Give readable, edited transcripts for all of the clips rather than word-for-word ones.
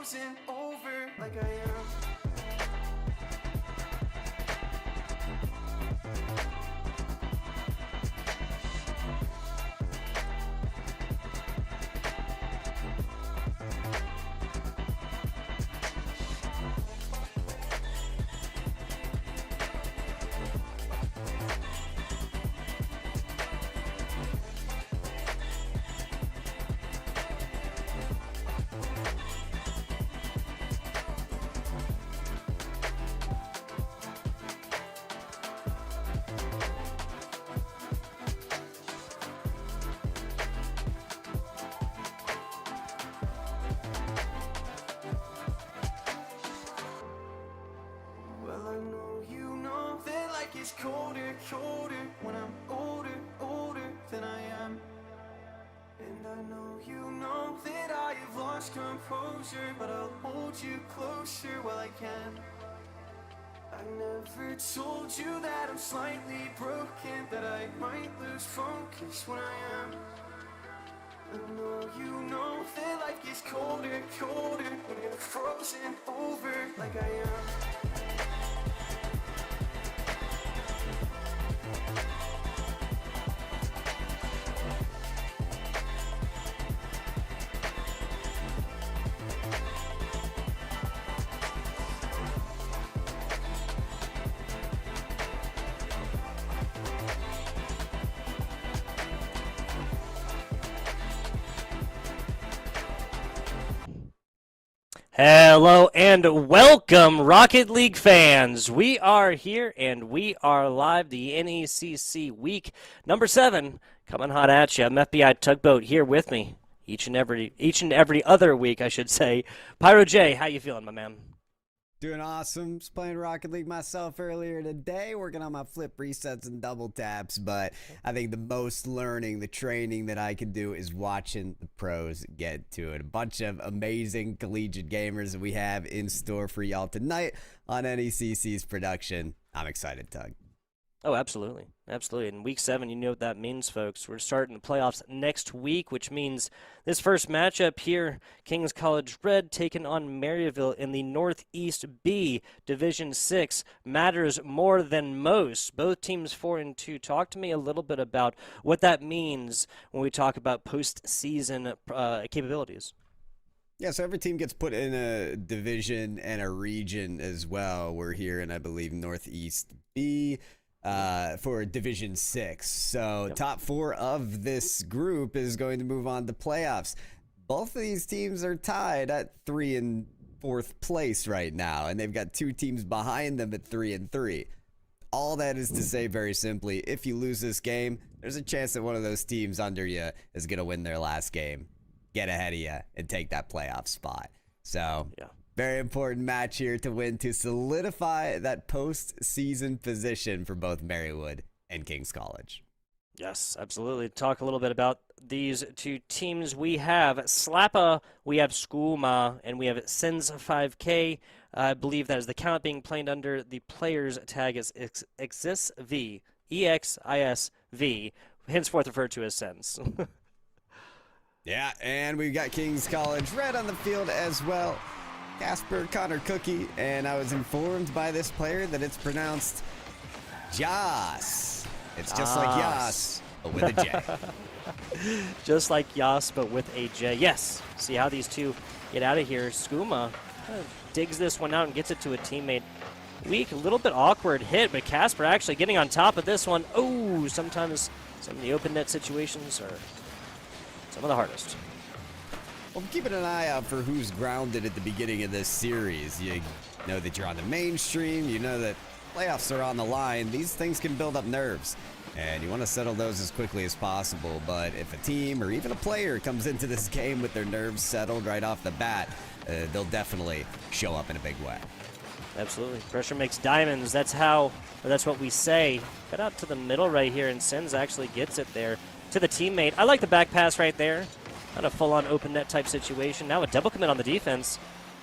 frozen over like I am. Well, I know you know that like it's colder, colder when I'm older, older than I am. And I know you know that I have lost composure, but I'll hold you closer while I can. I never told you that I'm slightly broken, that I might lose focus when I am. I know you know that life gets colder, colder when you're frozen over like I am. Hello and welcome, Rocket League fans. We are here and we are live. The NECC week number 7 coming hot at you. I'm FBI Tugboat here with me each and every other week, I should say. Pyro J, how you feeling, my man? Doing awesome. Just playing Rocket League myself earlier today, working on my flip resets and double taps, but I think the most learning, the training that I can do is watching the pros get to it. A bunch of amazing collegiate gamers that we have in store for y'all tonight on NECC's production. I'm excited, Tug. Oh, absolutely. Absolutely. In week 7, you know what that means, folks. We're starting the playoffs next week, which means this first matchup here, Kings College Red taking on Maryville in the Northeast B Division 6, matters more than most. Both teams 4-2. Talk to me a little bit about what that means when we talk about postseason capabilities. Yeah, so every team gets put in a division and a region as well. We're here in, I believe, Northeast B. For Division 6. So Yep. Top 4 of this group is going to move on to playoffs. Both of these teams are tied at 3 and 4th place right now, and they've got 2 teams behind them at 3 and 3. All that is to say, very simply, if you lose this game, there's a chance that one of those teams under you is going to win their last game, get ahead of you, and take that playoff spot. So Yeah. very important match here to win to solidify that postseason position for both Marywood and Kings College. Yes, absolutely. Talk a little bit about these two teams. We have Slappa, we have Skooma, and we have Sens 5K. I believe that is the count being played under the player's tag is EXISV, EXISV, henceforth referred to as Sens. Yeah, and we've got Kings College Red on the field as well. Casper Connor Cookie, and I was informed by this player that it's pronounced Jas. It's just like Yas, but with a J. Just like Yas, but with a J. Yes. See how these two get out of here. Skooma digs this one out and gets it to a teammate. Weak, a little bit awkward hit, but Casper actually getting on top of this one. Oh, sometimes some of the open net situations are some of the hardest. Well, keeping an eye out for who's grounded at the beginning of this series. You know that you're on the mainstream. You know that playoffs are on the line. These things can build up nerves, and you want to settle those as quickly as possible. But if a team or even a player comes into this game with their nerves settled right off the bat, they'll definitely show up in a big way. Absolutely. Pressure makes diamonds. That's what we say. Cut out to the middle right here, and Sens actually gets it there to the teammate. I like the back pass right there. Not a full-on open net type situation. Now a double commit on the defense.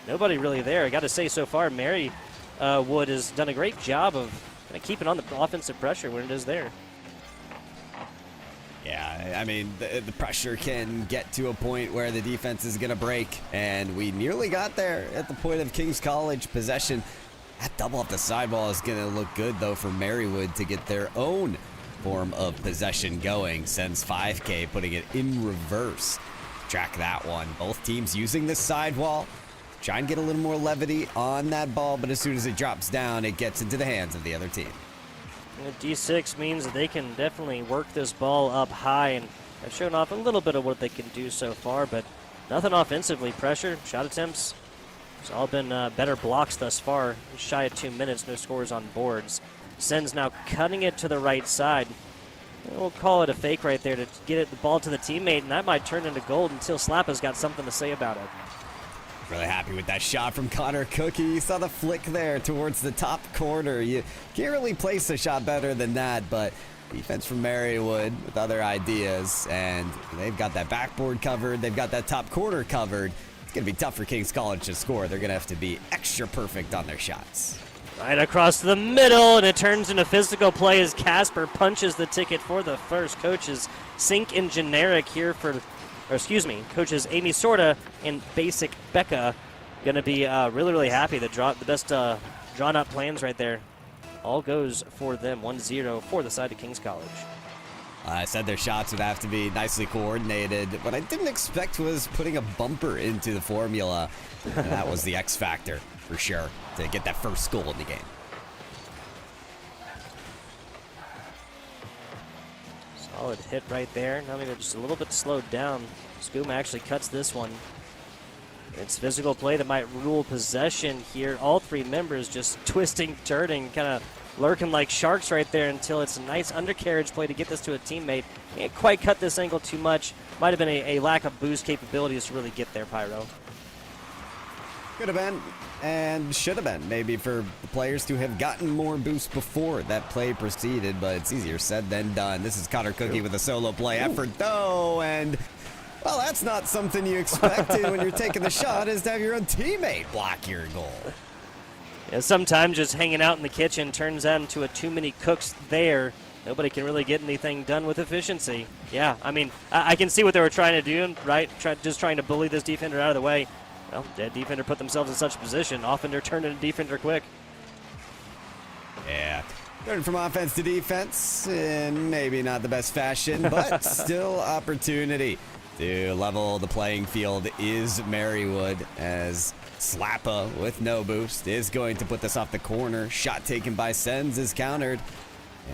Nobody really there. I got to say, so far, Marywood has done a great job of keeping on the offensive pressure when it is there. Yeah, I mean, the pressure can get to a point where the defense is going to break, and we nearly got there at the point of King's College possession. That double off the sidewall is going to look good, though, for Marywood to get their own form of possession going. Sends 5K, putting it in reverse. Track that one. Both teams using this sidewall. Try and get a little more levity on that ball, but as soon as it drops down, it gets into the hands of the other team. D6 means that they can definitely work this ball up high, and have shown off a little bit of what they can do so far, but nothing offensively. Pressure, shot attempts, it's all been better blocks thus far. Shy of 2 minutes, no scores on boards. Sen's now cutting it to the right side. We'll call it a fake right there to get the ball to the teammate, and that might turn into gold until Slappa's got something to say about it. Really happy with that shot from Connor Cookie. You saw the flick there towards the top corner. You can't really place a shot better than that, but defense from Marywood with other ideas, and they've got that backboard covered. They've got that top corner covered. It's going to be tough for King's College to score. They're going to have to be extra perfect on their shots. Right across the middle, and it turns into physical play as Casper punches the ticket for the first. Coaches Sink and Generic here coaches Amy Sorta and Basic Becca going to be really happy. The best drawn-up plans right there. All goes for them, 1-0 for the side of King's College. I said their shots would have to be nicely coordinated. What I didn't expect was putting a bumper into the formula. And that was the X factor, for sure, to get that first goal in the game. Solid hit right there. Now maybe just a little bit slowed down. Skooma actually cuts this one. It's physical play that might rule possession here. All three members just twisting, turning, kind of lurking like sharks right there until it's a nice undercarriage play to get this to a teammate. Can't quite cut this angle too much. Might have been a lack of boost capabilities to really get there, Pyro. Could have been and should have been, maybe, for the players to have gotten more boost before that play proceeded, but it's easier said than done. This is Connor Cookie with a solo play effort, though, and, well, that's not something you expected when you're taking the shot, is to have your own teammate block your goal. Yeah, sometimes just hanging out in the kitchen turns out into a too many cooks there. Nobody can really get anything done with efficiency. Yeah, I mean, I can see what they were trying to do, right? Just trying to bully this defender out of the way. Well, that defender put themselves in such a position. Often they're turned into defender quick. Yeah. Turning from offense to defense in maybe not the best fashion, but still opportunity to level the playing field is Marywood, as Slappa with no boost is going to put this off the corner. Shot taken by Sens is countered.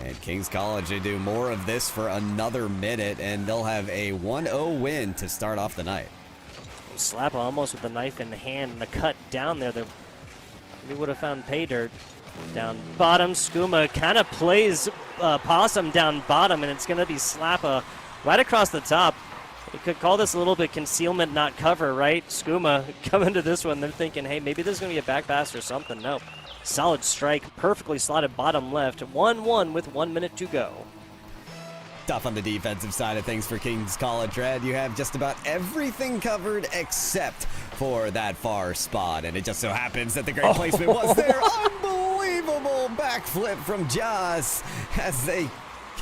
And King's College, they do more of this for another minute, and they'll have a 1-0 win to start off the night. Slappa almost with the knife in hand and the cut down there. We would have found pay dirt. Down bottom, Skooma kind of plays possum down bottom, and it's going to be Slappa right across the top. You could call this a little bit concealment, not cover, right? Skooma coming to this one, they're thinking, hey, maybe this is going to be a back pass or something. No. Solid strike, perfectly slotted bottom left. 1-1 with 1 minute to go. Tough on the defensive side of things for King's College Red. You have just about everything covered except for that far spot. And it just so happens that the great placement was there. Unbelievable backflip from Joss as they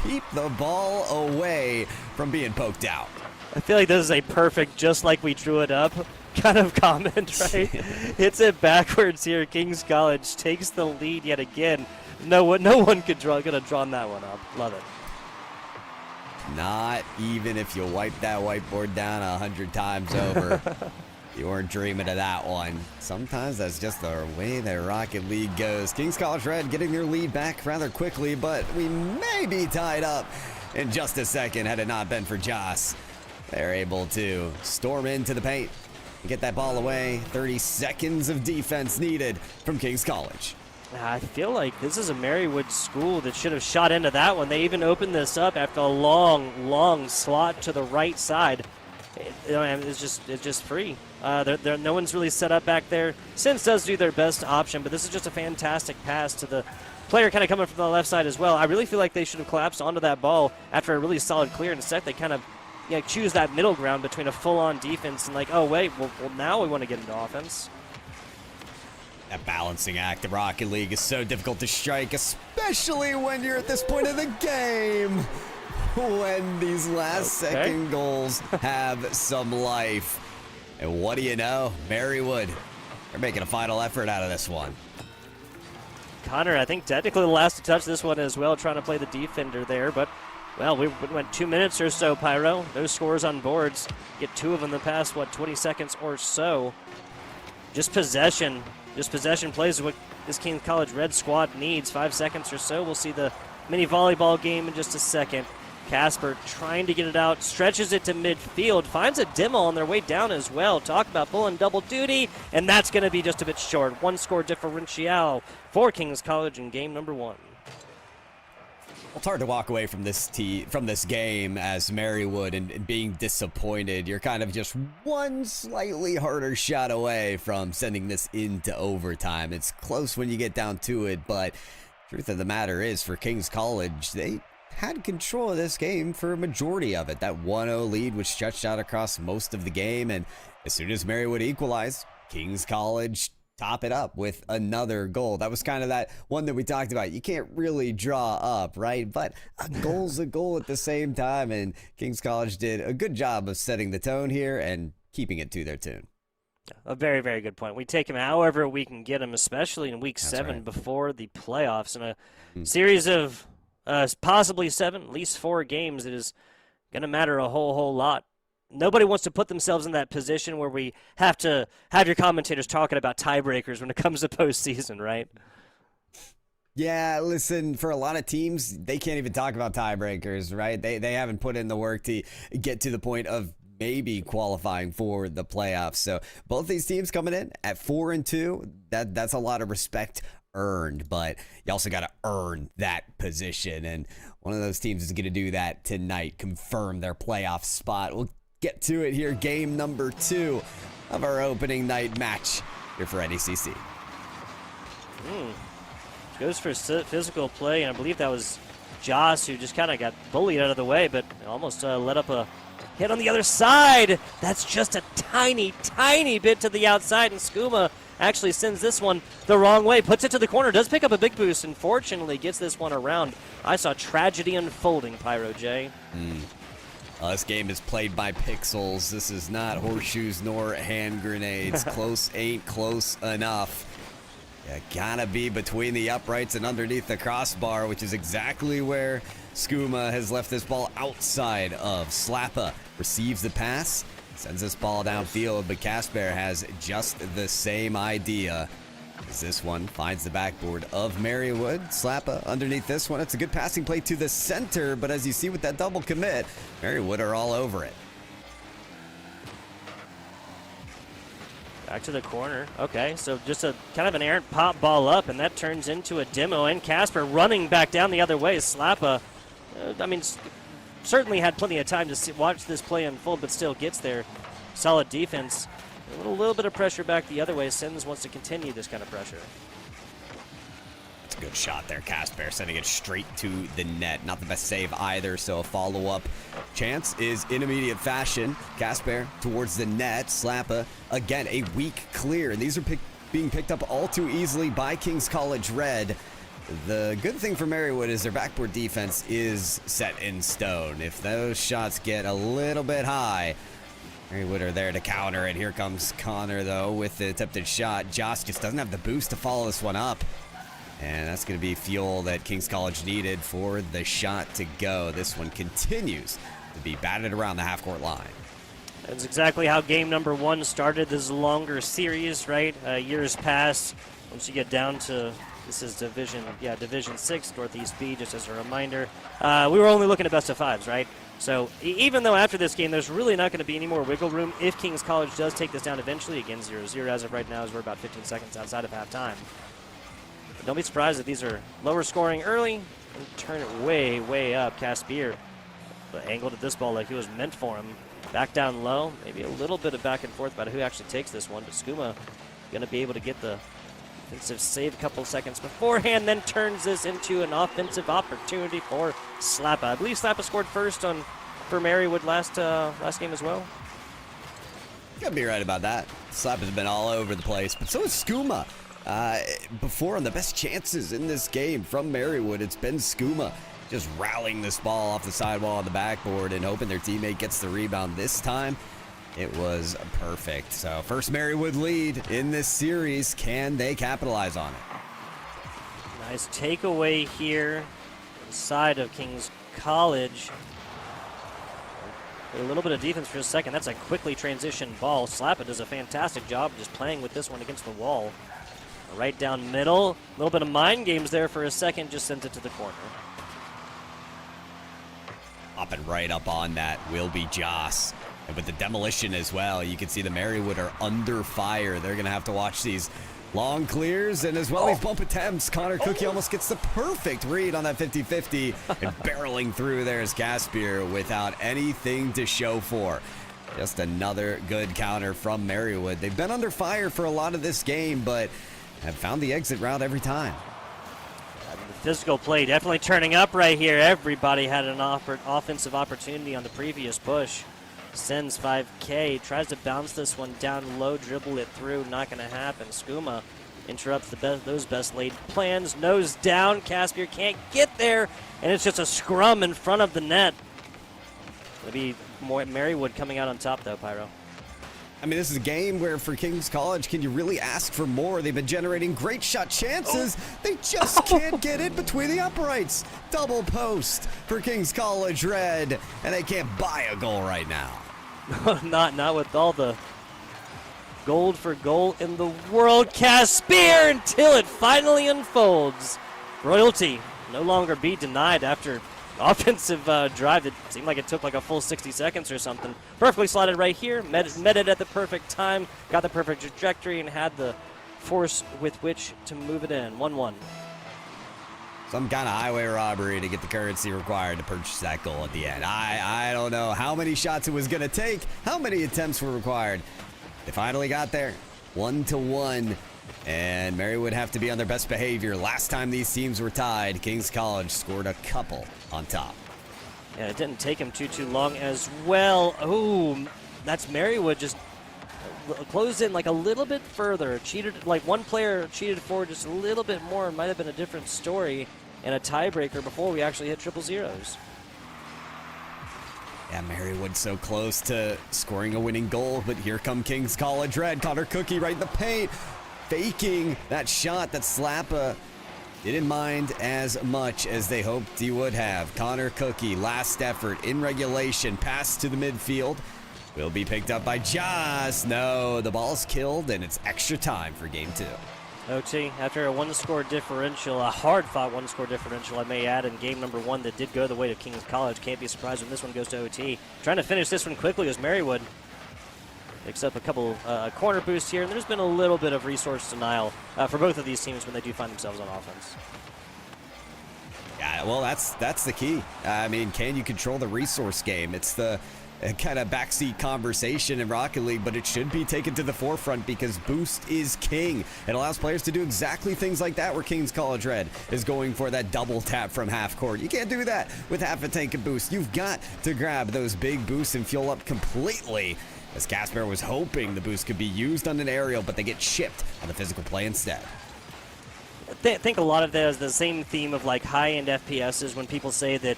keep the ball away from being poked out. I feel like this is a perfect, just like we drew it up, kind of comment, right? Hits it backwards here. King's College takes the lead yet again. No one could have drawn that one up. Love it. Not even if you wipe that whiteboard down 100 times over. You weren't dreaming of that one. Sometimes that's just the way the Rocket League goes. King's College Red getting their lead back rather quickly, but we may be tied up in just a second had it not been for Joss. They're able to storm into the paint and get that ball away. 30 seconds of defense needed from King's College. I feel like this is a Marywood school that should have shot into that one. They even opened this up after a long slot to the right side. It's just free. No one's really set up back there. Sims does do their best option, but this is just a fantastic pass to the player kind of coming from the left side as well. I really feel like they should have collapsed onto that ball after a really solid clear. Instead, they kind of choose that middle ground between a full-on defense and like, oh, wait, well, now we want to get into offense. That balancing act of Rocket League is so difficult to strike, especially when you're at this point of the game. when these last second goals have some life. And what do you know? Marywood, they're making a final effort out of this one. Connor, I think technically the last to touch this one as well, trying to play the defender there, but well, we went 2 minutes or so, Pyro. No scores on boards. Get 2 of them in the past, 20 seconds or so. Just possession plays what this Kings College Red squad needs. 5 seconds or so. We'll see the mini volleyball game in just a second. Casper trying to get it out, stretches it to midfield, finds a demo on their way down as well. Talk about pulling double duty, and that's going to be just a bit short. 1 score differential for Kings College in game number 1. It's hard to walk away from this game as Marywood and being disappointed. You're kind of just one slightly harder shot away from sending this into overtime. It's close when you get down to it, but truth of the matter is, for Kings College, they had control of this game for a majority of it. That 1-0 lead was stretched out across most of the game, and as soon as Marywood equalized, Kings College top it up with another goal. That was kind of that one that we talked about. You can't really draw up, right? But a goal's a goal at the same time, and Kings College did a good job of setting the tone here and keeping it to their tune. A very, very good point. We take him however we can get him, especially in week 7 right. before the playoffs. In a series of possibly 7, at least 4 games, it is going to matter a whole lot. Nobody wants to put themselves in that position where we have to have your commentators talking about tiebreakers when it comes to postseason, right? Yeah, listen, for a lot of teams, they can't even talk about tiebreakers, right? They haven't put in the work to get to the point of maybe qualifying for the playoffs. So both these teams coming in at 4-2, that's a lot of respect earned, but you also got to earn that position. And one of those teams is going to do that tonight, confirm their playoff spot. We'll get to it here. Game number 2 of our opening night match here for NECC. Goes for physical play, and I believe that was Joss who just kind of got bullied out of the way, but almost let up a hit on the other side. That's just a tiny, tiny bit to the outside, and Skooma actually sends this one the wrong way, puts it to the corner, does pick up a big boost, and fortunately gets this one around. I saw tragedy unfolding, Pyro J. This game is played by pixels. This is not horseshoes nor hand grenades. Close ain't close enough. You gotta be between the uprights and underneath the crossbar, which is exactly where Skooma has left this ball outside of. Slappa receives the pass, sends this ball downfield, but Casper has just the same idea. As this one finds the backboard of Marywood. Slappa underneath this one. It's a good passing play to the center, but as you see with that double commit, Marywood are all over it. Back to the corner. Okay, so just a kind of an errant pop ball up, and that turns into a demo, and Casper running back down the other way. Slappa, certainly had plenty of time to watch this play unfold, but still gets there. Solid defense. A little bit of pressure back the other way. Sims wants to continue this kind of pressure. It's a good shot there, Casper, sending it straight to the net. Not the best save either, so a follow-up chance is in immediate fashion. Casper towards the net. Slappa, again, a weak clear. And these are being picked up all too easily by Kings College Red. The good thing for Marywood is their backboard defense is set in stone. If those shots get a little bit high, Marywood are there to counter, and here comes Connor, though, with the attempted shot. Joss just doesn't have the boost to follow this one up, and that's going to be fuel that Kings College needed for the shot to go. This one continues to be batted around the half-court line. That's exactly how game number 1 started. This is a longer series, right? Years past, once you get down to, this is Division 6, Northeast B, just as a reminder. We were only looking at best of 5s, right? So even though after this game there's really not going to be any more wiggle room, if Kings College does take this down eventually, again 0-0 as of right now, as we're about 15 seconds outside of halftime. But don't be surprised if these are lower scoring early and turn it way, way up. Caspier angled at this ball like it was meant for him. Back down low, maybe a little bit of back and forth about who actually takes this one, but Skooma going to be able to get the defensive save a couple seconds beforehand, then turns this into an offensive opportunity for Slappa. I believe Slappa scored first for Marywood last game as well. Gotta be right about that. Slappa's been all over the place, but so is Skooma. Before, on the best chances in this game from Marywood, it's been Skooma. just rallying this ball off the sidewall on the backboard and hoping their teammate gets the rebound. This time, it was perfect. So first Marywood lead in this series. Can they capitalize on it? Nice takeaway here inside of King's College. A little bit of defense for a second. That's a quickly transitioned ball. Slappa does a fantastic job just playing with this one against the wall. Right down middle. A little bit of mind games there for a second. Just sent it to the corner. Hopping right up on that will be Joss. And with the demolition as well, you can see the Marywood are under fire. They're going to have to watch these long clears and as well as bump attempts. Connor Cookie almost gets the perfect read on that 50-50 and barreling through there is Caspier without anything to show for. Just another good counter from Marywood. They've been under fire for a lot of this game, but have found the exit route every time. The physical play definitely turning up right here. Everybody had an offensive opportunity on the previous push. Sends 5K, tries to bounce this one down low, dribble it through, not going to happen. Skooma interrupts those best laid plans, nose down, Caspier can't get there, and it's just a scrum in front of the net. It'll be more Marywood coming out on top though, Pyro. I mean, this is a game where for King's College, can you really ask for more? They've been generating great shot chances. They just can't get it between the uprights. Double post for King's College Red, and they can't buy a goal right now. not with all the gold for goal in the world. Caspier until it finally unfolds. Royalty no longer be denied after offensive drive that seemed like it took like a full 60 seconds or something. Perfectly slotted right here, met it at the perfect time, got the perfect trajectory, and had the force with which to move it in. 1-1. Some kind of highway robbery to get the currency required to purchase that goal at the end. I don't know how many shots it was going to take, how many attempts were required. They finally got there, 1-1. And Mary would have to be on their best behavior. Last time these teams were tied, King's College scored a couple on top. Yeah, it didn't take him too long as well. Oh, that's Marywood just closed in like a little bit further. Cheated, like one player cheated forward just a little bit more. It might have been a different story and a tiebreaker before we actually hit triple zeros. Yeah, Marywood so close to scoring a winning goal, but here come King's College Red. Connor Cookie right in the paint, faking that shot that Slappa didn't mind as much as they hoped he would have. Connor Cookie, last effort in regulation, pass to the midfield. Will be picked up by Joss. No, the ball's killed, and it's extra time for game 2. OT, after a one-score differential, a hard-fought one-score differential, I may add, in game number 1 that did go the way of King's College. Can't be surprised when this one goes to OT. Trying to finish this one quickly as Marywood picks up a couple corner boosts here, and there's been a little bit of resource denial for both of these teams when they do find themselves on offense. Yeah, well, that's the key. I mean, can you control the resource game? It's the kind of backseat conversation in Rocket League, but it should be taken to the forefront because boost is king. It allows players to do exactly things like that where King's College Red is going for that double tap from half court. You can't do that with half a tank of boost. You've got to grab those big boosts and fuel up completely, as Casper was hoping the boost could be used on an aerial, but they get chipped on the physical play instead. I think a lot of that is the same theme of like high-end FPSs when people say that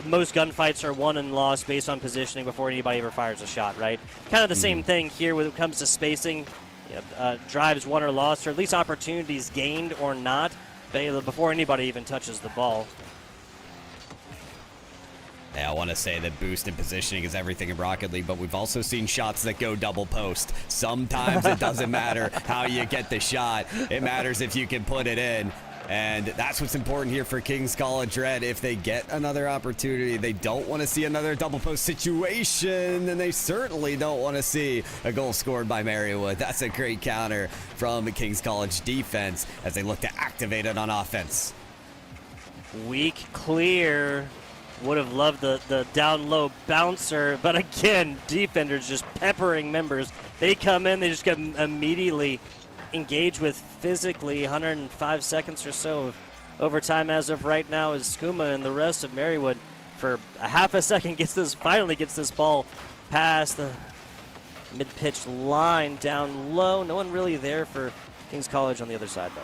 most gunfights are won and lost based on positioning before anybody ever fires a shot, right? Kind of the same thing here when it comes to spacing. You know, drives won or lost, or at least opportunities gained or not, before anybody even touches the ball. Yeah, I want to say that boost and positioning is everything in Rocket League, but we've also seen shots that go double post. Sometimes it doesn't matter how you get the shot. It matters if you can put it in. And that's what's important here for King's College Red. If they get another opportunity, they don't want to see another double post situation, and they certainly don't want to see a goal scored by Marywood. That's a great counter from the King's College defense as they look to activate it on offense. Weak clear. Would have loved the down low bouncer, but again, defenders just peppering members. They come in, they just get immediately engaged with physically. 105 seconds or so of overtime as of right now as Skooma and the rest of Marywood for a half a second finally gets this ball past the mid-pitch line down low. No one really there for King's College on the other side though.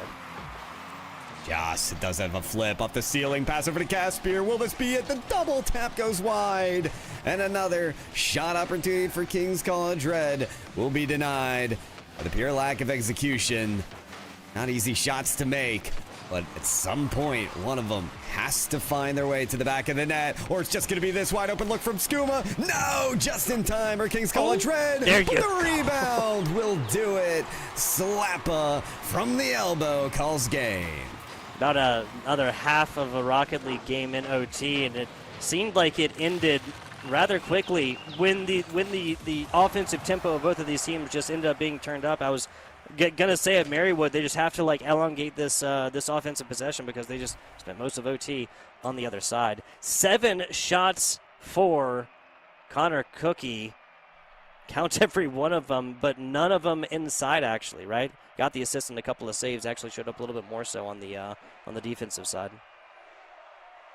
Yes, it does have a flip off the ceiling. Pass over to Caspier. Will this be it? The double tap goes wide. And another shot opportunity for Kings College Red will be denied by the pure lack of execution. Not easy shots to make, but at some point, one of them has to find their way to the back of the net, or it's just going to be this wide open look from Skooma. No, just in time for Kings College Red. There you But go. the rebound will do it. Slappa from the elbow calls game. About another half of a Rocket League game in OT, and it seemed like it ended rather quickly when the offensive tempo of both of these teams just ended up being turned up. I was gonna say at Marywood they just have to like elongate this this offensive possession because they just spent most of OT on the other side. 7 shots for Connor Cookie. Count every one of them, but none of them inside actually, right? Got the assist and a couple of saves. Actually showed up a little bit more so on the defensive side.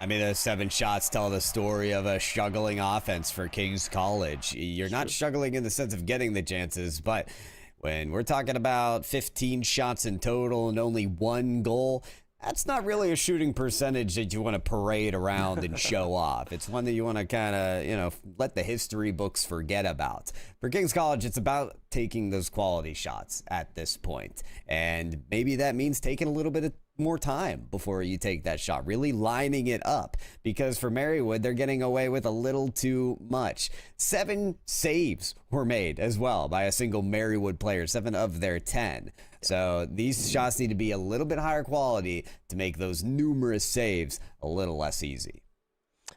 I mean, those 7 shots tell the story of a struggling offense for Kings College. You're not struggling in the sense of getting the chances, but when we're talking about 15 shots in total and only 1 goal, that's not really a shooting percentage that you want to parade around and show off. It's one that you want to kind of, let the history books forget about. For Kings College, it's about taking those quality shots at this point. And maybe that means taking a little bit of more time before you take that shot, really lining it up, because for Marywood, they're getting away with a little too much. 7 saves were made as well by a single Marywood player, 7 of their 10. So these shots need to be a little bit higher quality to make those numerous saves a little less easy.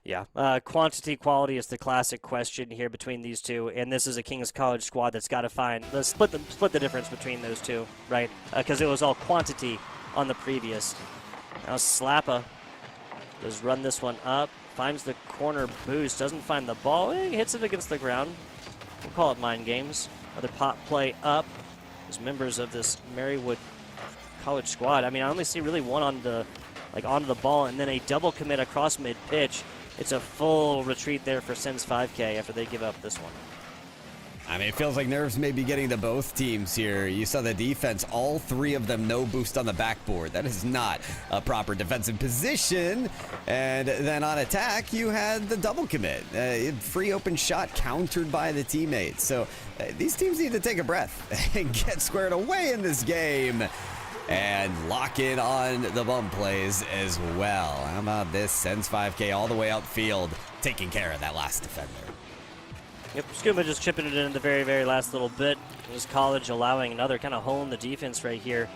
Yeah, quantity, quality is the classic question here between these two, and this is a Kings College squad that's got to split the difference between those two, right? Because it was all quantity on the previous. Now Slappa does run this one up, finds the corner boost, doesn't find the ball, hits it against the ground. We'll call it mind games. Another pop play up. As members of this Marywood College squad, I mean, I only see really one onto the ball, and then a double commit across mid pitch. It's a full retreat there for Sens 5K after they give up this one. I mean, it feels like nerves may be getting to both teams here. You saw the defense, all 3 of them no boost on the backboard. That is not a proper defensive position. And then on attack, you had the double commit. Free open shot countered by the teammates. So these teams need to take a breath and get squared away in this game and lock in on the bump plays as well. How about this? Sends 5K all the way outfield, taking care of that last defender. Yep, Skooma just chipping it in the very, very last little bit. It was College allowing another kind of hole in the defense right here.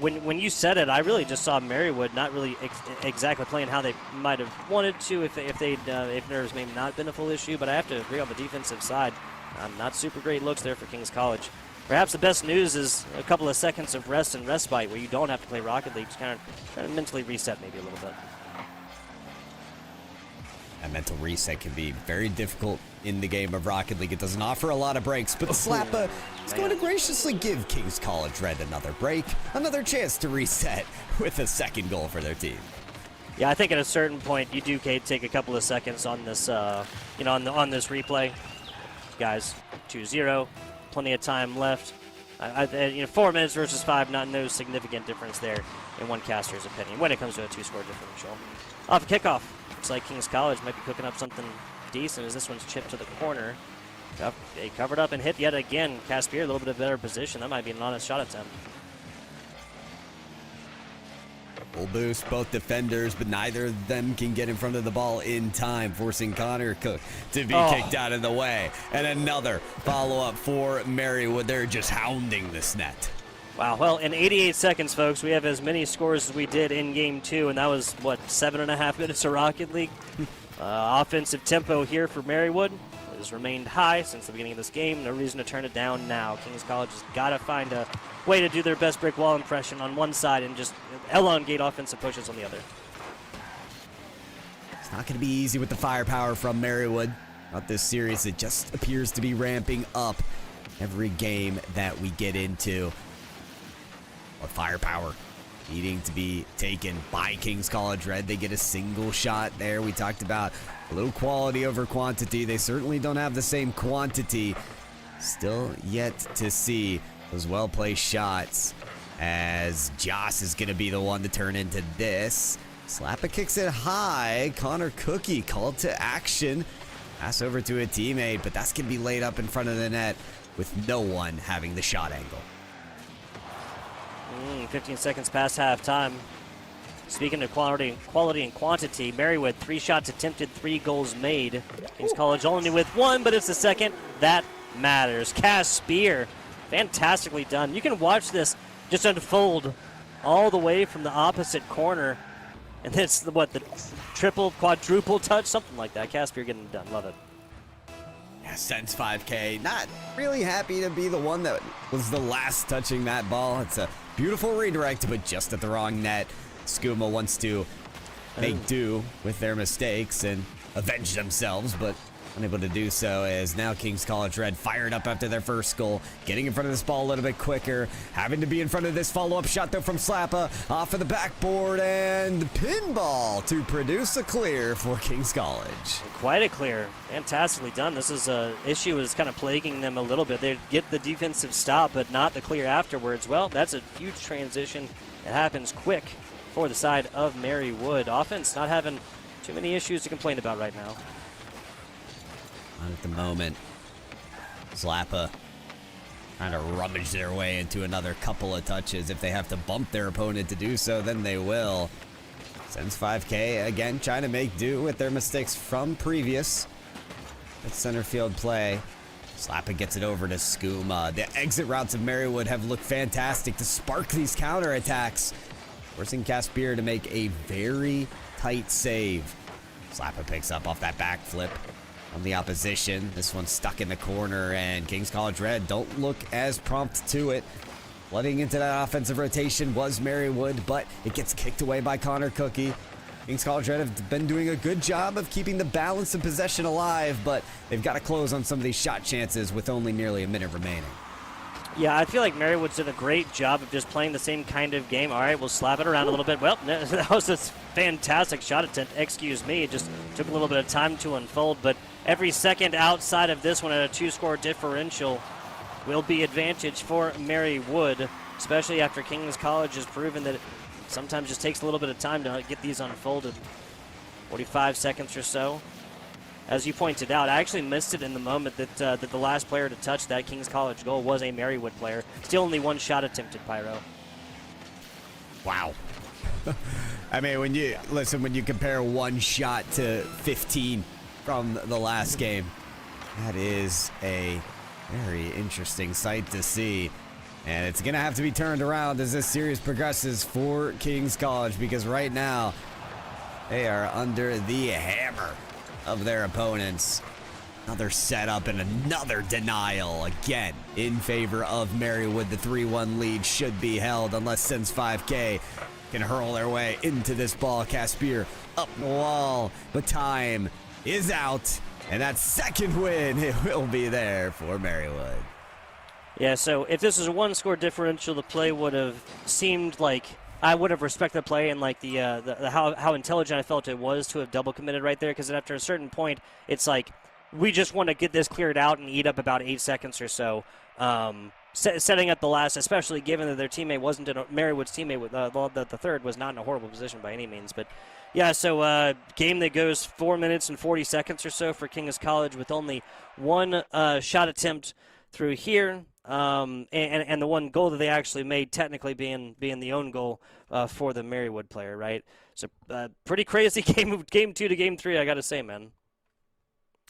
When you said it, I really just saw Marywood not really exactly playing how they might have wanted to if nerves may not been a full issue, but I have to agree on the defensive side. Not super great looks there for Kings College. Perhaps the best news is a couple of seconds of rest and respite where you don't have to play Rocket League, just kind of mentally reset maybe a little bit. That mental reset can be very difficult in the game of Rocket League. It doesn't offer a lot of breaks, but Slappa is going to graciously give Kings College Red another break, another chance to reset with a second goal for their team. Yeah, I think at a certain point you do take a couple of seconds on this, on this replay. Guys, 2-0, plenty of time left. 4 minutes versus 5, no significant difference there in one caster's opinion when it comes to a 2-score differential. Off kickoff. Looks like Kings College might be cooking up something decent as this one's chipped to the corner. They covered up and hit yet again. Caspier, a little bit of better position. That might be an honest shot attempt. Full boost, both defenders, but neither of them can get in front of the ball in time, forcing Connor Cook to be kicked out of the way. And another follow-up for Marywood. They're just hounding this net. Wow, well, in 88 seconds, folks, we have as many scores as we did in Game 2, and that was, 7.5 minutes of Rocket League. Offensive tempo here for Marywood has remained high since the beginning of this game. No reason to turn it down now. Kings College has got to find a way to do their best brick wall impression on one side and just elongate offensive pushes on the other. It's not going to be easy with the firepower from Marywood. About this series, it just appears to be ramping up every game that we get into. Or firepower needing to be taken by Kings College Red. They get a single shot there. We talked about a little quality over quantity. They certainly don't have the same quantity. Still yet to see those well-placed shots. as Joss is going to be the one to turn into this. Slappa kicks it high. Connor Cookie called to action. Pass over to a teammate, but that's going to be laid up in front of the net with no one having the shot angle. 15 seconds past halftime. Speaking of quality and quantity, Marywood 3 shots attempted, 3 goals made. Kings College only with 1, but it's the second that matters. Cass Spear, fantastically done. You can watch this just unfold all the way from the opposite corner. And it's the triple, quadruple touch, something like that. Cass Spear getting it done. Love it. Yeah, Sense 5K, not really happy to be the one that was the last touching that ball. It's a beautiful redirect, but just at the wrong net. Skooma wants to make do with their mistakes and avenge themselves, but unable to do so, as now Kings College Red fired up after their first goal, getting in front of this ball a little bit quicker, having to be in front of this follow-up shot though from Slappa, off of the backboard, and pinball to produce a clear for Kings College. Quite a clear. Fantastically done. This is an issue that's kind of plaguing them a little bit. They get the defensive stop, but not the clear afterwards. Well, that's a huge transition. It happens quick for the side of Marywood. Offense not having too many issues to complain about right now. Not at the moment. Slappa trying to rummage their way into another couple of touches. If they have to bump their opponent to do so, then they will. Sends 5K again, trying to make do with their mistakes from previous. That center field play. Slappa gets it over to Skooma. The exit routes of Marywood have looked fantastic to spark these counterattacks, forcing Caspier to make a very tight save. Slappa picks up off that backflip on the opposition. This one's stuck in the corner, and Kings College Red don't look as prompt to it. Flooding into that offensive rotation was Marywood, but it gets kicked away by Connor Cookie. Kings College Red have been doing a good job of keeping the balance of possession alive, but they've got to close on some of these shot chances with only nearly a minute remaining. Yeah, I feel like Marywood's done a great job of just playing the same kind of game. All right, we'll slap it around a little bit. Well, that was a fantastic shot attempt. Excuse me. It just took a little bit of time to unfold. But every second outside of this one at a 2-score differential will be advantage for Marywood, especially after Kings College has proven that it sometimes just takes a little bit of time to get these unfolded. 45 seconds or so. As you pointed out, I actually missed it in the moment that the last player to touch that Kings College goal was a Marywood player. Still only 1 shot attempted, Pyro. Wow. I mean, when you compare 1 shot to 15 from the last game, that is a very interesting sight to see. And it's going to have to be turned around as this series progresses for Kings College, because right now they are under the hammer of their opponents. Another setup and another denial again in favor of Marywood. The 3-1 lead should be held unless Sense 5K can hurl their way into this ball. Caspier up the wall, but time is out, and that second win, it will be there for Marywood. Yeah, so if this was a 1-score differential, the play would have seemed like I would have respected the play and like the how intelligent I felt it was to have double committed right there, because after a certain point, it's like we just want to get this cleared out and eat up about 8 seconds or so. Setting up the last, especially given that their teammate wasn't Marywood's teammate, the third was not in a horrible position by any means. But yeah, so game that goes 4 minutes and 40 seconds or so for Kings College with only 1 shot attempt through here. And the 1 goal that they actually made technically being the own goal for the Marywood player, right? So pretty crazy game 2 to game 3, I got to say, man.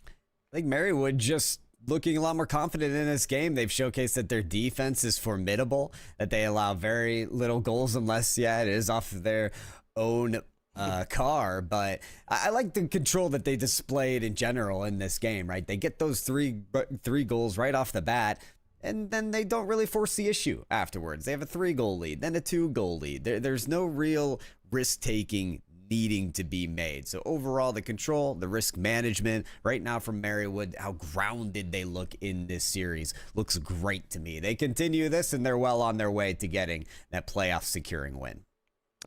I think Marywood just looking a lot more confident in this game. They've showcased that their defense is formidable, that they allow very little goals unless, it is off of their own car. But I like the control that they displayed in general in this game, right? They get those three goals right off the bat, and then they don't really force the issue afterwards. They have a 3-goal lead, then a 2-goal lead. There's no real risk-taking needing to be made. So overall, the control, the risk management right now from Marywood, how grounded they look in this series, looks great to me. They continue this, and they're well on their way to getting that playoff securing win.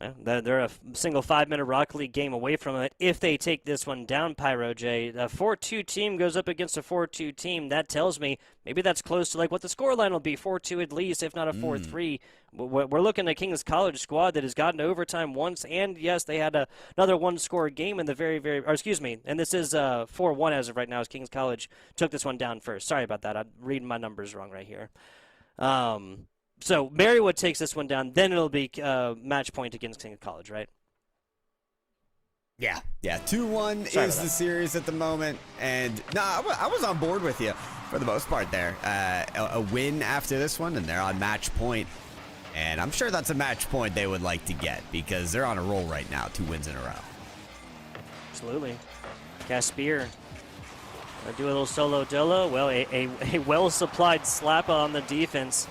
Yeah, they're a single 5-minute Rocket League game away from it if they take this one down, Pyro J. A 4-2 team goes up against a 4-2 team. That tells me maybe that's close to like what the scoreline will be, 4-2 at least, if not a 4-3. We're looking at Kings College squad that has gotten to overtime once, and yes, they had another one-score game in the and this is 4-1 as of right now as Kings College took this one down first. Sorry about that. I'm reading my numbers wrong right here. So Marywood takes this one down, then it'll be match point against Kings College, right? Yeah. 2-1 is the series at the moment. And no, I was on board with you for the most part there. A win after this one, and they're on match point. And I'm sure that's a match point they would like to get because they're on a roll right now, 2 wins in a row. Absolutely. Caspier. Do a little solo dolo. Well, a well-supplied slap on the defense.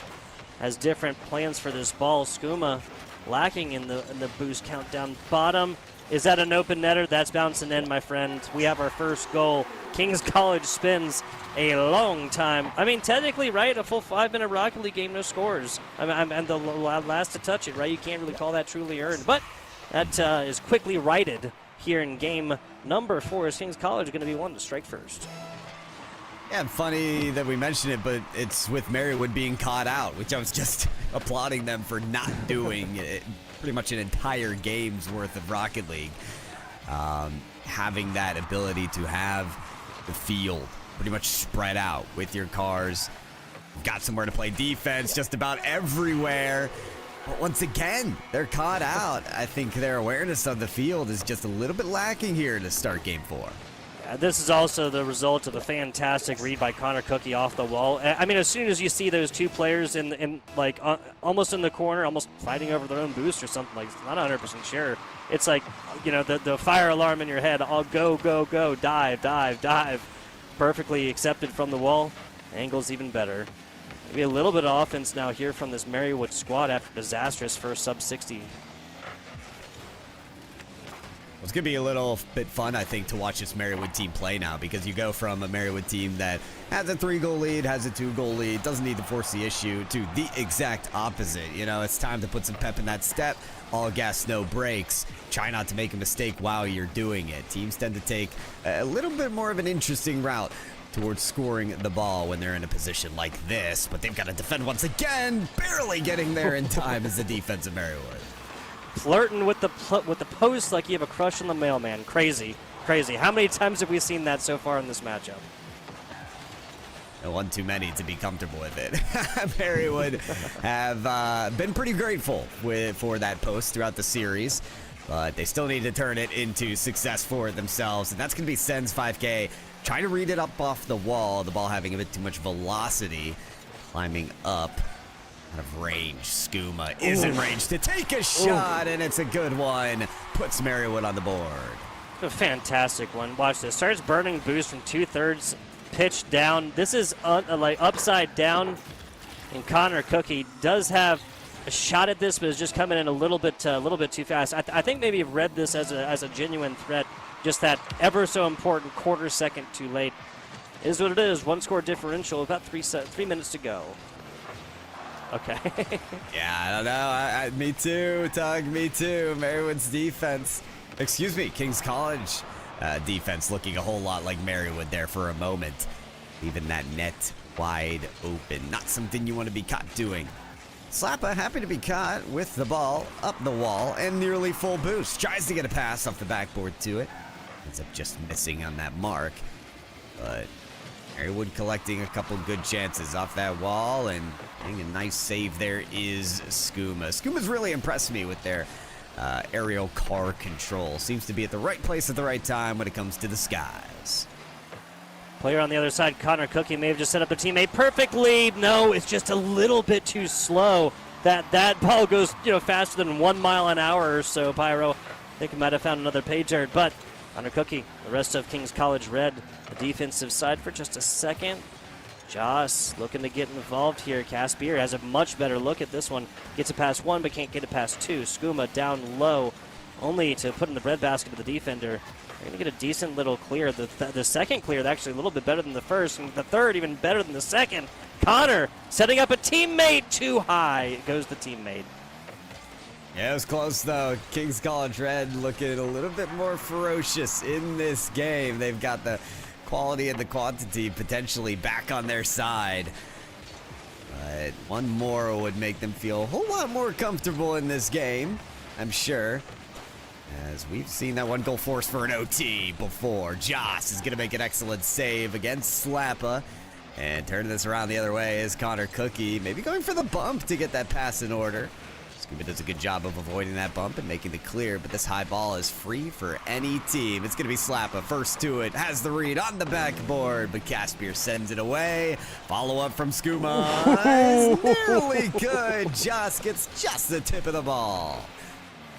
Has different plans for this ball. Skooma lacking in the boost countdown. Bottom, is that an open netter? That's bouncing in, my friend. We have our first goal. Kings College spends a long time. I mean, technically, right, a full 5-minute Rocket League game, no scores. And the last to touch it, right? You can't really call that truly earned. But that is quickly righted here in game number 4 as Kings College going to be one to strike first. Yeah, funny that we mentioned it, but it's with Marywood being caught out, which I was just applauding them for not doing pretty much an entire game's worth of Rocket League. Having that ability to have the field pretty much spread out with your cars. Got somewhere to play defense just about everywhere. But once again, they're caught out. I think their awareness of the field is just a little bit lacking here to start game 4. This is also the result of a fantastic read by Connor Cookie off the wall. I mean, as soon as you see those two players almost in the corner, almost fighting over their own boost or something, like, not 100% sure. It's like, the fire alarm in your head. I'll go, dive. Perfectly accepted from the wall. Angle's even better. Maybe a little bit of offense now here from this Marywood squad after disastrous first sub-60. It's going to be a little bit fun, I think, to watch this Marywood team play now because you go from a Marywood team that has a 3-goal lead, has a 2-goal lead, doesn't need to force the issue, to the exact opposite. It's time to put some pep in that step. All gas, no brakes. Try not to make a mistake while you're doing it. Teams tend to take a little bit more of an interesting route towards scoring the ball when they're in a position like this, but they've got to defend once again, barely getting there in time as the defense of Marywood. Flirting with the post like you have a crush on the mailman. Crazy. How many times have we seen that so far in this matchup? One too many to be comfortable with it. Marywood have been pretty grateful for that post throughout the series, but they still need to turn it into success for themselves, and that's going to be Sens 5K trying to read it up off the wall, the ball having a bit too much velocity, climbing up. Out of range. Skooma is in range to take a shot, and it's a good one. Puts Marywood on the board. A fantastic one. Watch this. Starts burning boost from 2/3, pitch down. This is like upside down, and Connor Cookie does have a shot at this, but is just coming in a little bit too fast. I think maybe you've read this as a genuine threat. Just that ever so important quarter second too late. It is what it is. 1-score differential. About 3 minutes to go. Okay. Yeah, I don't know. Me too, Tug. Me too. Marywood's defense. Excuse me, Kings College defense looking a whole lot like Marywood there for a moment. Leaving that net wide open. Not something you want to be caught doing. Slappa happy to be caught with the ball up the wall and nearly full boost. Tries to get a pass off the backboard to it. Ends up just missing on that mark. But Marywood collecting a couple good chances off that wall, and getting a nice save there is Skooma. Skooma's really impressed me with their aerial car control. Seems to be at the right place at the right time when it comes to the skies. Player on the other side, Connor Cookie, may have just set up a teammate perfectly. No, it's just a little bit too slow. That ball goes faster than 1 mile an hour or so, Pyro. I think I might have found another page there, but Connor Cookie, the rest of Kings College Red, the defensive side for just a second. Joss looking to get involved here. Caspier has a much better look at this one. Gets it past 1, but can't get it past 2. Skooma down low, only to put in the breadbasket of the defender. They're going to get a decent little clear. The second clear, actually a little bit better than the first, and the third even better than the second. Connor setting up a teammate too high. It goes the teammate. Yeah, it was close though. Kings College Red looking a little bit more ferocious in this game. They've got the quality and the quantity potentially back on their side. But one more would make them feel a whole lot more comfortable in this game, I'm sure. As we've seen that one goal forced for an OT before. Joss is going to make an excellent save against Slappa. And turning this around the other way is Connor Cookie. Maybe going for the bump to get that pass in order. Scuba does a good job of avoiding that bump and making the clear, but this high ball is free for any team. It's going to be Slappa first to it, has the read on the backboard, but Caspier sends it away. Follow up from Skooma is nearly good. Joss gets just the tip of the ball.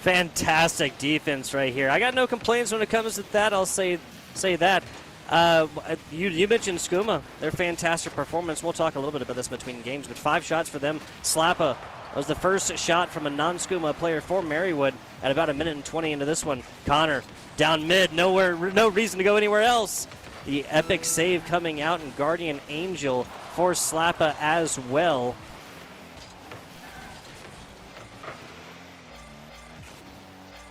Fantastic defense right here. I got no complaints when it comes to that. I'll say that. You mentioned Skooma. Their fantastic performance. We'll talk a little bit about this between games, but 5 shots for them. Slappa was the first shot from a non-Skooma player for Marywood at about 1:20 into this one. Connor down mid, no reason to go anywhere else. The epic save coming out, and Guardian Angel for Slappa as well.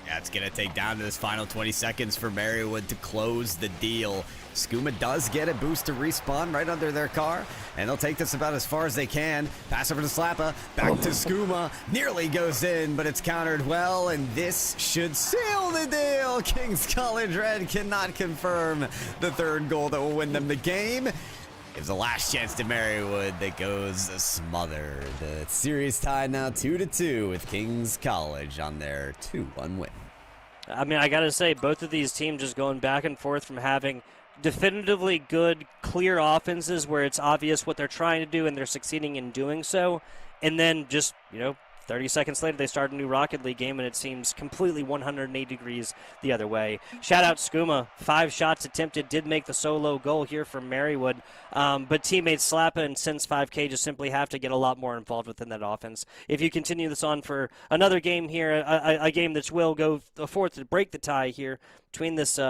Yeah, it's going to take down to this final 20 seconds for Marywood to close the deal. Skooma does get a boost to respawn right under their car, and they'll take this about as far as they can. Pass over to Slappa, back to Skooma, nearly goes in, but it's countered well, and this should seal the deal. Kings College Red cannot confirm the 3rd goal that will win them the game. Gives a last chance to Marywood that goes smothered. The series tied now 2-2 with Kings College on their 2-1 win. I mean, I got to say, both of these teams just going back and forth from having definitively good, clear offenses where it's obvious what they're trying to do and they're succeeding in doing so. And then just, 30 seconds later, they start a new Rocket League game, and it seems completely 180 degrees the other way. Shout out Skooma. 5 shots attempted, did make the solo goal here for Marywood. But teammates Slappa and Sense 5K just simply have to get a lot more involved within that offense. If you continue this on for another game here, a game that will go forth to break the tie here between this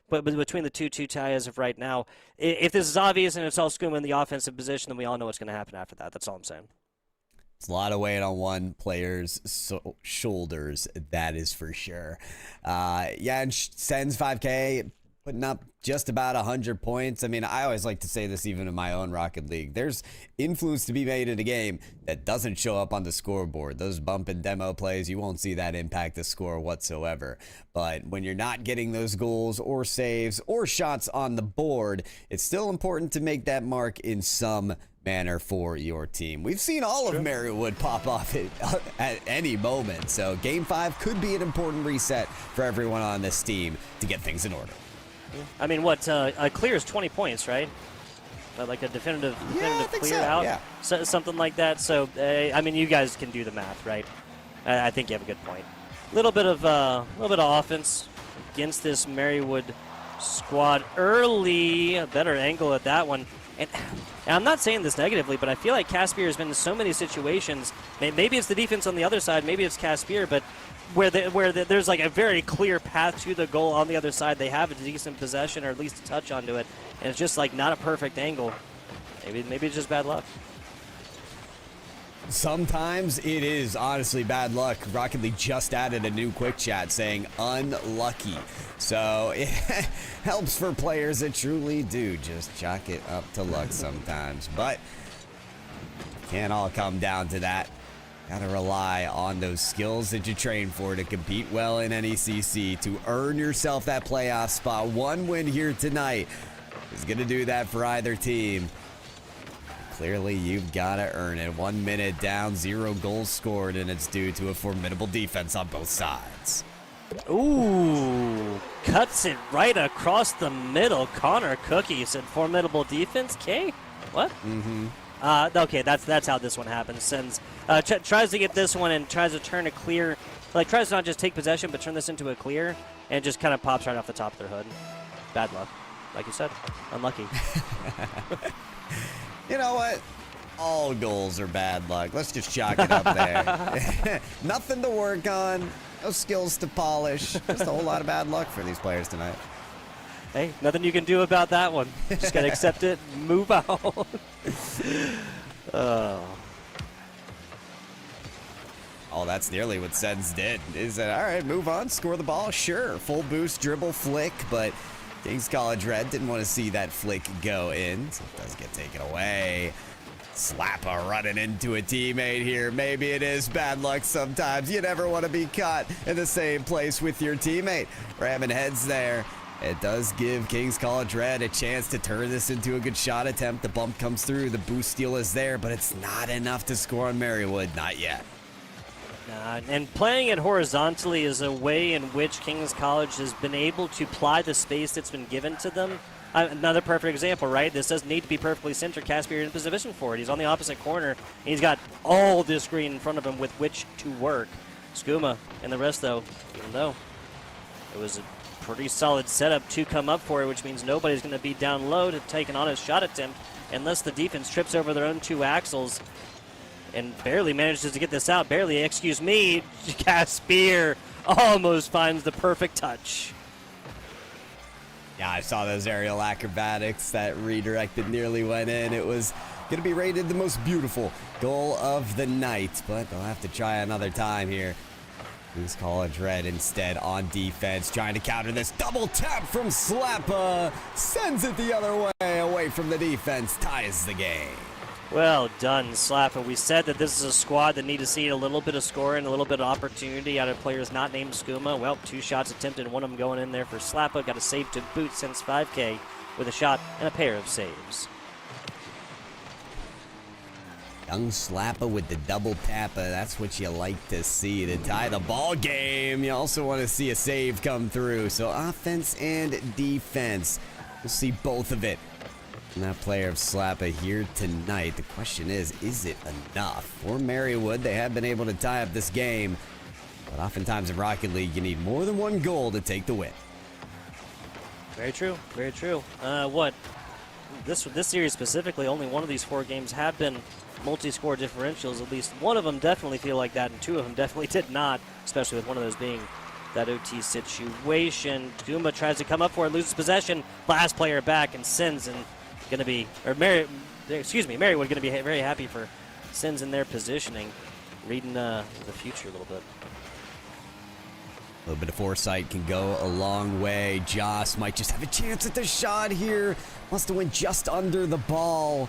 but between the 2-2 tie as of right now, if this is obvious and it's all Skooma in the offensive position, then we all know what's going to happen after that. That's all I'm saying. It's a lot of weight on one player's shoulders, that is for sure. And Sens 5K putting up just about 100 points. I mean, I always like to say this even in my own Rocket League. There's influence to be made in a game that doesn't show up on the scoreboard. Those bump and demo plays, you won't see that impact the score whatsoever. But when you're not getting those goals or saves or shots on the board, it's still important to make that mark in some manner for your team. We've seen all of Marywood pop off at any moment, so Game 5 could be an important reset for everyone on this team to get things in order. I mean, a clear is 20 points, right? Like a definitive clear so, out, yeah. So, something like that. So, I mean, you guys can do the math, right? I think you have a good point. A little bit of offense against this Marywood squad early. A better angle at that one. And I'm not saying this negatively, but I feel like Caspier has been in so many situations. Maybe it's the defense on the other side, maybe it's Caspier, but where there's like a very clear path to the goal on the other side. They have a decent possession or at least a touch onto it, and it's just like not a perfect angle. Maybe it's just bad luck. Sometimes it is honestly bad luck. Rocket League just added a new quick chat saying unlucky. So it helps for players that truly do just chalk it up to luck sometimes. But can't all come down to that. Gotta rely on those skills that you train for to compete well in NECC, to earn yourself that playoff spot. One win here tonight is gonna do that for either team. Clearly, you've got to earn it. 1 minute down, 0 goals scored, and it's due to a formidable defense on both sides. Ooh, cuts it right across the middle. Connor Cookie said formidable defense. K? What? Mm-hmm. Okay, that's how this one happens. Sends tries to get this one and tries to turn a clear, like tries to not just take possession, but turn this into a clear, and just kind of pops right off the top of their hood. Bad luck, like you said, unlucky. You know what? All goals are bad luck. Let's just chalk it up there. Nothing to work on. No skills to polish. Just a whole lot of bad luck for these players tonight. Hey, nothing you can do about that one. Just got to accept it and move out. Oh, that's nearly what Sens did. Is that, all right, move on, score the ball, sure. Full boost, dribble, flick, but Kings College Red didn't want to see that flick go in, so it does get taken away. Slappa running into a teammate here. Maybe it is bad luck sometimes. You never want to be caught in the same place with your teammate. Ramming heads there. It does give Kings College Red a chance to turn this into a good shot attempt. The bump comes through. The boost steal is there, but it's not enough to score on Marywood. Not yet. And playing it horizontally is a way in which Kings College has been able to ply the space that's been given to them. Another perfect example, right? This doesn't need to be perfectly centered. Caspier in position for it. He's on the opposite corner. He's got all this screen in front of him with which to work. Skooma and the rest, though, even though it was a pretty solid setup to come up for it, which means nobody's going to be down low to take an honest shot attempt unless the defense trips over their own two axles and barely manages to get this out. Barely, excuse me. Caspier almost finds the perfect touch. Yeah, I saw those aerial acrobatics. That redirected nearly went in. It was going to be rated the most beautiful goal of the night, but they'll have to try another time here. Kings College Red instead on defense, trying to counter this double tap from Slappa. Sends it the other way, away from the defense, ties the game. Well done, Slappa. We said that this is a squad that need to see a little bit of scoring, a little bit of opportunity out of players not named Skooma. Well, 2 shots attempted, one of them going in there for Slappa. Got a save to boot since 5K with a shot and a pair of saves. Young Slappa with the double tappa. That's what you like to see to tie the ball game. You also want to see a save come through. So offense and defense. We'll see both of it. And that player of Slappa here tonight. The question is it enough? For Marywood, they have been able to tie up this game. But oftentimes in Rocket League, you need more than one goal to take the win. Very true, very true. This series specifically, only one of these 4 games have been multi-score differentials. At least one of them definitely feel like that, and 2 of them definitely did not, especially with one of those being that OT situation. Skooma tries to come up for it, loses possession. Last player back, and Sins and going to be, or Marywood going to be very happy for Sins in their positioning, reading the future a little bit. A little bit of foresight can go a long way. Joss might just have a chance at the shot here. Wants to win just under the ball.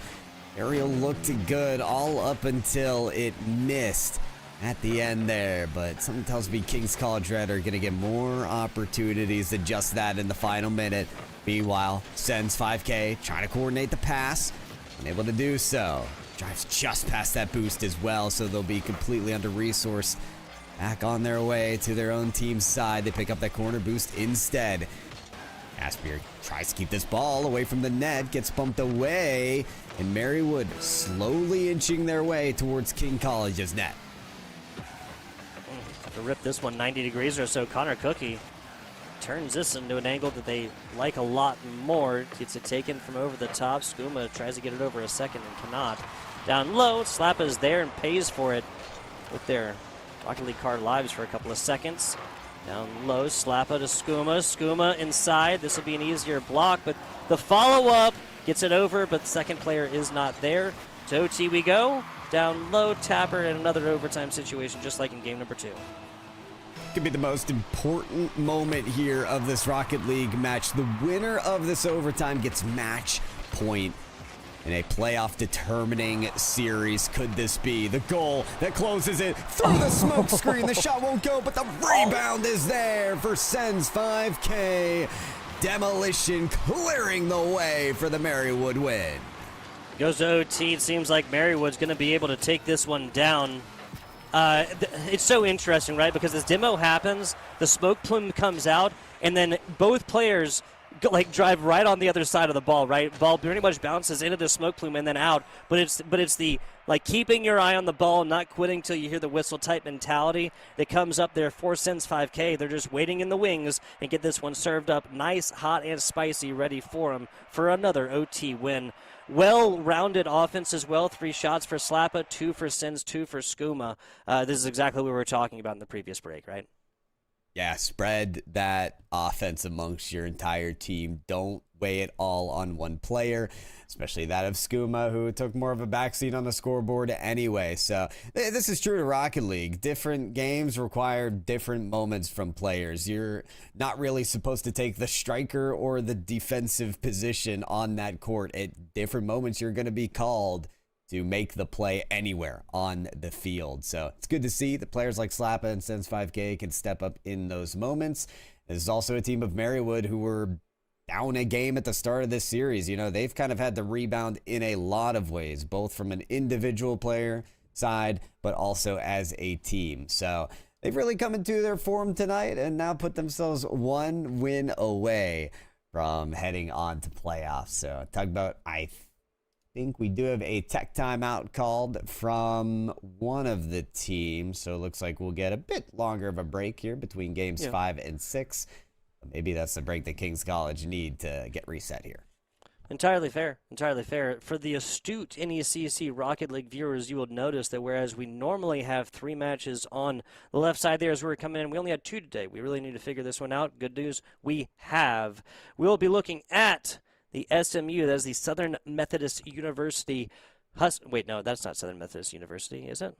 Ariel looked good all up until it missed at the end there, but something tells me Kings College Red are going to get more opportunities than just that in the final minute. Meanwhile, Sens 5K trying to coordinate the pass, unable to do so. Drives just past that boost as well, so they'll be completely under-resourced. Back on their way to their own team's side. They pick up that corner boost instead. Caspier tries to keep this ball away from the net, gets bumped away, and Marywood slowly inching their way towards King College's net. To rip this one 90 degrees or so, Connor Cookie turns this into an angle that they like a lot more. Gets it taken from over the top. Skooma tries to get it over a second and cannot. Down low, Slappa is there and pays for it with their Rocket League card lives for a couple of seconds. Down low, Slappa to Skooma. Skooma inside. This will be an easier block, but the follow-up gets it over, but the second player is not there. To OT we go. Down low, Tapper, and another overtime situation, just like in game number 2. Could be the most important moment here of this Rocket League match. The winner of this overtime gets match point in a playoff determining series. Could this be the goal that closes it through the smoke screen? The shot won't go, but the rebound is there for Sens 5K. Demolition clearing the way for the Marywood win. Goes to OT. It seems like Marywood's going to be able to take this one down. It's so interesting, right? Because as demo happens, the smoke plume comes out, and then both players drive right on the other side of the ball, right? Ball pretty much bounces into the smoke plume and then out. But it's the keeping your eye on the ball, not quitting till you hear the whistle type mentality that comes up there for Sens 5K. They're just waiting in the wings and get this one served up nice, hot, and spicy, ready for them for another OT win. Well-rounded offense as well. 3 shots for Slappa, 2 for Sens, 2 for Skooma. This is exactly what we were talking about in the previous break, right? Yeah, spread that offense amongst your entire team. Don't weigh it all on one player, especially that of Skooma, who took more of a backseat on the scoreboard anyway. So this is true to Rocket League. Different games require different moments from players. You're not really supposed to take the striker or the defensive position on that court. At different moments, you're going to be called to make the play anywhere on the field. So it's good to see that players like Slappa and Sense 5K can step up in those moments. There's also a team of Marywood who were down a game at the start of this series. You know, they've kind of had the rebound in a lot of ways, both from an individual player side, but also as a team. So they've really come into their form tonight and now put themselves one win away from heading on to playoffs. So Tugboat, I think we do have a tech timeout called from one of the teams. So it looks like we'll get a bit longer of a break here between games 5 and 6. Maybe that's the break that King's College need to get reset here. Entirely fair. Entirely fair. For the astute NECC Rocket League viewers, you will notice that whereas we normally have 3 matches on the left side there as we were coming in, we only had 2 today. We really need to figure this one out. Good news, we have. We'll be looking at the SMU, that is the Southern Methodist University. Wait, no, that's not Southern Methodist University, is it?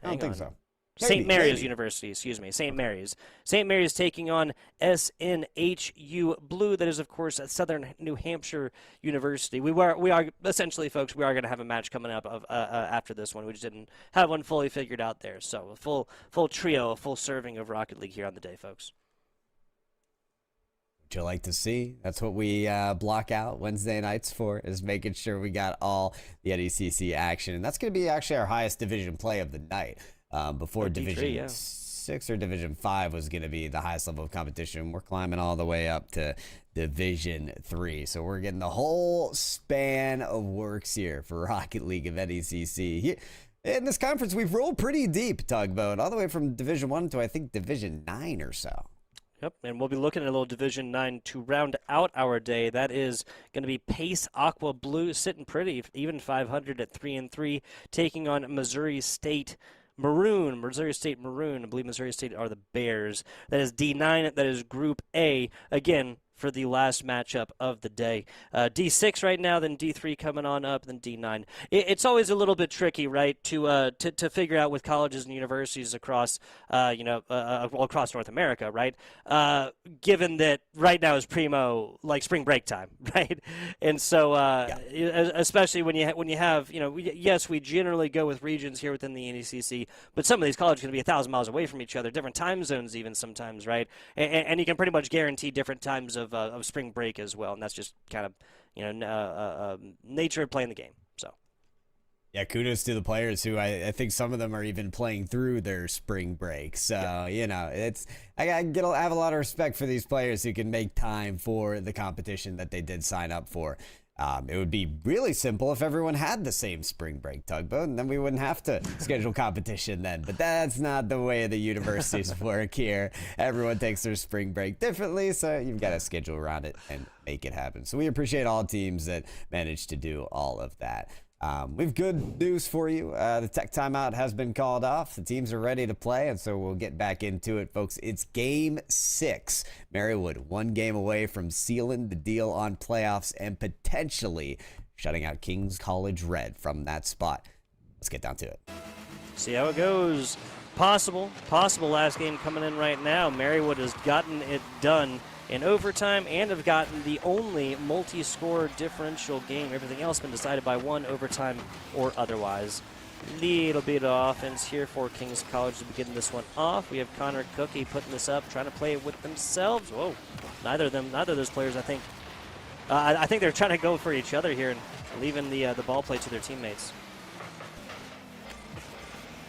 I don't think so. St. Mary's University, excuse me, St. Mary's. St. Mary's taking on SNHU Blue. That is, of course, at Southern New Hampshire University. We are essentially, folks, we are going to have a match coming up after this one. We just didn't have one fully figured out there. So a full trio, a full serving of Rocket League here on the day, folks. Would you like to see? That's what we block out Wednesday nights for, is making sure we got all the NECC action. And that's going to be actually our highest division play of the night. Before Division 6 or Division 5 was going to be the highest level of competition. We're climbing all the way up to Division 3. So we're getting the whole span of works here for Rocket League of NECC. In this conference, we've rolled pretty deep, Tugboat, all the way from Division 1 to, I think, Division 9 or so. Yep, and we'll be looking at a little Division 9 to round out our day. That is going to be Pace Aqua Blue, sitting pretty, even 500 at 3-3, taking on Missouri State Maroon. Missouri State Maroon. I believe Missouri State are the Bears. That is D9. That is Group A. Again, for the last matchup of the day. D6 right now, then D3 coming on up, then D9. It's always a little bit tricky, right, to figure out with colleges and universities across, across North America, right? Given that right now is primo, like spring break time, right? And so, especially when you have, yes, we generally go with regions here within the NECC, but some of these colleges are going to be 1,000 miles away from each other, different time zones even sometimes, right? And you can pretty much guarantee different times of spring break as well, and that's just kind of nature of playing the game. So yeah, kudos to the players who I think some of them are even playing through their spring break. So it's I have a lot of respect for these players who can make time for the competition that they did sign up for. It would be really simple if everyone had the same spring break, Tugboat, and then we wouldn't have to schedule competition then. But that's not the way the universities work here. Everyone takes their spring break differently, so you've got to schedule around it and make it happen. So we appreciate all teams that managed to do all of that. We've good news for you. The tech timeout has been called off. The teams are ready to play, and so we'll get back into it, folks. It's Game 6. Marywood, 1 game away from sealing the deal on playoffs and potentially shutting out King's College Red from that spot. Let's get down to it. See how it goes. Possible last game coming in right now. Marywood has gotten it done in overtime and have gotten the only multi-score differential game. Everything else been decided by 1 overtime or otherwise. Little bit of offense here for King's College to begin this one off. We have Connor Cookie putting this up, trying to play it with themselves. Whoa, neither of those players, I think. I think they're trying to go for each other here and leaving the ball play to their teammates.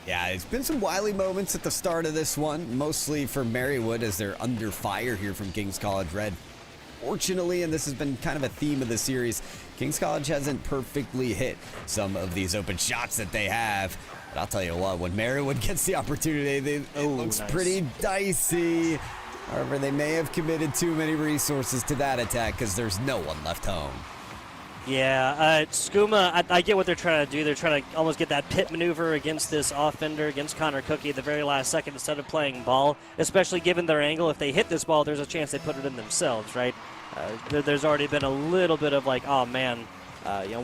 Yeah, it's been some wily moments at the start of this one, mostly for Marywood as they're under fire here from King's College Red. Fortunately, and this has been kind of a theme of the series, King's College hasn't perfectly hit some of these open shots that they have. But I'll tell you what, when Marywood gets the opportunity, it looks pretty dicey. However, they may have committed too many resources to that attack because there's no one left home. Yeah, Skooma, I get what they're trying to do. They're trying to almost get that pit maneuver against this offender, against Connor Cookie at the very last second instead of playing ball, especially given their angle. If they hit this ball, there's a chance they put it in themselves, right? There's already been a little bit of like, oh, man,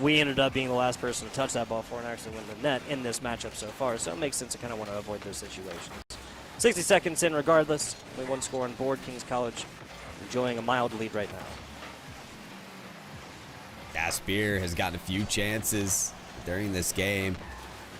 we ended up being the last person to touch that ball for and actually win the net in this matchup so far, so it makes sense to kind of want to avoid those situations. 60 seconds in regardless. Only one score on board. Kings College enjoying a mild lead right now. Caspier has gotten a few chances during this game.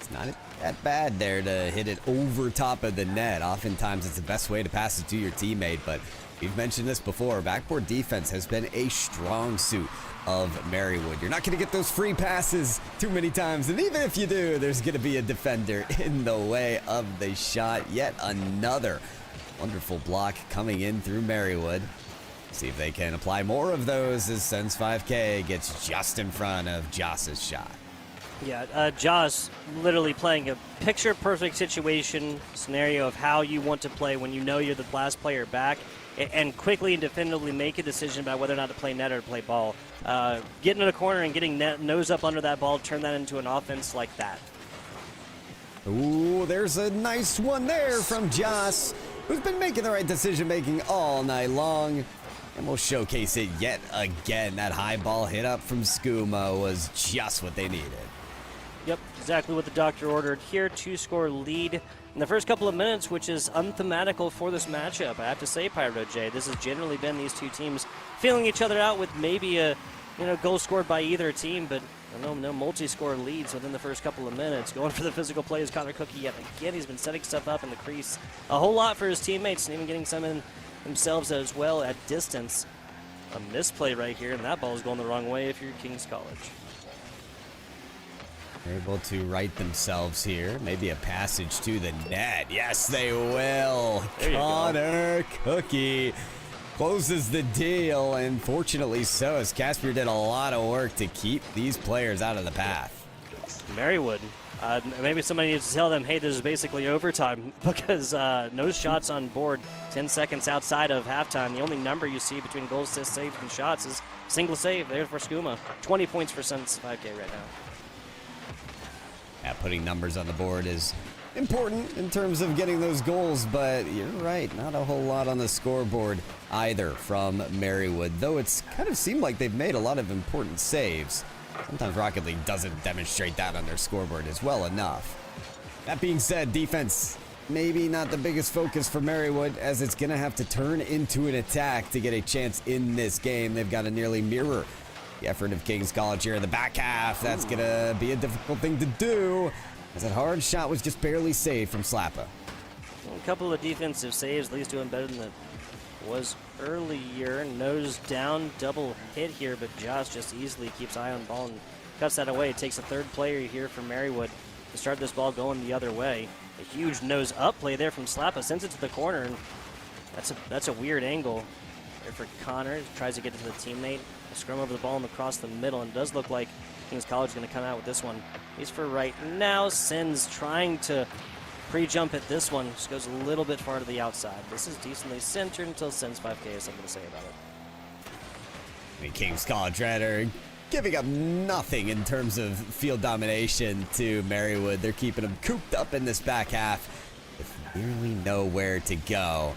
It's not that bad there to hit it over top of the net. Oftentimes it's the best way to pass it to your teammate, but we've mentioned this before. Backboard defense has been a strong suit of Marywood. You're not going to get those free passes too many times, and even if you do, there's going to be a defender in the way of the shot. Yet another wonderful block coming in through Marywood. See if they can apply more of those as Sens 5K gets just in front of Joss's shot. Yeah, Joss literally playing a picture-perfect situation scenario of how you want to play when you know you're the last player back, and quickly and definitively make a decision about whether or not to play net or to play ball. Getting in a corner and getting nose up under that ball, turn that into an offense like that. Ooh, there's a nice one there from Joss, who's been making the right decision-making all night long. And we'll showcase it yet again. That high ball hit up from Skooma was just what they needed. Yep, exactly what the doctor ordered here. 2-score lead in the first couple of minutes, which is unthematical for this matchup. I have to say, Pyro J, this has generally been these two teams feeling each other out with maybe a goal scored by either team, but no multi-score leads within the first couple of minutes. Going for the physical play is Connor Cookie yet again. He's been setting stuff up in the crease a whole lot for his teammates and even getting some in themselves as well at distance. A misplay right here, and that ball is going the wrong way if you're Kings College. They're able to right themselves here. Maybe a passage to the net. Yes, they will. Connor Cookie closes the deal, and fortunately so, as Caspier did a lot of work to keep these players out of the path. Marywood. Maybe somebody needs to tell them, hey, this is basically overtime, because no shots on board 10 seconds outside of halftime. The only number you see between goals, assists, saves, and shots is single save there for Skooma. 20 points for Sens 5K right now. Yeah, putting numbers on the board is important in terms of getting those goals, but you're right, not a whole lot on the scoreboard either from Marywood, though it's kind of seemed like they've made a lot of important saves. Sometimes Rocket League doesn't demonstrate that on their scoreboard as well enough. That being said, defense maybe not the biggest focus for Marywood, as it's going to have to turn into an attack to get a chance in this game. They've got to nearly mirror the effort of Kings College here in the back half. That's going to be a difficult thing to do, as that hard shot was just barely saved from Slappa. A couple of defensive saves, at least doing better than it was earlier. Nose down, double hit here, but Josh just easily keeps eye on ball and cuts that away. It takes a third player here for Marywood to start this ball going the other way. A huge nose up play there from Slappa, sends it to the corner, and that's a weird angle there for Connor. Tries to get it to the teammate. A scrum over the ball and across the middle, and it does look like Kings College is going to come out with this one. He's for right now. Sens trying to pre-jump at this one. Just goes a little bit far to the outside. This is decently centered until Sens 5K has something to say about it. Kings College rather giving up nothing in terms of field domination to Marywood. They're keeping them cooped up in this back half with nearly nowhere to go.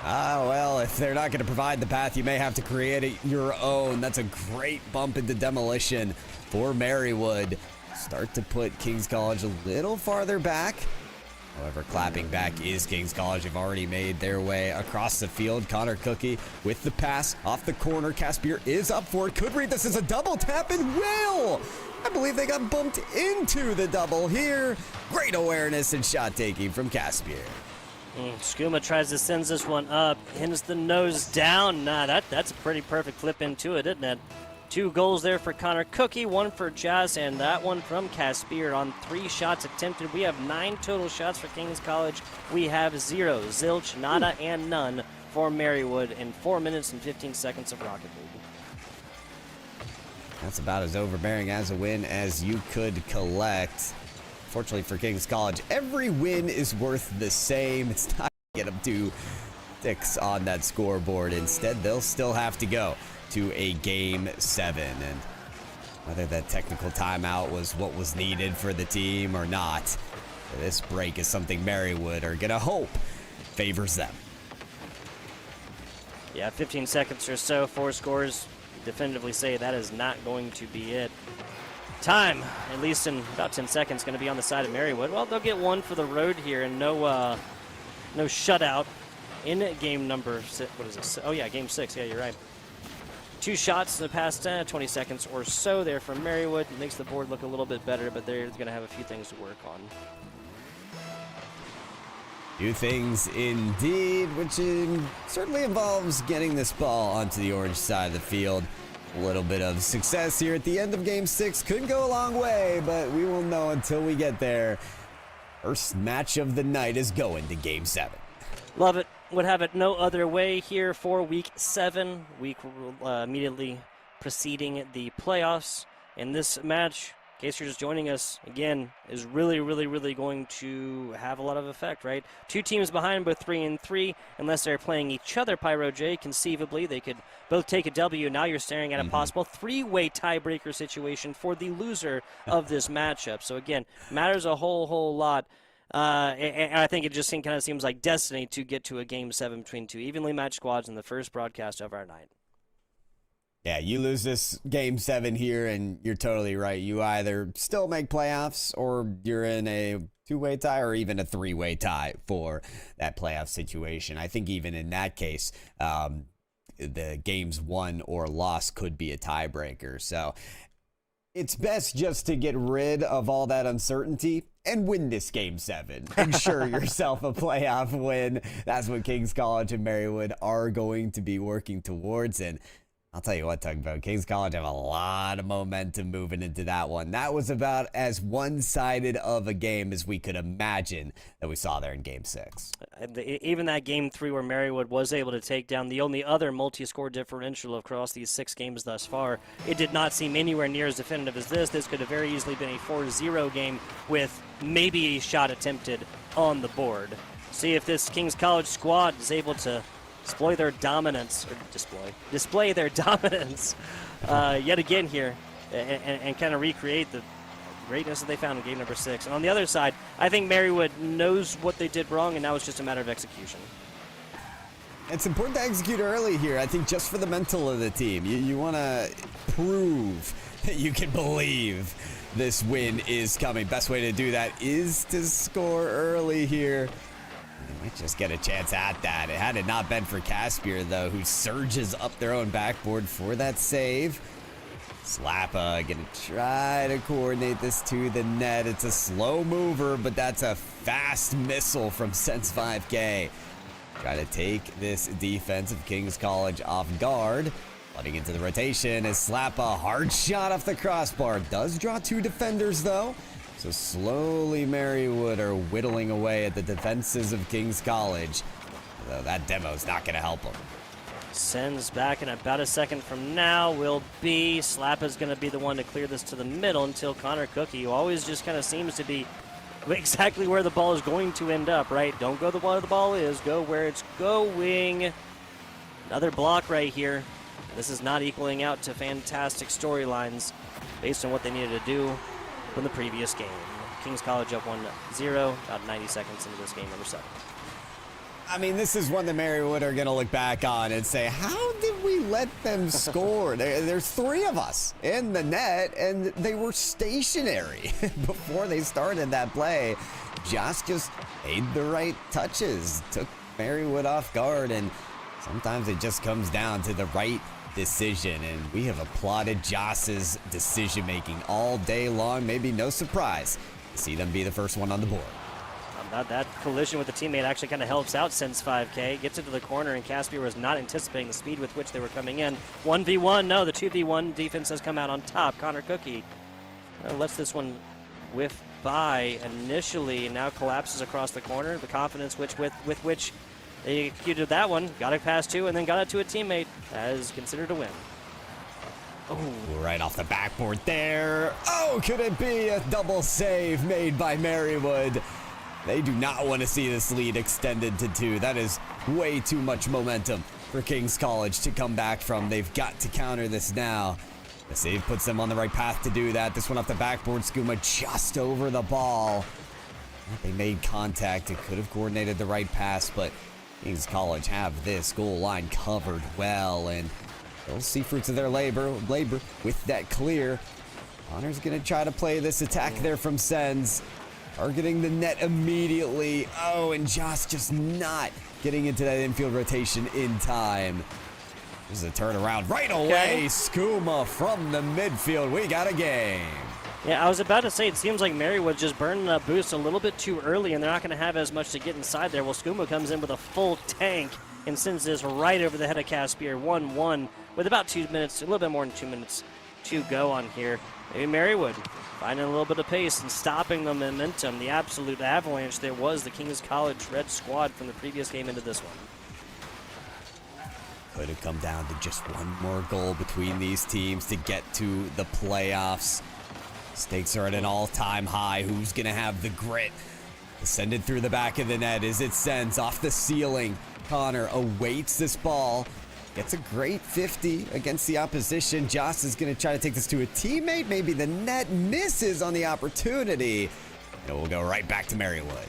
Well, if they're not going to provide the path, you may have to create it your own. That's a great bump into demolition for Marywood. Start to put Kings College a little farther back. However, clapping back is Kings College. Have already made their way across the field. Connor Cookie with the pass off the corner. Caspier is up for it. Could read this as a double tap and will. I believe they got bumped into the double here. Great awareness and shot taking from Caspier. Skooma tries to send this one up. Hits the nose down. That's a pretty perfect flip into it, isn't it? 2 goals there for Connor Cookie, 1 for Jazz, and that one from Caspier on 3 shots attempted. We have 9 total shots for Kings College. We have 0, zilch, nada, and none for Marywood in 4 minutes and 15 seconds of Rocket League. That's about as overbearing as a win as you could collect. Fortunately for Kings College, every win is worth the same. It's not going to get them 2 ticks on that scoreboard. Instead, they'll still have to go to a Game 7. And whether that technical timeout was what was needed for the team or not. This break is something Marywood are going to hope favors them. Yeah, 15 seconds or so, 4 scores. Definitively say that is not going to be it. Time, at least in about 10 seconds, going to be on the side of Marywood. Well, they'll get one for the road here, and no shutout in game number 6. What is this? Oh, yeah, game 6. Yeah, you're right. 2 shots in the past 20 seconds or so there from Marywood. Makes the board look a little bit better, but they're going to have a few things to work on. Few things indeed, which certainly involves getting this ball onto the orange side of the field. A little bit of success here at the end of game 6 could go a long way, but we will know until we get there. First match of the night is going to game 7. Love it. Would have it no other way here for week 7. Week immediately preceding the playoffs. And this match, in case you're just joining us, again, is really, really, really going to have a lot of effect, right? 2 teams behind, both 3-3. Unless they're playing each other, Pyro J, conceivably, they could both take a W. Now you're staring at a possible 3-way tiebreaker situation for the loser of this matchup. So, again, matters a whole lot. And I think it just kind of seems like destiny to get to a game 7 between 2 evenly matched squads in the first broadcast of our night. Yeah, you lose this game 7 here, and you're totally right. You either still make playoffs, or you're in a 2-way tie, or even a 3-way tie for that playoff situation. I think even in that case, the games won or lost could be a tiebreaker. So it's best just to get rid of all that uncertainty and win this game 7. Ensure yourself a playoff win. That's what Kings College and Marywood are going to be working towards. And I'll tell you what, Tugboat, Kings College have a lot of momentum moving into that one. That was about as one-sided of a game as we could imagine that we saw there in game 6. Even that game 3 where Marywood was able to take down the only other multi-score differential across these 6 games thus far, it did not seem anywhere near as definitive as this. This could have very easily been a 4-0 game with maybe a shot attempted on the board. See if this Kings College squad is able to display their dominance yet again here and kind of recreate the greatness that they found in game number 6. And on the other side, I think Marywood knows what they did wrong, and now it's just a matter of execution. It's important to execute early here, I think, just for the mental of the team. You want to prove that you can believe this win is coming. Best way to do that is to score early here. They might just get a chance at that. Had it not been for Caspier, though, who surges up their own backboard for that save. Slappa gonna try to coordinate this to the net. It's a slow mover, but that's a fast missile from Sense 5K. Try to take this defense of Kings College off guard. Flooding into the rotation is Slappa. Hard shot off the crossbar. Does draw 2 defenders, though. So slowly Marywood are whittling away at the defenses of Kings College. Though that demo's not going to help them. Sends back in about a second from now will be Slappa's going to be the one to clear this to the middle until Connor Cookie, who always just kind of seems to be exactly where the ball is going to end up, right? Don't go where the ball is, go where it's going. Another block right here. This is not equaling out to fantastic storylines based on what they needed to do from the previous game. Kings College up 1-0, about 90 seconds into this game number 7. I mean, this is one that Marywood are going to look back on and say, how did we let them score? There's 3 of us in the net, and they were stationary before they started that play. Josh just made the right touches, took Marywood off guard, and sometimes it just comes down to the right decision, and we have applauded Joss's decision-making all day long. Maybe no surprise to see them be the first one on the board. That collision with the teammate actually kind of helps out Sense 5K. Gets into the corner, and Caspier was not anticipating the speed with which they were coming in. 1v1, no, the 2v1 defense has come out on top. Connor Cookie lets this one whiff by initially, and now collapses across the corner. The confidence with which they executed that one, got it past 2, and then got it to a teammate as considered a win. Oh, right off the backboard there. Oh, could it be a double save made by Marywood? They do not want to see this lead extended to 2. That is way too much momentum for Kings College to come back from. They've got to counter this now. The save puts them on the right path to do that. This one off the backboard. Skooma just over the ball. They made contact. It could have coordinated the right pass, but Kings College have this goal line covered well, and they'll see fruits of their labor with that clear. Connor's going to try to play this attack there from Sens. Targeting the net immediately. Oh, and Joss just not getting into that infield rotation in time. This is a turnaround right away. Skooma from the midfield. We got a game. Yeah, I was about to say, it seems like Marywood just burning that boost a little bit too early, and they're not going to have as much to get inside there. Well, Skooma comes in with a full tank and sends this right over the head of Caspier. 1-1 with about 2 minutes, a little bit more than 2 minutes to go on here. Maybe Marywood finding a little bit of pace and stopping the momentum, the absolute avalanche that was the Kings College Red squad from the previous game into this one. Could have come down to just one more goal between these teams to get to the playoffs. Stakes are at an all-time high. Who's going to have the grit to send it through the back of the net as it sends off the ceiling? Connor awaits this ball. Gets a great 50 against the opposition. Joss is going to try to take this to a teammate. Maybe the net misses on the opportunity. And it will go right back to Marywood.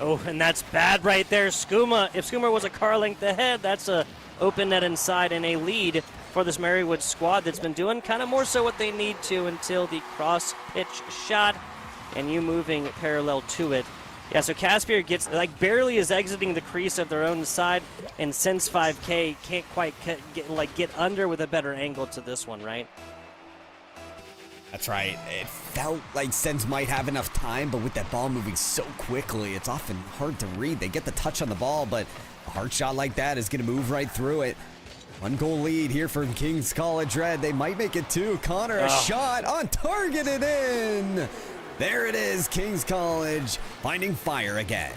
Oh, and that's bad right there. Skooma, if Skooma was a car length ahead, that's a open net inside and a lead for this Marywood squad that's been doing kind of more so what they need to until the cross pitch shot and you moving parallel to it. Yeah, so Caspier gets, barely is exiting the crease of their own side, and Sens 5K can't quite get under with a better angle to this one, right? That's right. It felt like Sens might have enough time, but with that ball moving so quickly, it's often hard to read. They get the touch on the ball, but a hard shot like that is going to move right through it. 1 goal lead here from Kings College Red. They might make it 2. Connor, a shot on target and in. There it is, Kings College finding fire again.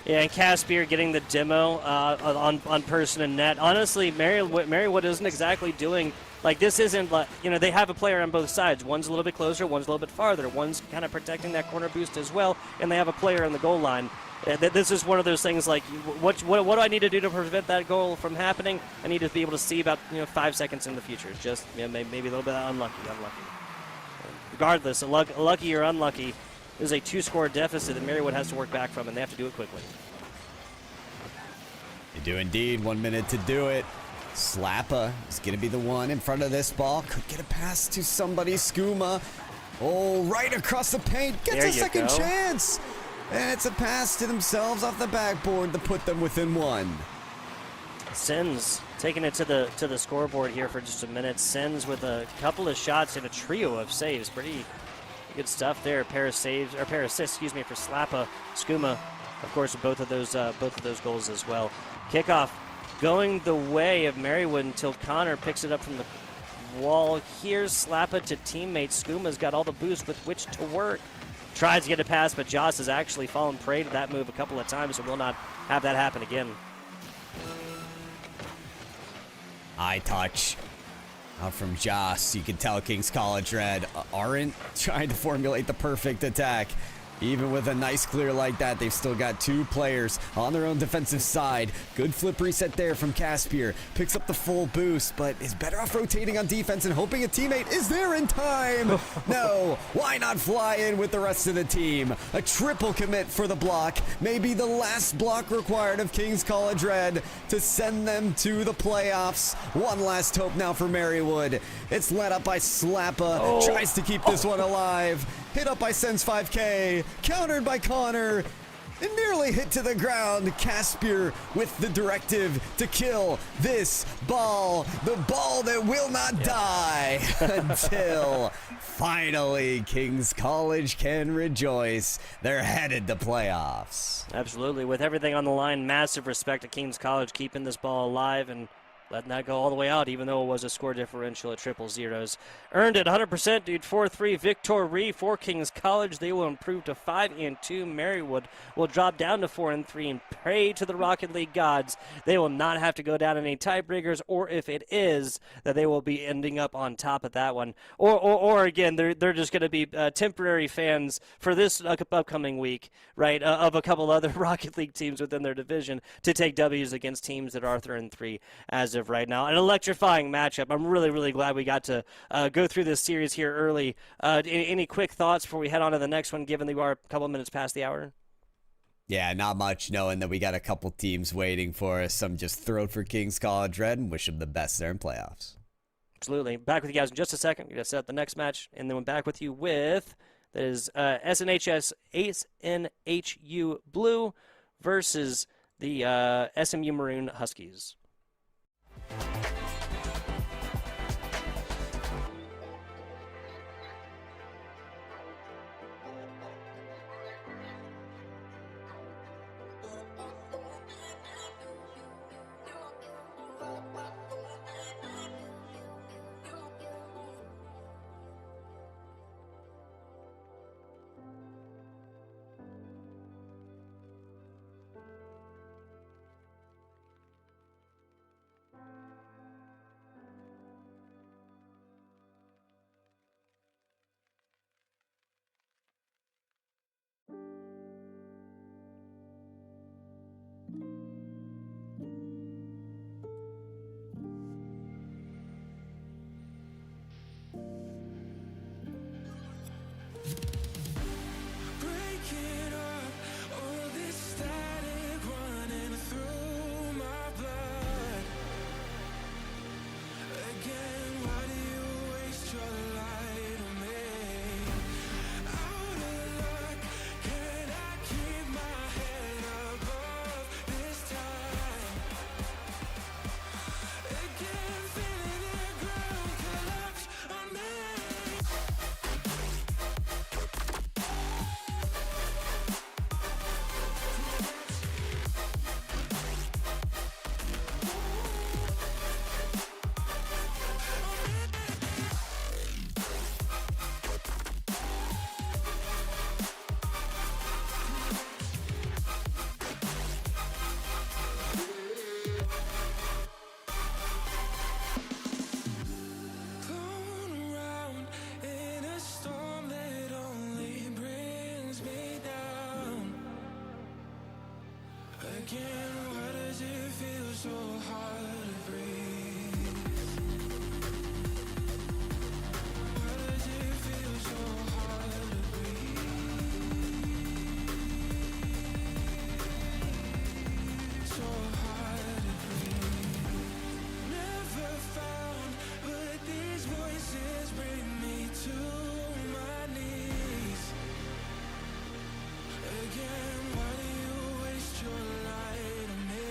Yeah, and Caspier getting the demo on person and net. Honestly, Marywood isn't exactly doing, this isn't, they have a player on both sides. One's a little bit closer, one's a little bit farther. One's kind of protecting that corner boost as well, and they have a player on the goal line. This is one of those things what do I need to do to prevent that goal from happening? I need to be able to see about 5 seconds in the future. Just maybe a little bit unlucky. Regardless, lucky or unlucky, there's a 2-score deficit that Marywood has to work back from, and they have to do it quickly. They do indeed. 1 minute to do it. Slappa is going to be the one in front of this ball. Could get a pass to somebody. Skooma. Oh, right across the paint. Gets a second chance. And it's a pass to themselves off the backboard to put them within 1. Sens taking it to the scoreboard here for just a minute. Sens with a couple of shots and a trio of saves. Pretty good stuff there. A pair of assists, for Slappa, Skooma. Of course, both of those goals as well. Kickoff going the way of Marywood until Connor picks it up from the wall. Here's Slappa to teammate. Skooma's got all the boost with which to work. Tries to get a pass, but Joss has actually fallen prey to that move a couple of times and will not have that happen again. High touch out from Joss. You can tell Kings College Red aren't trying to formulate the perfect attack. Even with a nice clear like that, they've still got 2 players on their own defensive side. Good flip reset there from Caspier. Picks up the full boost, but is better off rotating on defense and hoping a teammate is there in time. No, why not fly in with the rest of the team? A triple commit for the block. Maybe the last block required of Kings College Red to send them to the playoffs. One last hope now for Marywood. It's led up by Slappa. Tries to keep this one alive. Hit up by Sens 5K, countered by Connor, and nearly hit to the ground. Caspier with the directive to kill this ball, the ball that will not die until finally Kings College can rejoice. They're headed to playoffs. Absolutely. With everything on the line, massive respect to Kings College keeping this ball alive and letting that go all the way out, even though it was a score differential at 0-0s. Earned it 100%, dude. 4-3 victory for Kings College. They will improve to 5-2. Marywood will drop down to 4-3 and pray to the Rocket League gods. They will not have to go down in any tiebreakers, or if it is, that they will be ending up on top of that one. Or again, they're just going to be temporary fans for this upcoming week, right, of a couple other Rocket League teams within their division to take W's against teams that are 3-3 as of of right now. An electrifying matchup. I'm really, really glad we got to go through this series here early. Any quick thoughts before we head on to the next one, given that we are a couple of minutes past the hour? Yeah, not much, knowing that we got a couple teams waiting for us. I'm just thrilled for Kings College Red and wish them the best there in playoffs. Absolutely. Back with you guys in just a second. We're going to set up the next match, and then we're back with you with that is SNHU Blue versus the SMU Maroon Huskies. Breaking up all this static running through my blood. Again, why do you waste your light on me? Out of luck, can I keep my head above this time? Again, feeling the ground collapse on me. Blown around in a storm that only brings me down. Again, why does it feel so hard to breathe? Why does it feel so hard to breathe? So hard to breathe. Never found, but these voices bring me to my knees. Again, why do you waste your light on me?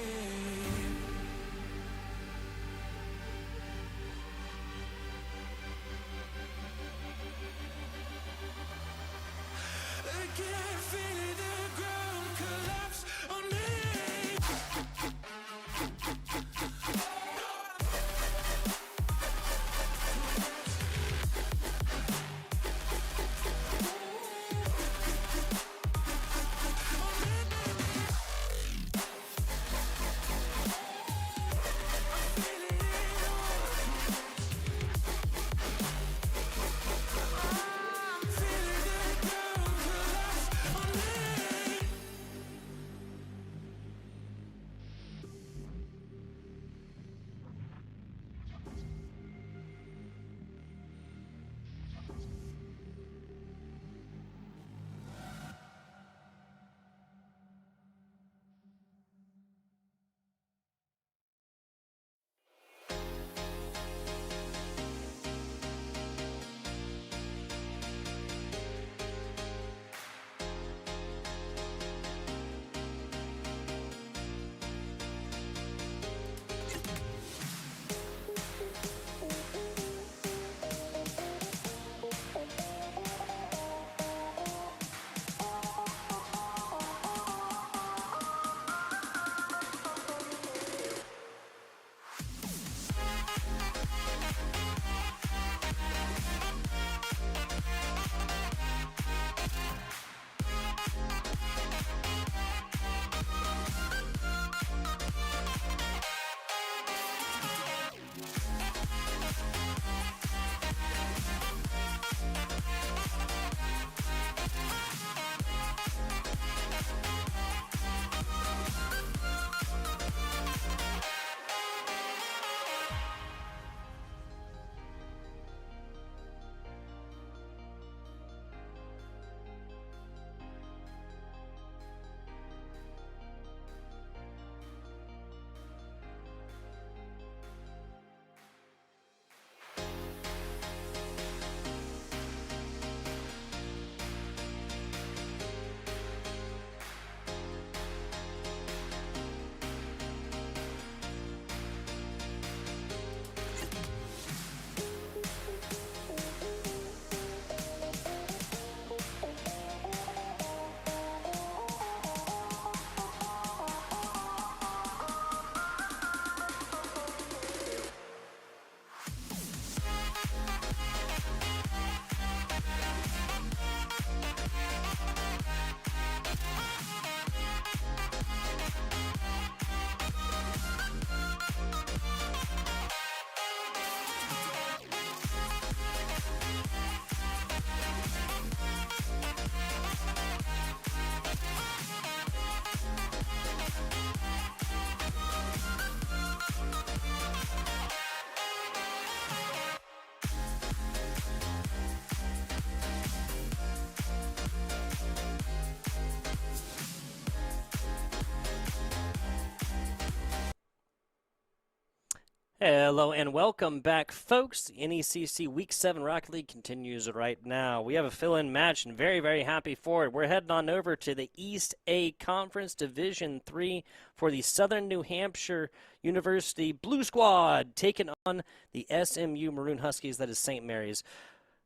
Hello and welcome back, folks. The NECC Week 7 Rocket League continues right now. We have a fill-in match and very, very happy for it. We're heading on over to the East A Conference Division 3 for the Southern New Hampshire University Blue Squad, taking on the SMU Maroon Huskies, that is St. Mary's.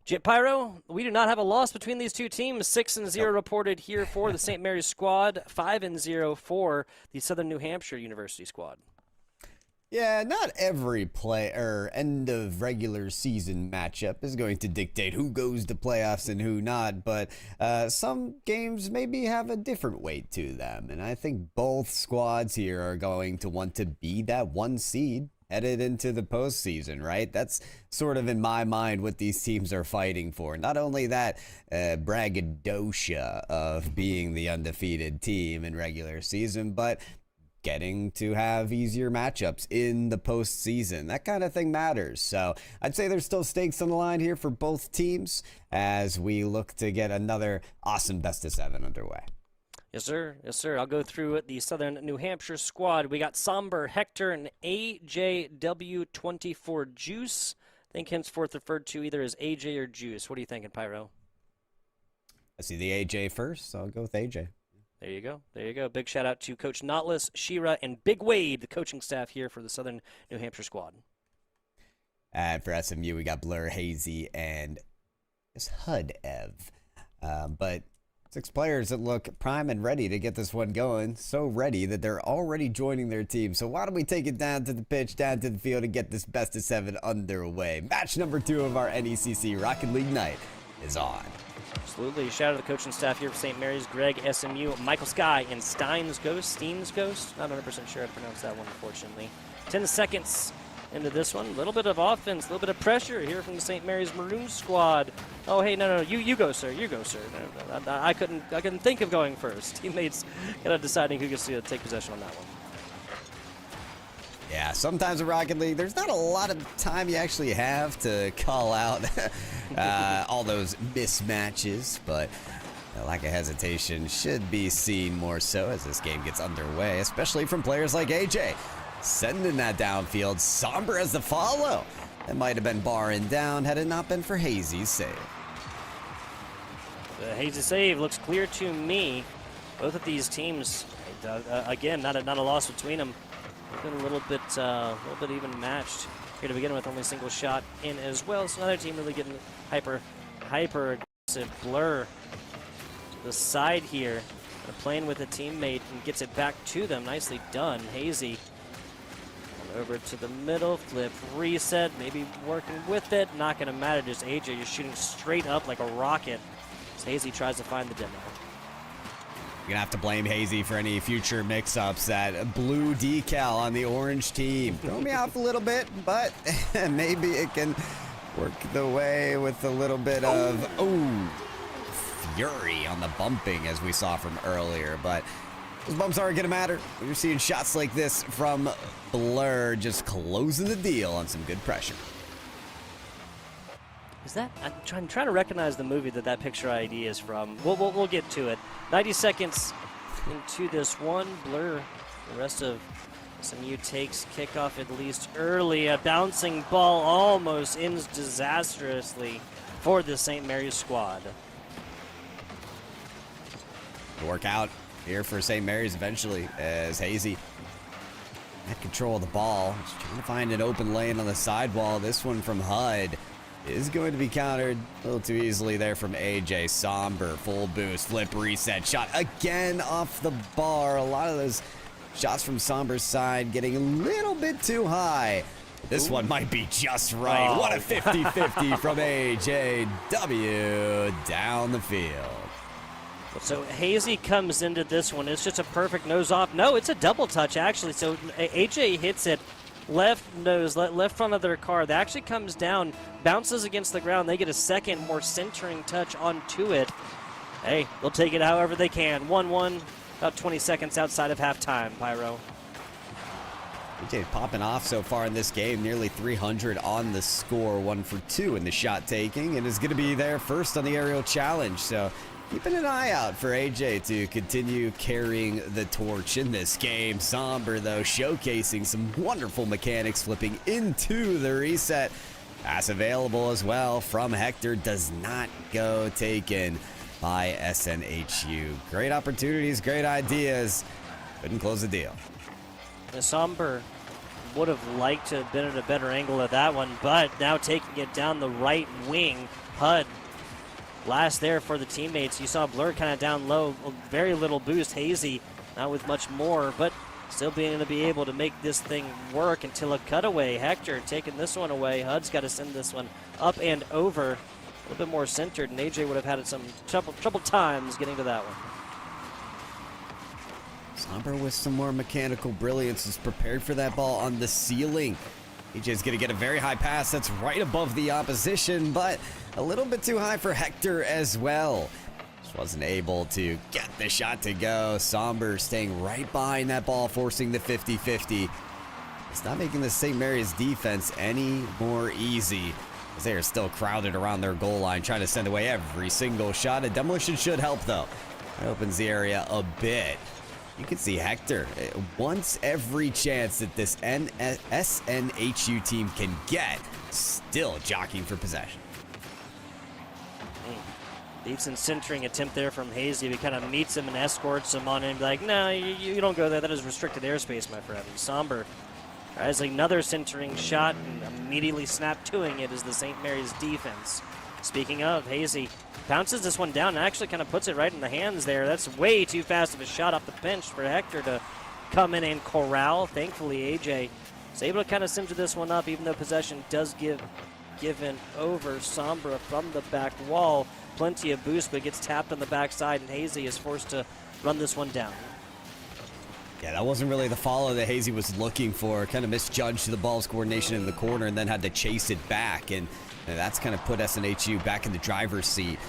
Jit Pyro, we do not have a loss between these two teams. 6-0 reported here for the St. Mary's squad, 5-0 for the Southern New Hampshire University squad. Yeah, not every end of regular season matchup is going to dictate who goes to playoffs and who not, but some games maybe have a different weight to them, and I think both squads here are going to want to be that 1 seed headed into the postseason, right? That's sort of in my mind what these teams are fighting for. Not only that braggadocio of being the undefeated team in regular season, but getting to have easier matchups in the postseason. That kind of thing matters. So I'd say there's still stakes on the line here for both teams as we look to get another awesome best of 7 underway. Yes, sir. Yes, sir. I'll go through the Southern New Hampshire squad. We got Somber, Hector, and AJW24 Juice. I think henceforth referred to either as AJ or Juice. What are you thinking, Pyro? I see the AJ first, so I'll go with AJ. There you go. There you go. Big shout out to Coach Nautilus, Shira, and Big Wade, the coaching staff here for the Southern New Hampshire squad. And for SMU, we got Blur, Hazy, and HUD Ev. But 6 players that look prime and ready to get this one going. So ready that they're already joining their team. So why don't we take it down to the pitch, down to the field, and get this best of 7 underway. Match number 2 of our NECC Rocket League night is on. Absolutely. Shout out to the coaching staff here for St. Mary's, Greg, SMU, Michael Sky, and Steins Ghost. Not 100% sure how to pronounce that one, unfortunately. 10 seconds into this one. A little bit of offense, a little bit of pressure here from the St. Mary's Maroon squad. Oh, hey, no, you go, sir. You go, sir. No, I couldn't think of going first. Teammates kind of deciding who gets to take possession on that one. Yeah, sometimes in Rocket League, there's not a lot of time you actually have to call out all those mismatches, but a lack of hesitation should be seen more so as this game gets underway, especially from players like AJ. Sending that downfield, Somber as the follow. That might have been barring down had it not been for Hazy's save. The Hazy save looks clear to me. Both of these teams, again, not a loss between them. Been a little bit even matched here to begin with. Only a single shot in as well. So another team really getting hyper aggressive. Blur to the side here, playing with a teammate and gets it back to them. Nicely done, Hazy. And over to the middle, flip, reset, maybe working with it. Not going to matter. Just AJ just shooting straight up like a rocket as Hazy tries to find the demo. You're going to have to blame Hazy for any future mix-ups. That blue decal on the orange team. Throw me off a little bit, but maybe it can work the way with a little bit of, fury on the bumping as we saw from earlier. But those bumps aren't going to matter. You're seeing shots like this from Blur just closing the deal on some good pressure. Is that? I'm trying to recognize the movie that picture ID is from. We'll get to it. 90 seconds into this one. Blur. The rest of SMU takes kickoff at least early. A bouncing ball almost ends disastrously for the St. Mary's squad. Work out here for St. Mary's eventually as Hazy had control of the ball. Just trying to find an open lane on the sidewall. This one from HUD is going to be countered a little too easily there from AJ. Somber, full boost, flip, reset, shot again off the bar. A lot of those shots from Somber's side getting a little bit too high. This one might be just right. Oh. What a 50-50 from AJW down the field. So Hazy comes into this one. It's just a perfect nose off. No, it's a double touch actually. So AJ hits it. Left nose, left front of their car. That actually comes down, bounces against the ground. They get a second, more centering touch onto it. Hey, they'll take it however they can. 1-1, about 20 seconds outside of halftime, Pyro. AJ popping off so far in this game, nearly 300 on the score, 1 for 2 in the shot taking, and is going to be there first on the aerial challenge. So keeping an eye out for AJ to continue carrying the torch in this game. Somber, though, showcasing some wonderful mechanics, flipping into the reset. Pass available as well from Hector, does not go taken by SNHU. Great opportunities, great ideas. Couldn't close the deal. The Somber would have liked to have been at a better angle at that one, but now taking it down the right wing. HUD last there for the teammates. You saw Blur kind of down low, very little boost. Hazy not with much more, but still being to be able to make this thing work until a cutaway. Hector taking this one away. HUD's got to send this one up and over. A little bit more centered, and AJ would have had some trouble times getting to that one. Somber with some more mechanical brilliance is prepared for that ball on the ceiling. AJ's going to get a very high pass that's right above the opposition, but a little bit too high for Hector as well. Just wasn't able to get the shot to go. Somber staying right behind that ball, forcing the 50-50. It's not making the St. Mary's defense any more easy, as they are still crowded around their goal line, trying to send away every single shot. A demolition should help, though. It opens the area a bit. You can see Hector wants every chance that this SNHU team can get, still jockeying for possession. Decent centering attempt there from Hazy. He kind of meets him and escorts him on in. Like, no, you don't go there. That is restricted airspace, my friend. Somber tries another centering shot and immediately snapped toing it as the St. Mary's defense. Speaking of, Hazy bounces this one down and actually kind of puts it right in the hands there. That's way too fast of a shot off the bench for Hector to come in and corral. Thankfully, AJ is able to kind of center this one up, even though possession does given over. Sombra from the back wall. Plenty of boost, but gets tapped on the backside, and Hazy is forced to run this one down. Yeah, that wasn't really the follow that Hazy was looking for. Kind of misjudged the ball's coordination in the corner and then had to chase it back. And that's kind of put SNHU back in the driver's seat.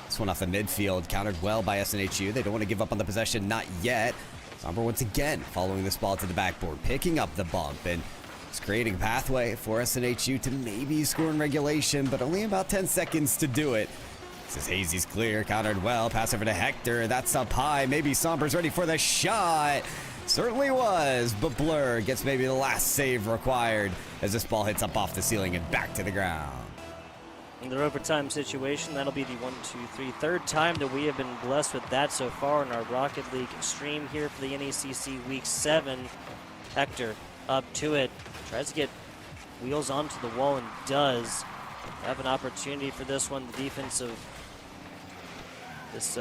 This one off the midfield, countered well by SNHU. They don't want to give up on the possession, not yet. Somber once again following this ball to the backboard, picking up the bump, and it's creating a pathway for SNHU to maybe score in regulation, but only about 10 seconds to do it. This is Hazy's clear, countered well, pass over to Hector. That's up high. Maybe Somber's ready for the shot. Certainly was, but Blur gets maybe the last save required as this ball hits up off the ceiling and back to the ground. In their overtime situation, that'll be the 3rd time that we have been blessed with that so far in our Rocket League stream here for the NECC Week 7. Hector up to it, tries to get wheels onto the wall and does. Have an opportunity for this one. The defense of this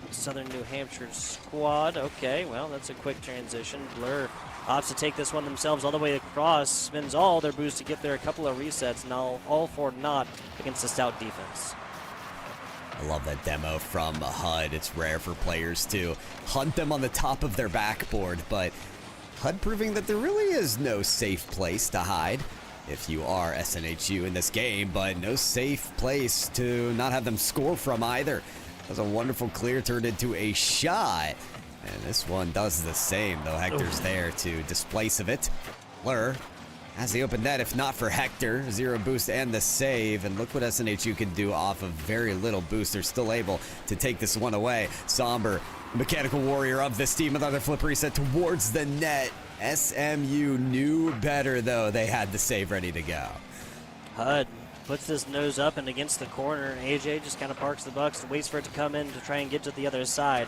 Southern New Hampshire squad. Okay, well, that's a quick transition. Blur opts to take this one themselves all the way across, spends all their boost to get there, a couple of resets, now all for naught against the stout defense. I love that demo from HUD. It's rare for players to hunt them on the top of their backboard, but HUD proving that there really is no safe place to hide if you are SNHU in this game, but no safe place to not have them score from either. That was a wonderful clear turned into a shot. And this one does the same, though Hector's there to displace of it. Blur has the open net, if not for Hector. 0 boost and the save. And look what SNHU can do off of very little boost. They're still able to take this one away. Somber, mechanical warrior of this team, another flip reset towards the net. SMU knew better, though. They had the save ready to go. HUD puts his nose up and against the corner, and AJ just kind of parks the bucks and waits for it to come in to try and get to the other side.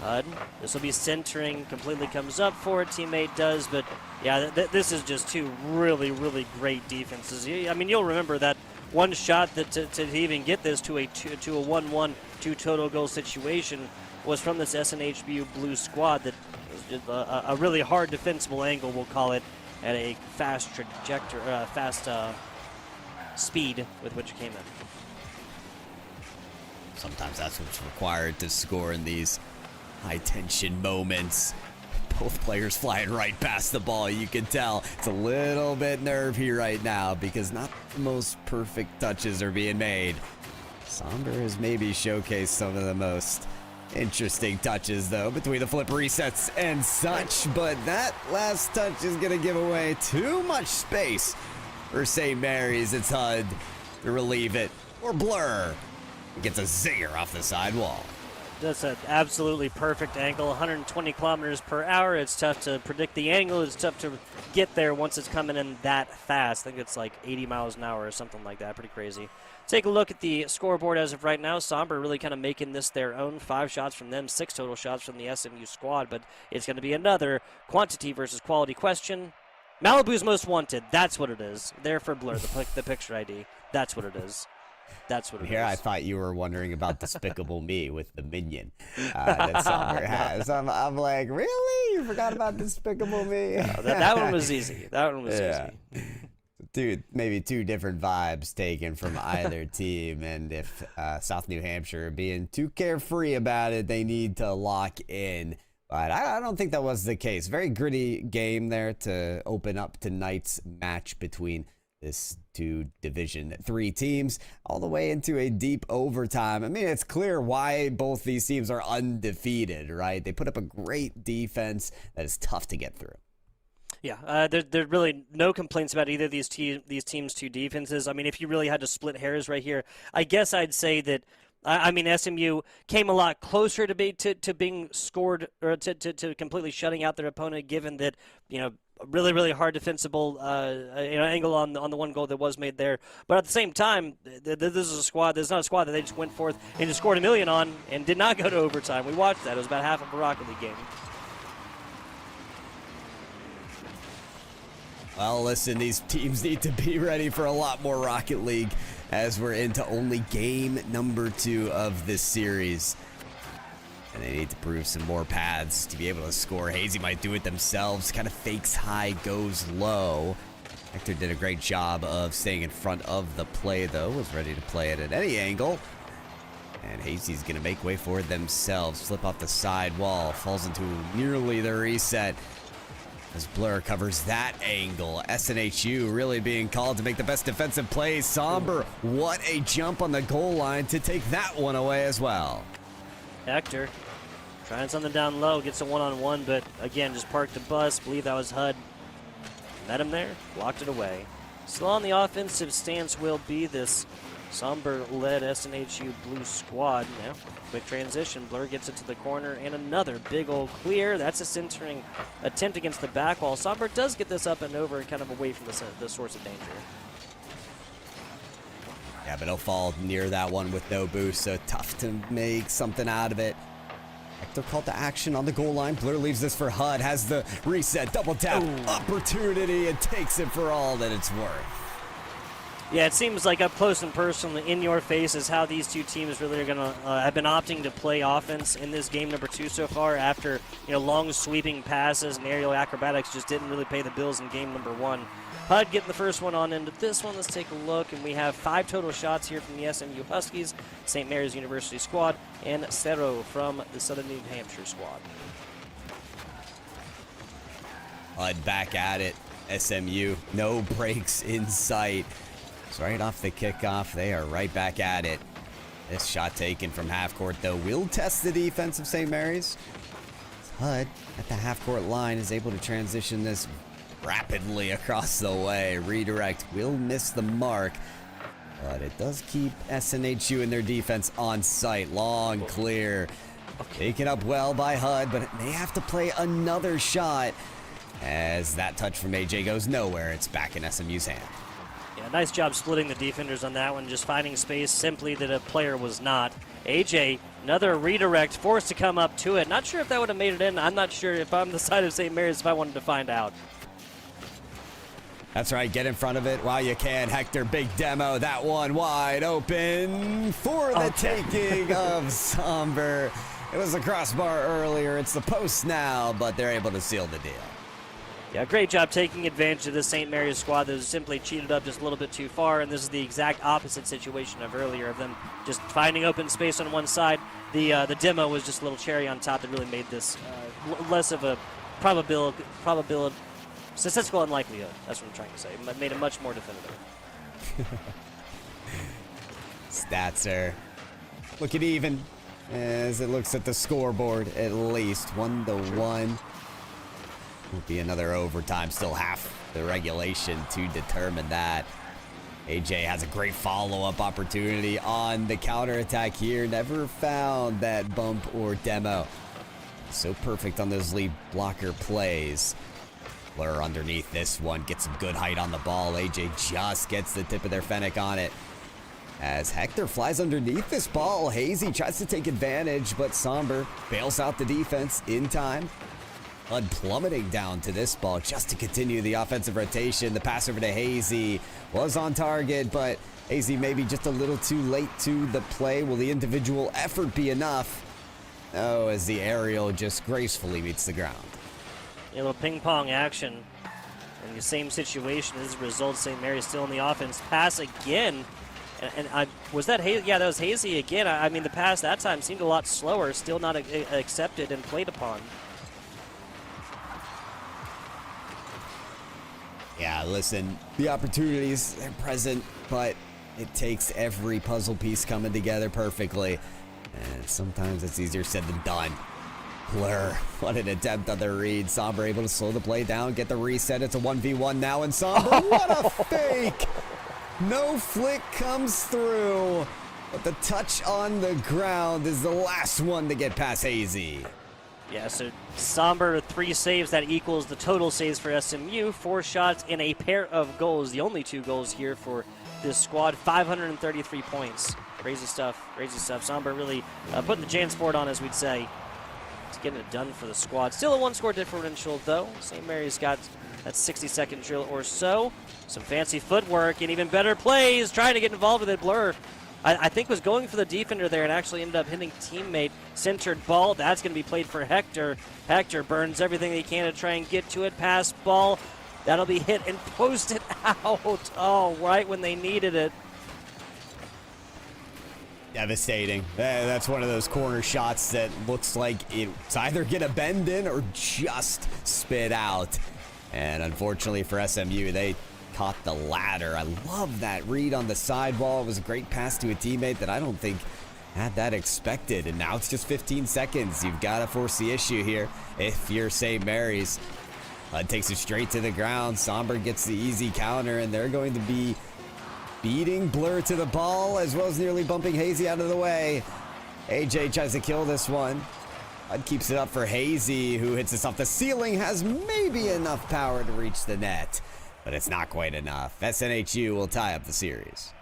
HUD, this will be centering, completely comes up for it, teammate does, but yeah, this is just two really, really great defenses. I mean, you'll remember that one shot that to even get this to a 1-1, 2 total goal situation was from this SNHBU Blue squad that was a really hard defensible angle, we'll call it, at a fast trajectory, fast speed with which it came in. Sometimes that's what's required to score in these high-tension moments. Both players flying right past the ball. You can tell it's a little bit nervy right now because not the most perfect touches are being made. Somber has maybe showcased some of the most interesting touches, though, between the flip resets and such, but that last touch is going to give away too much space for St. Mary's. It's HUD to relieve it, or Blur Gets a zinger off the side wall. That's an absolutely perfect angle, 120 kilometers per hour. It's tough to predict the angle. It's tough to get there once it's coming in that fast. I think it's like 80 miles an hour or something like that. Pretty crazy. Take a look at the scoreboard as of right now. Somber really kind of making this their own. 5 shots from them, 6 total shots from the SMU squad, but it's going to be another quantity versus quality question. Malibu's most wanted. That's what it is. There for Blur, the picture ID. That's what it is. That's what it Here, is. I thought you were wondering about Despicable Me with the minion that Somber has. I'm like, really? You forgot about Despicable Me? No, that one was easy. That one was easy. Dude, maybe 2 different vibes taken from either team. And if South New Hampshire are being too carefree about it, they need to lock in. But I don't think that was the case. Very gritty game there to open up tonight's match between this 2 Division 3 teams all the way into a deep overtime. I mean, it's clear why both these teams are undefeated, right? They put up a great defense that is tough to get through. Yeah, there's really no complaints about either of these teams' 2 defenses. I mean, if you really had to split hairs right here, I guess I'd say that I mean, SMU came a lot closer to being scored or to completely shutting out their opponent, given that, you know, really, really hard defensible angle on the one goal that was made there. But at the same time, this is a squad. This is not a squad that they just went forth and just scored a million on and did not go to overtime. We watched that. It was about half of a Rocket League game. Well, listen, these teams need to be ready for a lot more Rocket League as we're into only game number 2 of this series. And they need to prove some more paths to be able to score. Hazy might do it themselves. Kind of fakes high, goes low. Hector did a great job of staying in front of the play, though. Was ready to play it at any angle. And Hazy's going to make way for it themselves. Flip off the side wall. Falls into nearly the reset. As Blur covers that angle. SNHU really being called to make the best defensive plays. Somber, what a jump on the goal line to take that one away as well. Hector trying something down low, gets a one-on-one, but again, just parked the bus. Believe that was HUD. Met him there, blocked it away. Still on the offensive stance will be this Somber-led SNHU Blue squad. Now, quick transition. Blur gets it to the corner, and another big old clear. That's a centering attempt against the back wall. Somber does get this up and over, kind of away from the source of danger. Yeah, but he'll fall near that one with no boost, so tough to make something out of it. Hector called to action on the goal line. Blur leaves this for HUD, has the reset, double tap, opportunity, and takes it for all that it's worth. Yeah, it seems like up close and personal, in your face, is how these 2 teams really are going to have been opting to play offense in this game number 2 so far. After, you know, long sweeping passes and aerial acrobatics just didn't really pay the bills in game number 1. HUD getting the first one on into this one. Let's take a look, and we have 5 total shots here from the SMU Huskies, St. Mary's University squad, and Cerro from the Southern New Hampshire squad. HUD back at it. SMU, no breaks in sight. So right off the kickoff, they are right back at it. This shot taken from half court, though, will test the defense of St. Mary's. HUD at the half court line is able to transition this rapidly across the way. Redirect will miss the mark, but it does keep SNHU and their defense on site. Long clear. Taken up well by HUD, but it may have to play another shot as that touch from AJ goes nowhere. It's back in SMU's hand. Yeah, nice job splitting the defenders on that one, just finding space simply that a player was not. AJ, another redirect, forced to come up to it. Not sure if that would have made it in. I'm not sure if I'm the side of St. Mary's if I wanted to find out. That's right, get in front of it while you can. Hector, big demo, that one wide open for the taking of Somber. It was a crossbar earlier, it's the post now, but they're able to seal the deal. Yeah, great job taking advantage of the St. Mary's squad that was simply cheated up just a little bit too far, and this is the exact opposite situation of earlier, of them just finding open space on one side. The demo was just a little cherry on top that really made this less of a probability, statistical unlikelihood. That's what I'm trying to say. It made it much more definitive. Stats are looking even as it looks at the scoreboard, at least 1-1. Will be another overtime, still half the regulation to determine that. AJ has a great follow-up opportunity on the counterattack here. Never found that bump or demo. So perfect on those lead blocker plays. Blur underneath this one, gets some good height on the ball. AJ just gets the tip of their Fennec on it. As Hector flies underneath this ball, Hazy tries to take advantage, but Somber bails out the defense in time. Bud plummeting down to this ball just to continue the offensive rotation. The pass over to Hazy was on target, but Hazy maybe just a little too late to the play. Will the individual effort be enough? Oh, as the aerial just gracefully meets the ground. A little ping pong action in the same situation as a result. St. Mary's still in the offense. Pass again. And was that Hazy? Yeah, that was Hazy again. I mean, the pass that time seemed a lot slower, still not accepted and played upon. Yeah, listen, the opportunities, they're present, but it takes every puzzle piece coming together perfectly. And sometimes it's easier said than done. Blur, what an attempt on the read. Somber able to slow the play down, get the reset. It's a 1v1 now, and Somber, what a fake! No flick comes through, but the touch on the ground is the last one to get past Hazy. Yeah, so Somber 3 saves, that equals the total saves for SMU. 4 shots and a pair of goals, the only 2 goals here for this squad. 533 points. Crazy stuff, crazy stuff. Somber really putting the Jansport on, as we'd say. It's getting it done for the squad. Still a 1-score differential, though. St. Mary's got that 60-second drill or so. Some fancy footwork and even better plays, trying to get involved with it. Blur, I think, was going for the defender there and actually ended up hitting teammate. Centered ball, that's going to be played for Hector. Hector burns everything he can to try and get to it. Pass ball, that'll be hit and posted out. Oh, right when they needed it. Devastating. That's one of those corner shots that looks like it's either going to bend in or just spit out. And unfortunately for SMU, they caught the latter. I love that read on the sidewall. It was a great pass to a teammate that I don't think had that expected. And now it's just 15 seconds. You've got to force the issue here if you're St. Mary's. Takes it straight to the ground. Somber gets the easy counter, and they're going to be beating Blur to the ball as well as nearly bumping Hazy out of the way. AJ tries to kill this one. Bud keeps it up for Hazy, who hits this off the ceiling, has maybe enough power to reach the net, but it's not quite enough. SNHU will tie up the series.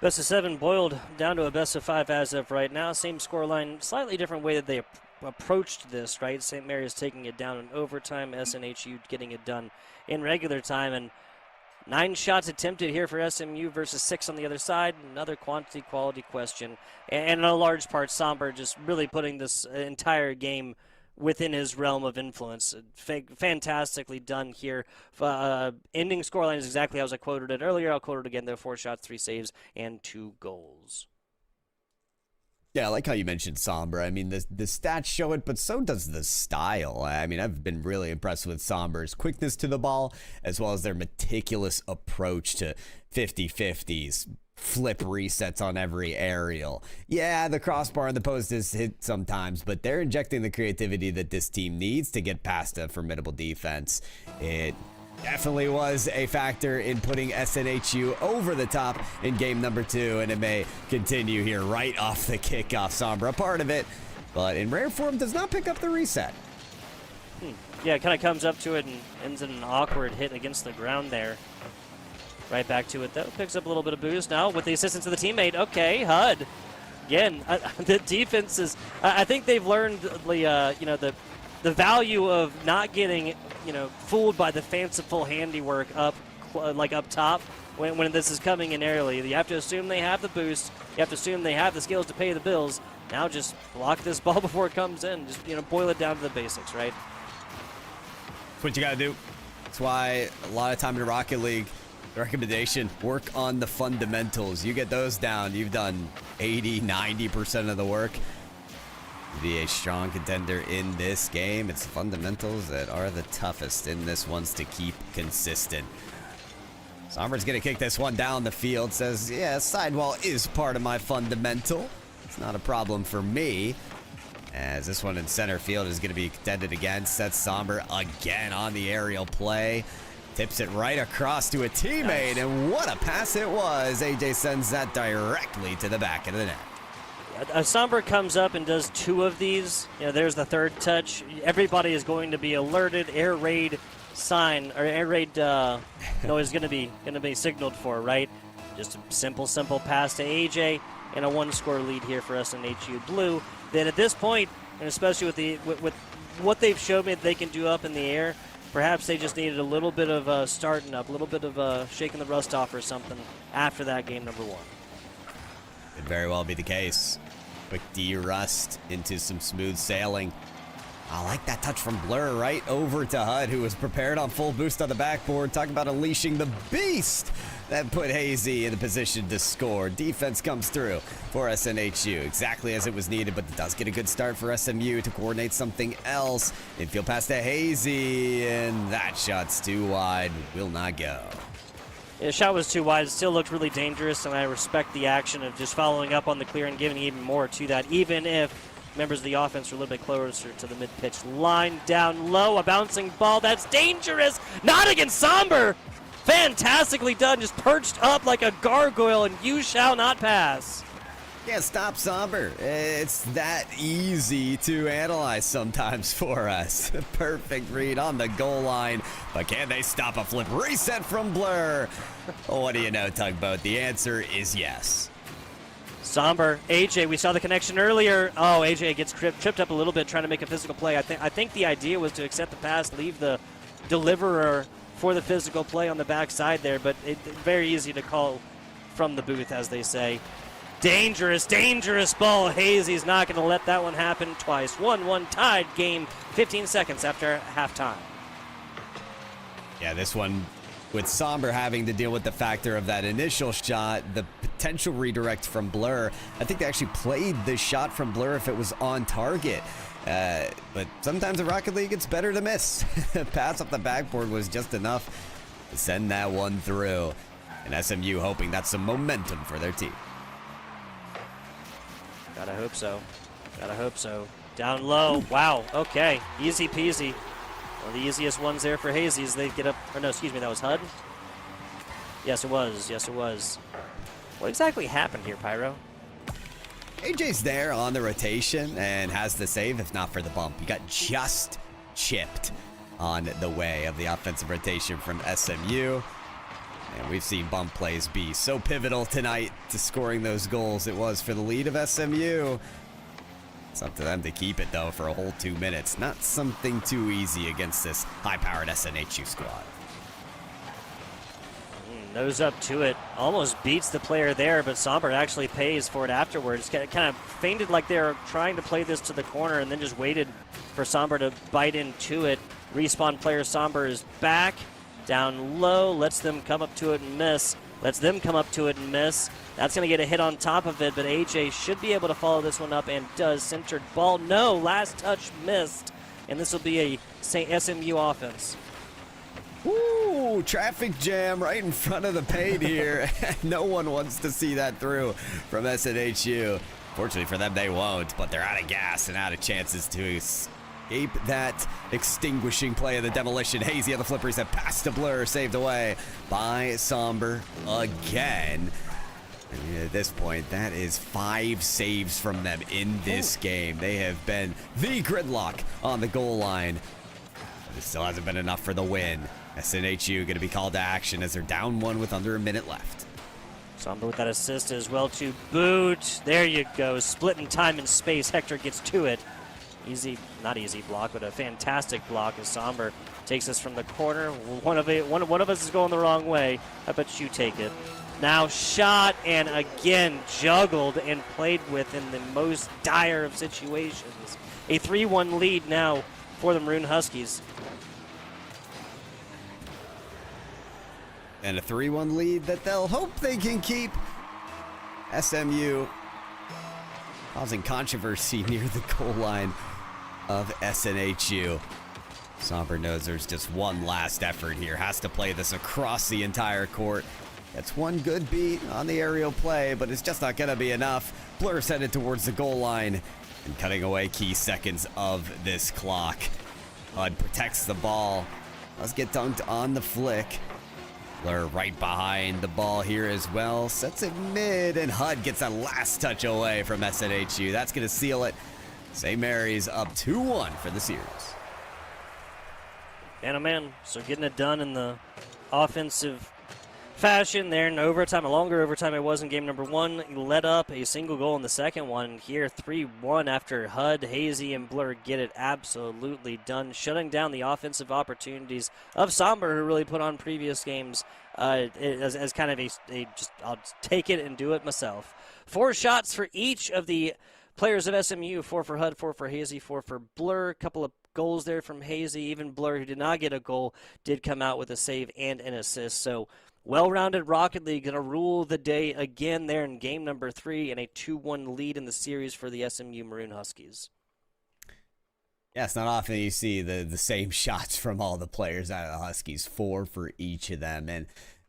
Best of 7 boiled down to a best of 5 as of right now. Same scoreline, slightly different way that they approached this, right? St. Mary's taking it down in overtime, SNHU getting it done in regular time, and 9 shots attempted here for SMU versus 6 on the other side. Another quantity-quality question. And in a large part, Somber just really putting this entire game within his realm of influence. Fantastically done here. Ending scoreline is exactly as I quoted it earlier. I'll quote it again, though. 4 shots, 3 saves, and 2 goals. Yeah, I like how you mentioned Somber. I mean, the stats show it, but so does the style. I mean, I've been really impressed with Somber's quickness to the ball, as well as their meticulous approach to 50-50s, flip resets on every aerial. Yeah, the crossbar and the post is hit sometimes, but they're injecting the creativity that this team needs to get past a formidable defense. It definitely was a factor in putting SNHU over the top in game number 2, and it may continue here right off the kickoff. Somber a part of it, but in rare form does not pick up the reset. Yeah, it kind of comes up to it and ends in an awkward hit against the ground there. Right back to it, though. Picks up a little bit of boost now with the assistance of the teammate. Okay, HUD. Again, the defense is... I think they've learned the value of not getting fooled by the fanciful handiwork up top when this is coming in aerially. You have to assume they have the boost. You have to assume they have the skills to pay the bills. Now just block this ball before it comes in. Just boil it down to the basics, right? That's what you got to do. That's why a lot of time in Rocket League, the recommendation, work on the fundamentals. You get those down, you've done 80-90% of the work. Be a strong contender in this game. It's the fundamentals that are the toughest in this ones to keep consistent. Somber's gonna kick this one down the field. Says, yeah, sidewall is part of my fundamental. It's not a problem for me. As this one in center field is gonna be contended against. That's Somber again on the aerial play. Tips it right across to a teammate, and what a pass it was. AJ sends that directly to the back of the net. Somber comes up and does 2 of these. There's the third touch. Everybody is going to be alerted. Air raid sign or air raid noise is going to be signaled for, right? Just a simple pass to AJ and a 1-score lead here for SNHU Blue. Then at this point, and especially with what they've showed me that they can do up in the air, perhaps they just needed a little bit of starting up, a little bit of shaking the rust off or something after that game number 1. Could very well be the case. Quick de-rust into some smooth sailing. I like that touch from Blur right over to Hud, who was prepared on full boost on the backboard. Talking about unleashing the beast that put Hazy in the position to score. Defense comes through for SNHU, exactly as it was needed, but it does get a good start for SMU to coordinate something else. Infield pass to Hazy, and that shot's too wide, will not go. The shot was too wide. It still looked really dangerous, and I respect the action of just following up on the clear and giving even more to that, even if members of the offense are a little bit closer to the mid-pitch line. Down low, a bouncing ball. That's dangerous. Not against Somber. Fantastically done. Just perched up like a gargoyle, and you shall not pass. Yeah, stop Somber. It's that easy to analyze sometimes for us. Perfect read on the goal line, but can they stop a flip reset from Blur? What do you know, Tugboat? The answer is yes. Somber, AJ, we saw the connection earlier. Oh, AJ gets tripped up a little bit trying to make a physical play. I think the idea was to accept the pass, leave the deliverer for the physical play on the backside there, but very easy to call from the booth, as they say. Dangerous ball. Hazy's not going to let that one happen twice. 1-1 tied game, 15 seconds after halftime. Yeah, this one with Somber having to deal with the factor of that initial shot, the potential redirect from Blur. I think they actually played the shot from Blur if it was on target. But sometimes in Rocket League, it's better to miss. Pass off the backboard was just enough to send that one through. And SMU hoping that's some momentum for their team. Gotta hope so. Down low. Wow. Okay. Easy peasy. One of the easiest ones there for Hazy as they get up. Or no, excuse me, that was HUD? Yes, it was. What exactly happened here, Pyro? AJ's there on the rotation and has the save, if not for the bump. He got just chipped on the way of the offensive rotation from SMU. And we've seen bump plays be so pivotal tonight to scoring those goals. It was for the lead of SMU. It's up to them to keep it, though, for a whole 2 minutes. Not something too easy against this high-powered SNHU squad. Nose up to it. Almost beats the player there, but Somber actually pays for it afterwards. Kind of feinted like they were trying to play this to the corner and then just waited for Somber to bite into it. Respawn player Somber is back. Down low, lets them come up to it and miss. That's going to get a hit on top of it, but AJ should be able to follow this one up and does. Centered ball. No, last touch missed. And this will be a SMU offense. Ooh, traffic jam right in front of the paint here. No one wants to see that through from SNHU. Fortunately for them, they won't, but they're out of gas and out of chances to escape that extinguishing play of the demolition. Hazy on the flip reset, pass to Blur, saved away by Somber again. And at this point, that is 5 saves from them in this game. They have been the gridlock on the goal line. But it still hasn't been enough for the win. SNHU going to be called to action as they're down 1 with under a minute left. Somber with that assist as well to boot. There you go. Splitting time and space. Hector gets to it. Not easy block, but a fantastic block as Somber takes us from the corner. One of us is going the wrong way. I bet you take it. Now shot and again juggled and played with in the most dire of situations. A 3-1 lead now for the Maroon Huskies. And a 3-1 lead that they'll hope they can keep. SMU causing controversy near the goal line of SNHU. Somber knows there's just one last effort here. Has to play this across the entire court. That's one good beat on the aerial play, but it's just not going to be enough. Blur's headed towards the goal line and cutting away key seconds of this clock. HUD protects the ball. Let's get dunked on the flick. Blur right behind the ball here as well. Sets it mid, and Hud gets a last touch away from SNHU. That's going to seal it. St. Mary's up 2-1 for the series. Man, oh man, so getting it done in the offensive fashion there in overtime, a longer overtime it was in game number 1. He led up a single goal in the second one. Here 3-1 after Hud, Hazy, and Blur get it absolutely done, shutting down the offensive opportunities of Somber, who really put on previous games as kind of just I'll take it and do it myself. 4 shots for each of the players of SMU, 4 for Hud, 4 for Hazy, 4 for Blur. A couple of goals there from Hazy. Even Blur, who did not get a goal, did come out with a save and an assist. So well-rounded Rocket League going to rule the day again there in game number 3 and a 2-1 lead in the series for the SMU Maroon Huskies. Yeah, it's not often you see the same shots from all the players out of the Huskies, 4 for each of them.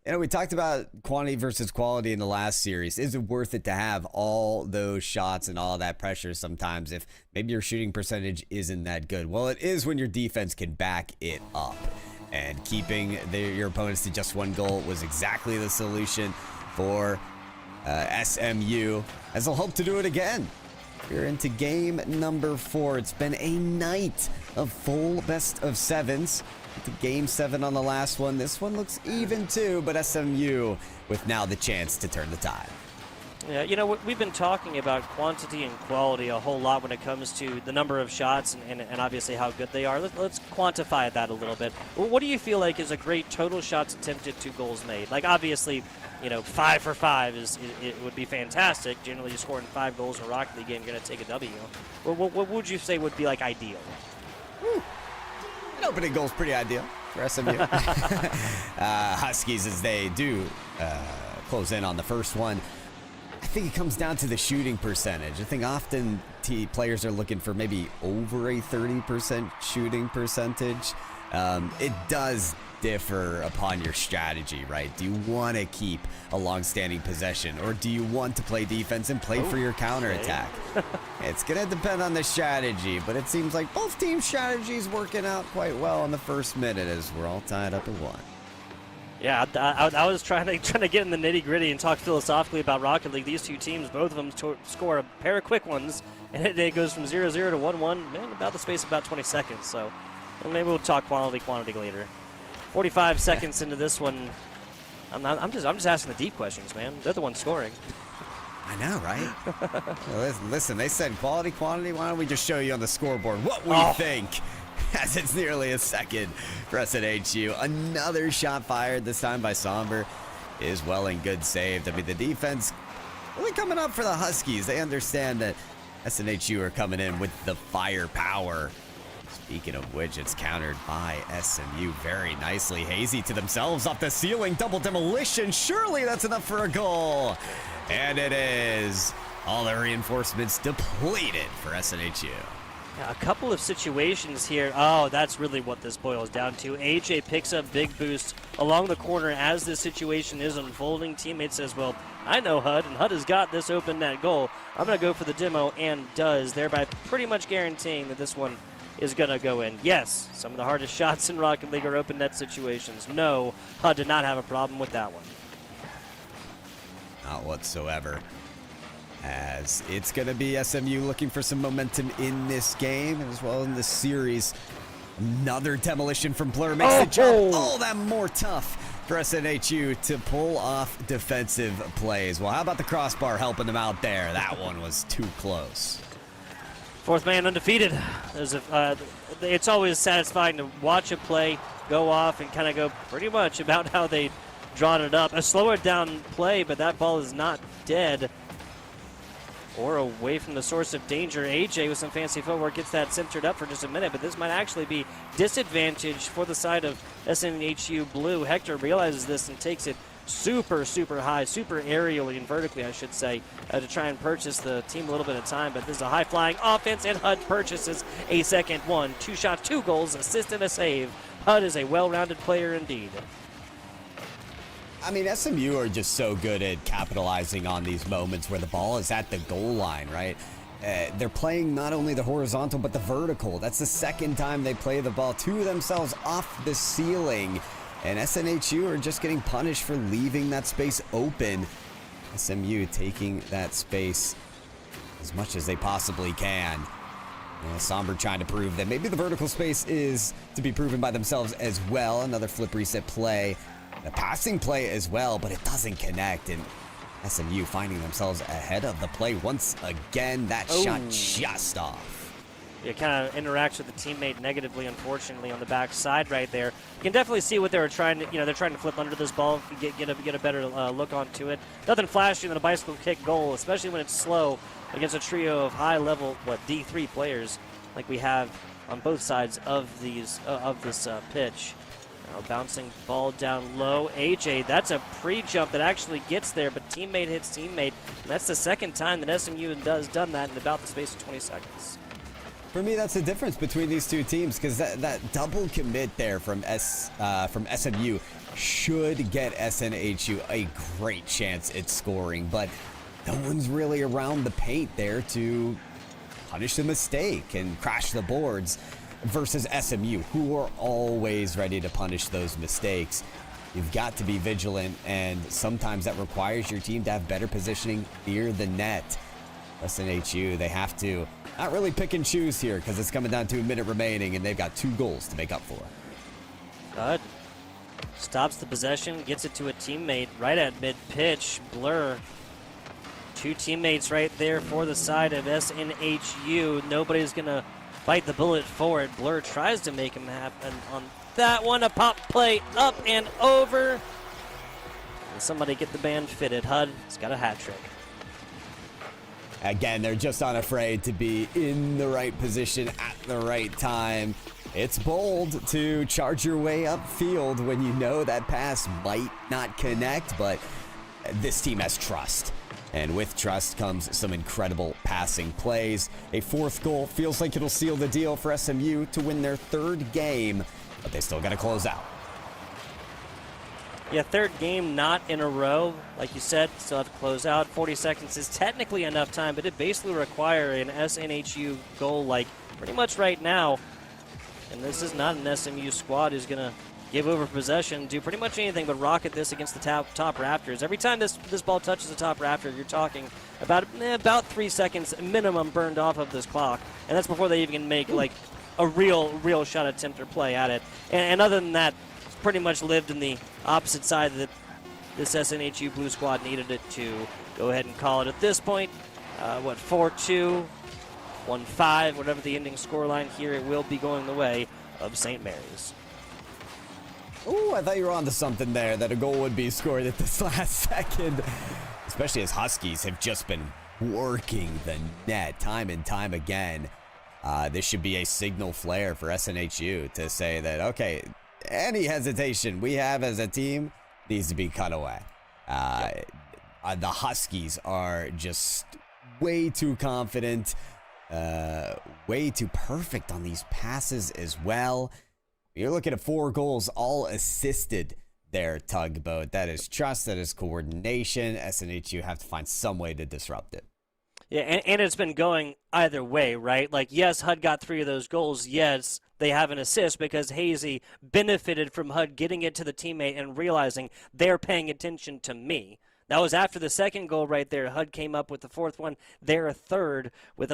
And we talked about quantity versus quality in the last series. Is it worth it to have all those shots and all that pressure sometimes if maybe your shooting percentage isn't that good? Well, it is when your defense can back it up. And keeping your opponents to just 1 goal was exactly the solution for SMU, as they'll hope to do it again. We're into game number 4. It's been a night of full best of 7s. To game 7 on the last one. This one looks even too, but SMU with now the chance to turn the tide. Yeah, you know, we've been talking about quantity and quality a whole lot when it comes to the number of shots and obviously how good they are. Let's quantify that a little bit. What do you feel like is a great total shots attempted to goals made? Like, obviously, 5 for 5 it would be fantastic. Generally, you're scoring 5 goals in a Rocket League game, you're going to take a W. What would you say would be, like, ideal? An opening goal's pretty ideal for SMU. Huskies, as they do close in on the first one. I think it comes down to the shooting percentage. I think often players are looking for maybe over a 30% shooting percentage. It does differ upon your strategy, right? Do you want to keep a long-standing possession, or do you want to play defense and play for your counterattack? It's going to depend on the strategy, but it seems like both teams' strategies working out quite well in the first minute as we're all tied up at 1. Yeah, I was trying to get in the nitty-gritty and talk philosophically about Rocket League. These two teams, both of them score a pair of quick ones, and it goes from 0-0 to 1-1, man, about the space of about 20 seconds. So maybe we'll talk quantity later. 45 seconds into this one. I'm just asking the deep questions, man. They're the ones scoring. I know, right? Well, listen, they said quality, quantity. Why don't we just show you on the scoreboard what we think? As it's nearly a second for SNHU. Another shot fired, this time by Somber, is well and good saved. I mean, the defense really coming up for the Huskies. They understand that SNHU are coming in with the firepower. Speaking of which, it's countered by SMU very nicely. Hazy to themselves off the ceiling, double demolition. Surely that's enough for a goal. And it is. All the reinforcements depleted for SNHU. Yeah, a couple of situations here. Oh, that's really what this boils down to. AJ picks up big boost along the corner as this situation is unfolding. Teammate says, well, I know Hud, and Hud has got this open net goal. I'm going to go for the demo, and does, thereby pretty much guaranteeing that this one is going to go in. Yes, some of the hardest shots in Rocket League are open net situations. No, Hud did not have a problem with that one. Not whatsoever. As it's going to be SMU looking for some momentum in this game as well in this series. Another demolition from Blur makes the jump all that more tough for SNHU to pull off defensive plays. Well, how about the crossbar helping them out there? That one was too close. 4th man undefeated. It's always satisfying to watch a play go off and kind of go pretty much about how they drawn it up. A slower down play, but that ball is not dead or away from the source of danger. AJ with some fancy footwork gets that centered up for just a minute, but this might actually be disadvantage for the side of SNHU Blue. Hector realizes this and takes it super high, super aerially and vertically, I should say, to try and purchase the team a little bit of time. But this is a high-flying offense, and Hud purchases a second one. 2 shots, 2 goals, assist, and a save. Hud is a well-rounded player indeed. I mean, SMU are just so good at capitalizing on these moments where the ball is at the goal line, right? they're playing not only the horizontal, but the vertical. That's the second time they play the ball to themselves off the ceiling. And SNHU are just getting punished for leaving that space open. SMU taking that space as much as they possibly can. Somber trying to prove that maybe the vertical space is to be proven by themselves as well. Another flip reset play. A passing play as well, but it doesn't connect. And SMU finding themselves ahead of the play once again. That shot just off. It kind of interacts with the teammate negatively, unfortunately, on the back side right there. You can definitely see what they were trying to, they're trying to flip under this ball, get a better look onto it. Nothing flashier than a bicycle kick goal, especially when it's slow against a trio of high-level, D3 players like we have on both sides of this pitch. Now bouncing ball down low. AJ, that's a pre-jump that actually gets there, but teammate hits teammate. And that's the second time that SMU has done that in about the space of 20 seconds. For me, that's the difference between these two teams, because that double commit there from SMU should get SNHU a great chance at scoring, but no one's really around the paint there to punish the mistake and crash the boards versus SMU, who are always ready to punish those mistakes. You've got to be vigilant, and sometimes that requires your team to have better positioning near the net. SNHU, they have to not really pick and choose here because it's coming down to a minute remaining, and they've got 2 goals to make up for. Good. Stops the possession, gets it to a teammate right at mid-pitch. Blur. 2 teammates right there for the side of SNHU. Nobody's going to bite the bullet for it. Blur tries to make him happen on that one. A pop play up and over. And somebody get the band fitted. HUD has got a hat trick. Again, they're just unafraid to be in the right position at the right time. It's bold to charge your way upfield when you know that pass might not connect, but this team has trust. And with trust comes some incredible passing plays. A 4th goal feels like it'll seal the deal for SMU to win their 3rd game, but they still got to close out. Yeah, 3rd game not in a row. Like you said, still have to close out. 40 seconds is technically enough time, but it basically require an SNHU goal like pretty much right now. And this is not an SMU squad who's going to give over possession, do pretty much anything but rocket this against the top rafters. Every time this ball touches the top rafter, you're talking about 3 seconds minimum burned off of this clock. And that's before they even can make like a real shot attempt or play at it. And other than that, pretty much lived in the opposite side that this SNHU Blue squad needed it to go ahead and call it at this point. 4-2, 1-5, whatever the ending scoreline here, it will be going the way of St. Mary's. Ooh, I thought you were onto something there, that a goal would be scored at this last second. Especially as Huskies have just been working the net time and time again. This should be a signal flare for SNHU to say that, okay, any hesitation we have as a team needs to be cut away. The Huskies are just way too confident, way too perfect on these passes as well. You're looking at 4 goals, all assisted there, Tugboat. That is trust, that is coordination. SNHU have to find some way to disrupt it. Yeah, and it's been going either way, right? Like, yes, HUD got 3 of those goals. Yes, they have an assist because Hazy benefited from HUD getting it to the teammate and realizing they're paying attention to me. That was after the second goal right there. HUD came up with the 4th one. They're a 3rd with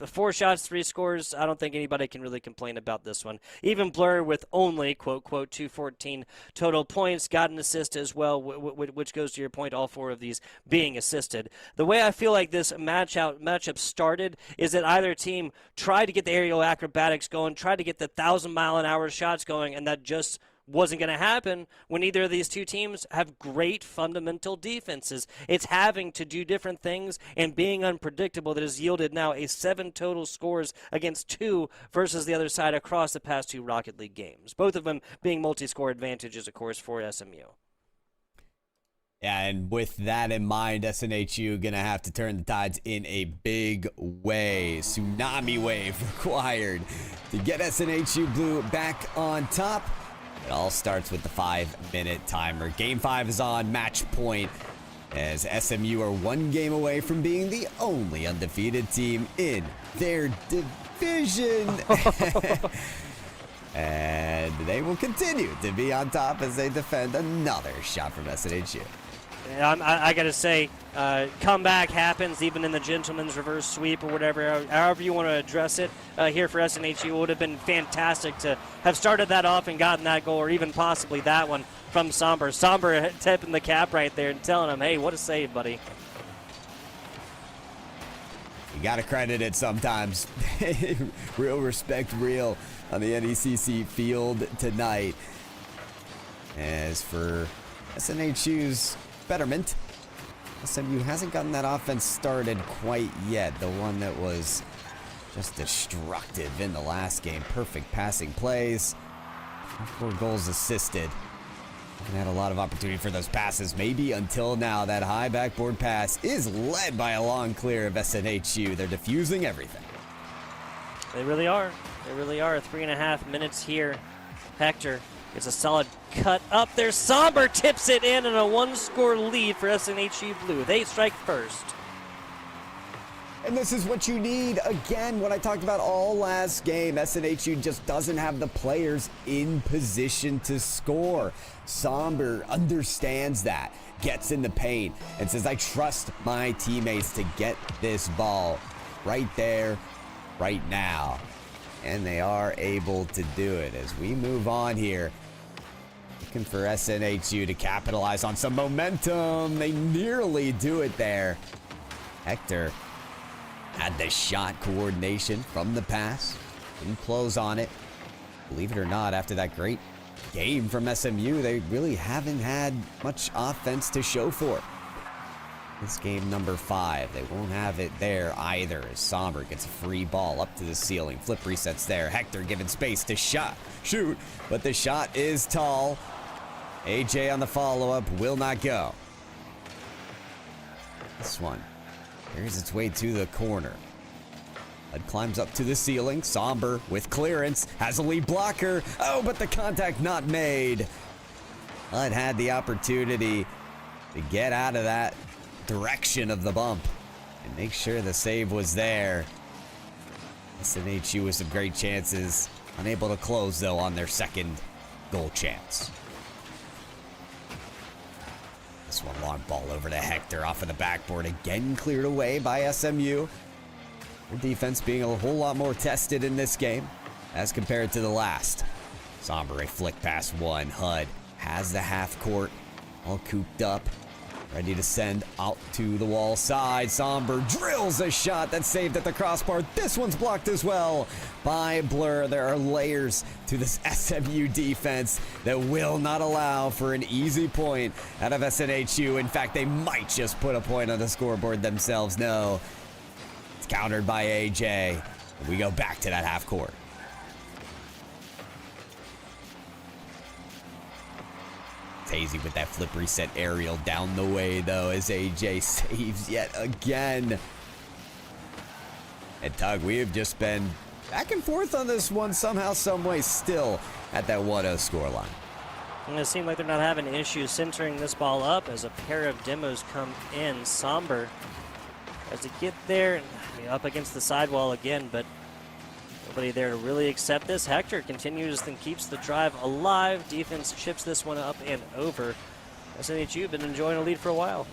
4 shots, 3 scores. I don't think anybody can really complain about this one. Even Blur with only, quote, 214 total points, got an assist as well, which goes to your point, all 4 of these being assisted. The way I feel like this matchup started is that either team tried to get the aerial acrobatics going, tried to get the 1,000-mile-an-hour shots going, and that just wasn't going to happen when either of these two teams have great fundamental defenses. It's having to do different things and being unpredictable that has yielded now a 7 total scores against 2 versus the other side across the past 2 Rocket League games. Both of them being multi-score advantages, of course, for SMU. Yeah, and with that in mind, SNHU going to have to turn the tides in a big way. Tsunami wave required to get SNHU Blue back on top. It all starts with the 5-minute timer. Game 5 is on, match point. as SMU are one game away from being the only undefeated team in their division. And they will continue to be on top as they defend another shot from SNHU. I got to say, comeback happens even in the gentleman's reverse sweep or whatever, however you want to address it. Here for SNHU, it would have been fantastic to have started that off and gotten that goal, or even possibly that one from Somber. Somber tipping the cap right there and telling him, hey, what a save, buddy. You got to credit it sometimes. Real respect, real on the NECC field tonight. As for SNHU's betterment, SMU hasn't gotten that offense started quite yet. The one that was just destructive in the last game. Perfect passing plays. 4 goals assisted. And had a lot of opportunity for those passes. Maybe until now, that high backboard pass is led by a long clear of SNHU. They're diffusing everything. They really are. They really are. 3.5 minutes here. Hector gets a solid cut up there. Somber tips it in, and a 1-score lead for SNHU Blue. They strike first. And this is what you need. Again, what I talked about all last game. SNHU just doesn't have the players in position to score. Somber understands that, gets in the paint, and says, I trust my teammates to get this ball right there, right now. And they are able to do it as we move on here. Looking for SNHU to capitalize on some momentum. They nearly do it there. Hector had the shot coordination from the pass. Didn't close on it. Believe it or not, after that great game from SMU, they really haven't had much offense to show for it. This game number 5, they won't have it there either as Somber gets a free ball up to the ceiling. Flip resets there. Hector given space to shoot, but the shot is tall. AJ on the follow-up will not go. This one carries its way to the corner. It climbs up to the ceiling. Somber with clearance has a lead blocker. Oh, but the contact not made. It had the opportunity to get out of that direction of the bump and make sure the save was there. SNHU with some great chances. Unable to close, though, on their second goal chance. This one long ball over to Hector off of the backboard. Again cleared away by SMU. Their defense being a whole lot more tested in this game as compared to the last. Somber a flick past one. HUD has the half court all cooped up. Ready to send out to the wall side. Somber drills a shot that's saved at the crossbar. This one's blocked as well by Blur. There are layers to this SMU defense that will not allow for an easy point out of SNHU. In fact, they might just put a point on the scoreboard themselves. No, it's countered by AJ. We go back to that half court. Hazy with that flip reset aerial down the way, though, as AJ saves yet again. And Tug, we have just been back and forth on this one somehow, some way, still at that 1-0 scoreline. And it seems like they're not having issues centering this ball up as a pair of demos come in. Somber has to get there and up against the sidewall again, but nobody there to really accept this. Hector continues and keeps the drive alive. Defense chips this one up and over. SNHU been enjoying a lead for a while.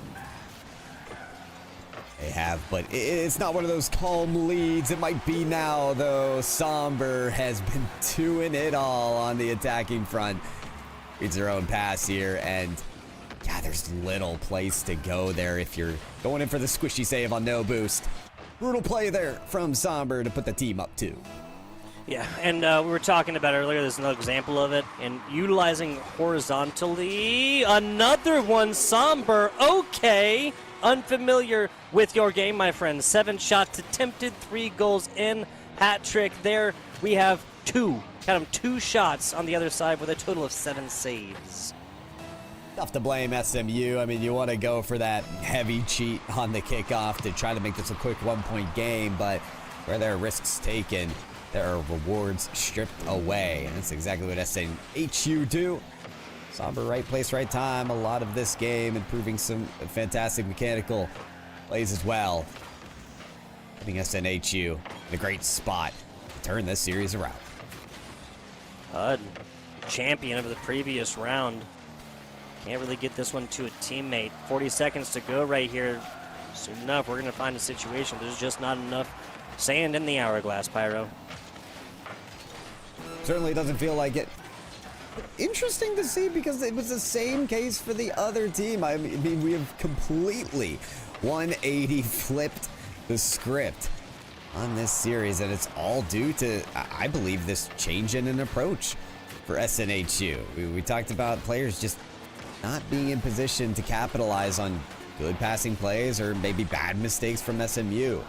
They have, but it's not one of those calm leads. It might be now, though. Somber has been doing it all on the attacking front. Reads their own pass here, and yeah, there's little place to go there if you're going in for the squishy save on no boost. Brutal play there from Somber to put the team up 2. Yeah, and we were talking about earlier, there's another example of it, and utilizing horizontally. Another one, Somber, okay. Unfamiliar with your game, my friend. 7 shots attempted, 3 goals in. Hat trick there. We have 2 shots on the other side with a total of 7 saves. Tough to blame SMU. I mean, you want to go for that heavy cheat on the kickoff to try to make this a quick 1-point game, but where there are risks taken, there are rewards stripped away, and that's exactly what SNHU do. Somber, right place, right time. A lot of this game, improving some fantastic mechanical plays as well. Putting SNHU in a great spot to turn this series around. HUD, champion of the previous round. Can't really get this one to a teammate. 40 seconds to go right here. Soon enough, we're going to find a situation. There's just not enough sand in the hourglass, Pyro. Certainly doesn't feel like it. Interesting to see because it was the same case for the other team. I mean, we have completely 180 flipped the script on this series, and it's all due to, I believe, this change in an approach for SNHU. We talked about players just not being in position to capitalize on good passing plays or maybe bad mistakes from SMU.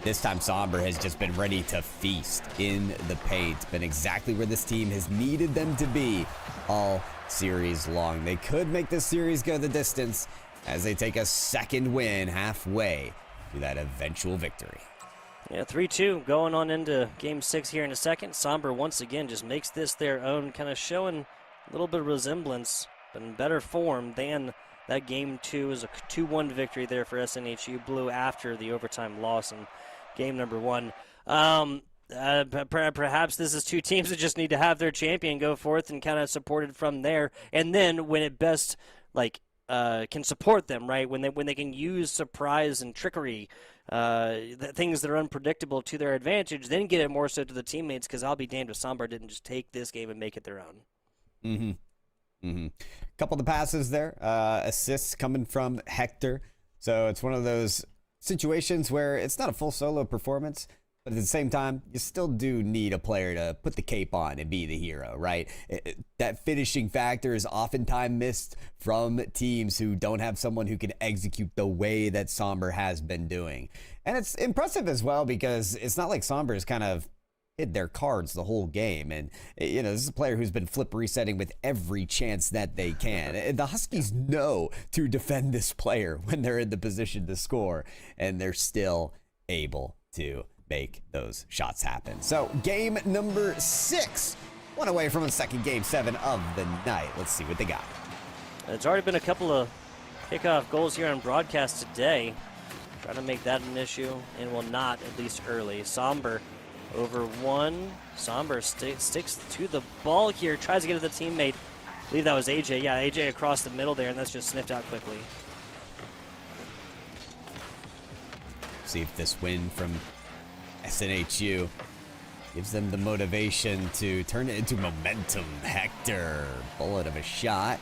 This time, Somber has just been ready to feast in the paint. Been exactly where this team has needed them to be all series long. They could make this series go the distance as they take a second win halfway to that eventual victory. Yeah, 3-2 going on into Game 6 here in a second. Somber once again just makes this their own, kind of showing a little bit of resemblance, but in better form than that Game 2 is a 2-1 victory there for SNHU Blue after the overtime loss in Game number 1. Perhaps this is two teams that just need to have their champion go forth and kind of support it from there. And then when it best can support them, right? When they can use surprise and trickery, things that are unpredictable to their advantage, then get it more so to the teammates. Because I'll be damned if Somber didn't just take this game and make it their own. Couple of the passes there, assists coming from Hector. So it's one of those situations where it's not a full solo performance, but at the same time, you still do need a player to put the cape on and be the hero, right? That finishing factor is oftentimes missed from teams who don't have someone who can execute the way that Somber has been doing. And it's impressive as well because it's not like Somber is kind of hid their cards the whole game. And, you know, this is a player who's been flip resetting with every chance that they can. The Huskies know to defend this player when they're in the position to score, and they're still able to make those shots happen. So game number 6, one away from a second Game 7 of the night. Let's see what they got. It's already been a couple of kickoff goals here on broadcast today. Trying to make that an issue, and will not, at least early. Somber over 1. Somber sticks to the ball here, tries to get to the teammate. I believe that was AJ. Yeah, AJ across the middle there, and that's just sniffed out quickly. See if this win from SNHU gives them the motivation to turn it into momentum. Hector, bullet of a shot.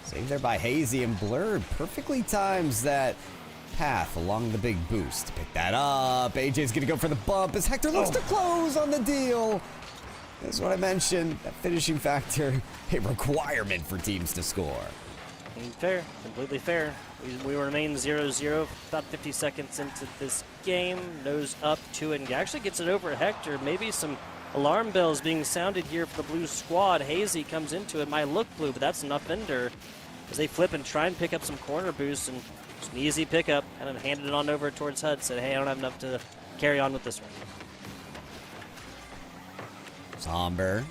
Saved there by Hazy, and Blurred perfectly times that path along the big boost to pick that up. AJ's gonna go for the bump as Hector looks to close on the deal. That's what I mentioned, that finishing factor, a requirement for teams to score. Fair, completely fair. We remain 0-0, about 50 seconds into this game. Nose up to it, and actually gets it over Hector. Maybe some alarm bells being sounded here for the blue squad. Hazy comes into it, might look blue, but that's enough ender as they flip and try and pick up some corner boosts, and just an easy pickup, kind of handed it on over towards HUD, said, hey, I don't have enough to carry on with this one. Somber.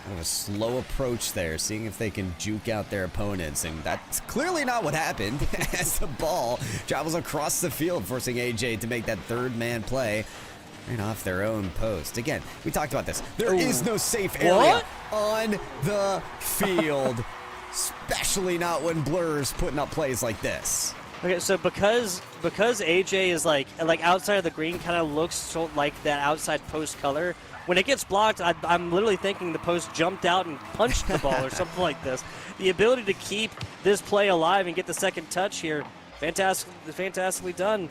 Kind of a slow approach there, seeing if they can juke out their opponents, and that's clearly not what happened as the ball travels across the field, forcing AJ to make that third man play right off their own post. Again, we talked about this. There is no safe area on the field, especially not when Blur's putting up plays like this. Okay, so because AJ is like outside of the green, kind of looks so like that outside post color. When it gets blocked, I'm literally thinking the post jumped out and punched the ball or something like this. The ability to keep this play alive and get the second touch here, fantastically done.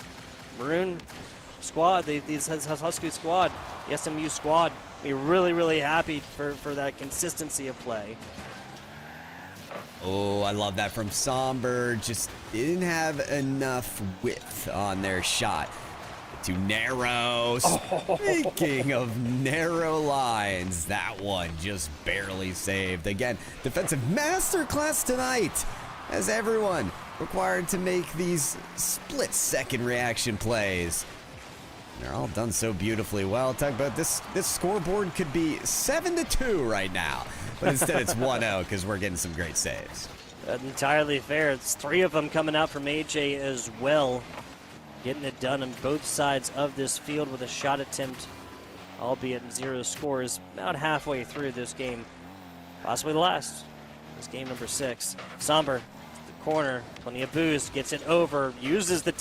Maroon squad, the Husky squad, the SMU squad, be really, really happy for that consistency of play. Oh, I love that from Somber. Just didn't have enough width on their shot. Too narrow. Speaking of narrow lines, that one just barely saved. Again, defensive masterclass tonight, as everyone required to make these split-second reaction plays. They're all done so beautifully well. Talk about this scoreboard could be 7-2 right now. but instead it's 1-0 because we're getting some great saves. Entirely fair. It's 3 of them coming out from AJ as well. Getting it done on both sides of this field with a shot attempt, albeit in 0 scores, about halfway through this game. Possibly the last. This game number 6. Somber, the corner, plenty of boost, gets it over, uses the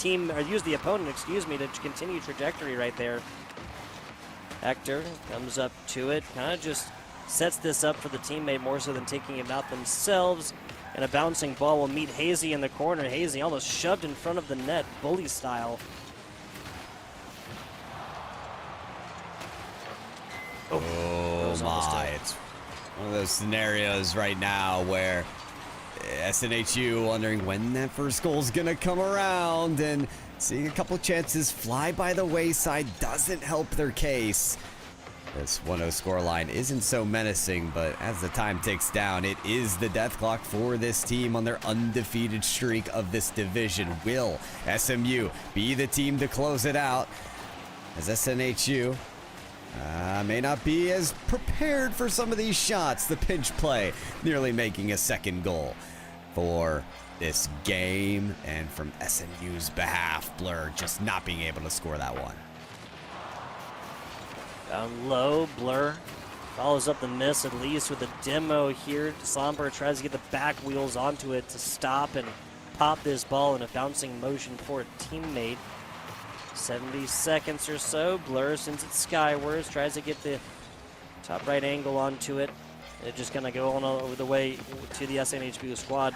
opponent, to continue trajectory right there. Hector comes up to it, kind of just sets this up for the teammate more so than taking it out themselves. And a bouncing ball will meet Hazy in the corner. Hazy almost shoved in front of the net, bully style. Oh my, it's one of those scenarios right now where SNHU wondering when that first goal's gonna come around, and seeing a couple chances fly by the wayside doesn't help their case. This 1-0 scoreline isn't so menacing, but as the time ticks down, it is the death clock for this team on their undefeated streak of this division. Will SMU be the team to close it out, as SNHU may not be as prepared for some of these shots? The pinch play nearly making a second goal for this game, and from SMU's behalf, Blur just not being able to score that one. Down low, Blur follows up the miss at least with a demo here. Somber tries to get the back wheels onto it to stop and pop this ball in a bouncing motion for a teammate. 70 seconds or so. Blur sends it skywards, tries to get the top right angle onto it. It's just going to go on over the way to the SNHB squad.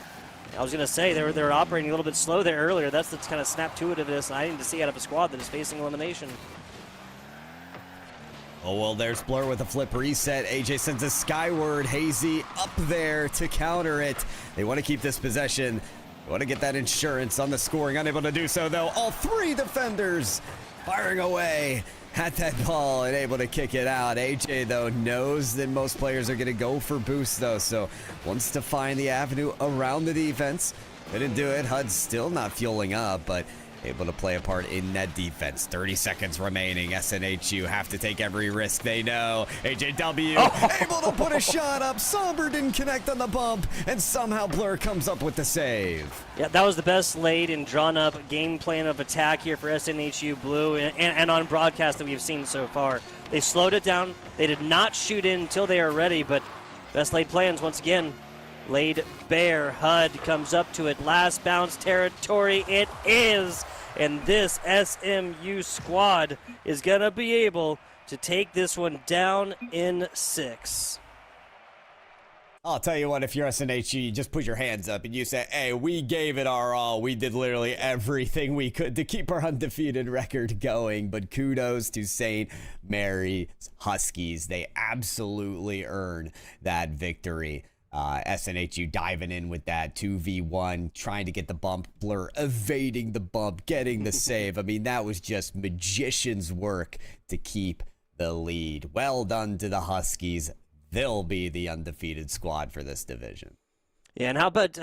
I was going to say they were operating a little bit slow there earlier. That's the kind of snap to it of this, and I need to see out of a squad that is facing elimination. Oh, well, there's Blur with a flip reset. AJ sends it skyward. Hazy up there to counter it. They want to keep this possession. They want to get that insurance on the scoring. Unable to do so, though. All 3 defenders firing away at that ball and able to kick it out. AJ, though, knows that most players are going to go for boost, though, so wants to find the avenue around the defense. Couldn't do it. HUD's still not fueling up, but able to play a part in that defense. 30 seconds remaining. SNHU have to take every risk they know. AJW able to put a shot up. Somber didn't connect on the bump, and somehow Blur comes up with the save. Yeah, that was the best laid and drawn up game plan of attack here for SNHU Blue and on broadcast that we've seen so far. They slowed it down. They did not shoot in until they are ready, but best laid plans once again. Laid bare. HUD comes up to it. Last bounce territory. It is. And this SMU squad is going to be able to take this one down in 6. I'll tell you what, if you're SNHU, you just put your hands up and you say, hey, we gave it our all. We did literally everything we could to keep our undefeated record going. But kudos to St. Mary's Huskies. They absolutely earned that victory. SNHU diving in with that 2v1, trying to get the bump. Blur evading the bump, getting the save. I mean, that was just magician's work to keep the lead. Well done to the Huskies. They'll be the undefeated squad for this division. Yeah, and how about,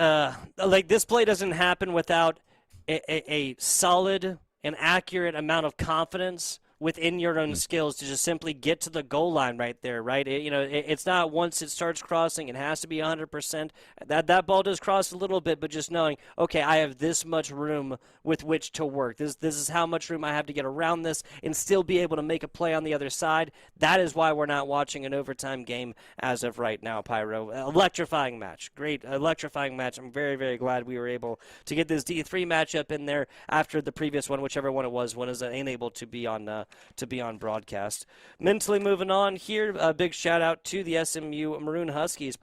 this play doesn't happen without a solid and accurate amount of confidence within your own skills to just simply get to the goal line right there, right? It's not once it starts crossing, it has to be 100%. That ball does cross a little bit, but just knowing, okay, I have this much room with which to work. This is how much room I have to get around this and still be able to make a play on the other side. That is why we're not watching an overtime game as of right now, Pyro. Electrifying match. Great electrifying match. I'm very, very glad we were able to get this D3 matchup in there after the previous one, whichever one it was unable to be on broadcast. Mentally moving on here, a big shout out to the SMU Maroon Huskies,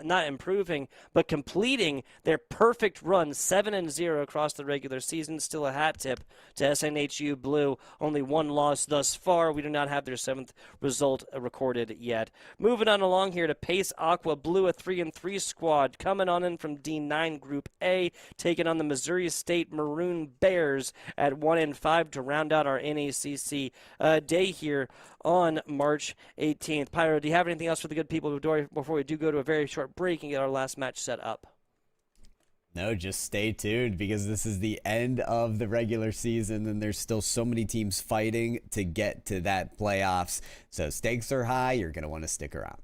not improving, but completing their perfect run, 7-0 across the regular season. Still a hat tip to SNHU Blue. Only 1 loss thus far. We do not have their 7th result recorded yet. Moving on along here to Pace Aqua Blue, a 3-3 squad coming on in from D9 Group A, taking on the Missouri State Maroon Bears at 1-5 to round out our NECC day here on March 18th. Pyro, do you have anything else for the good people before we do go to a very short break and get our last match set up? No, just stay tuned because this is the end of the regular season and there's still so many teams fighting to get to that playoffs. So stakes are high. You're going to want to stick around.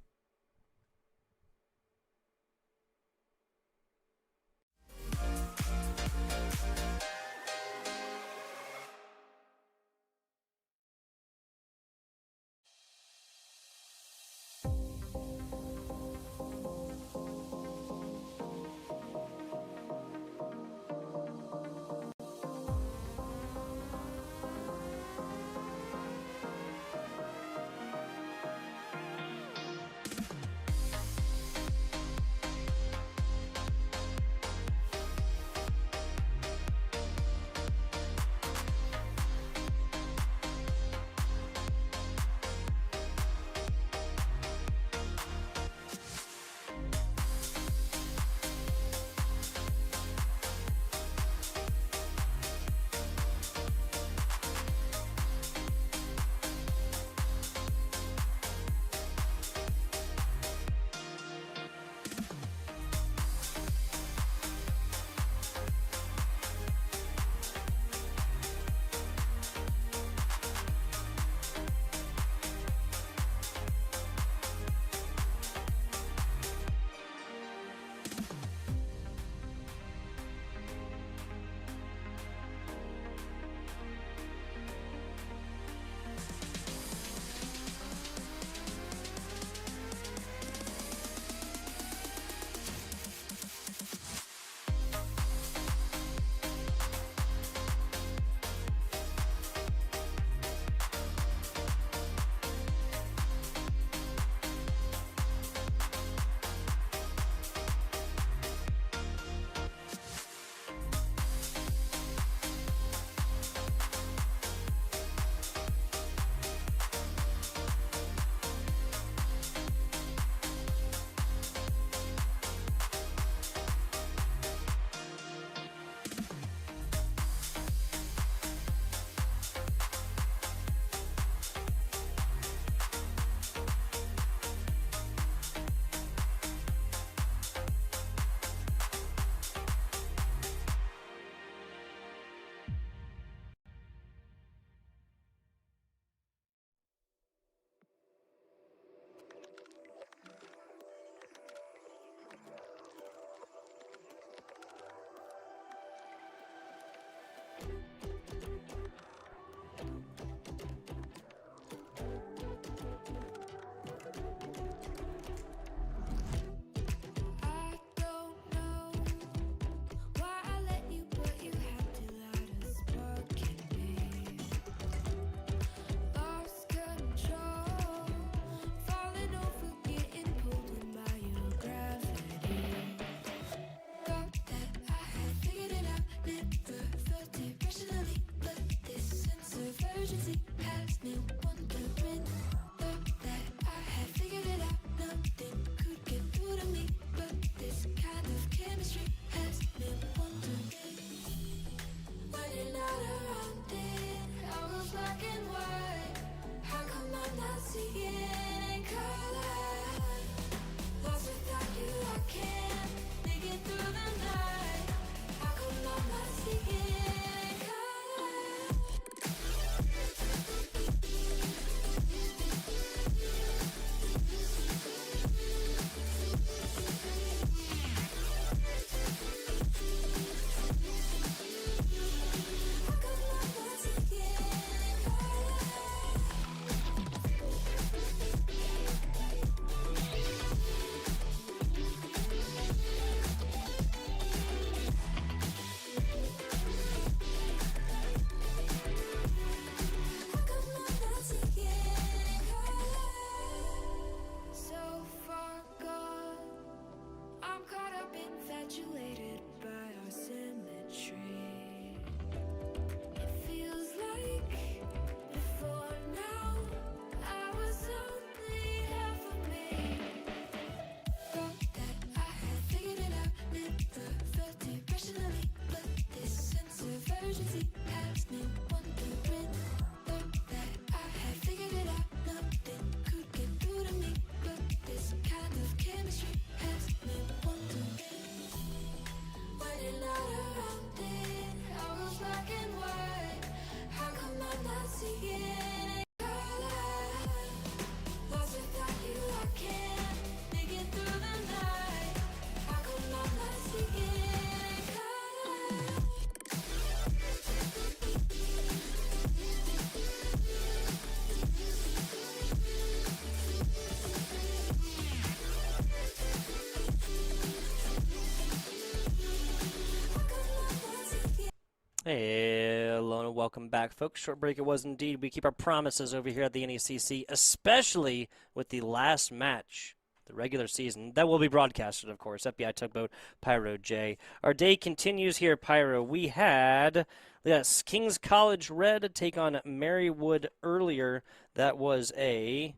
Hello and welcome back, folks. Short break it was indeed. We keep our promises over here at the NECC, especially with the last match, the regular season. That will be broadcasted, of course. FBI Tugboat, Pyro J. Our day continues here, Pyro. We had, yes, King's College Red take on Marywood earlier. That was a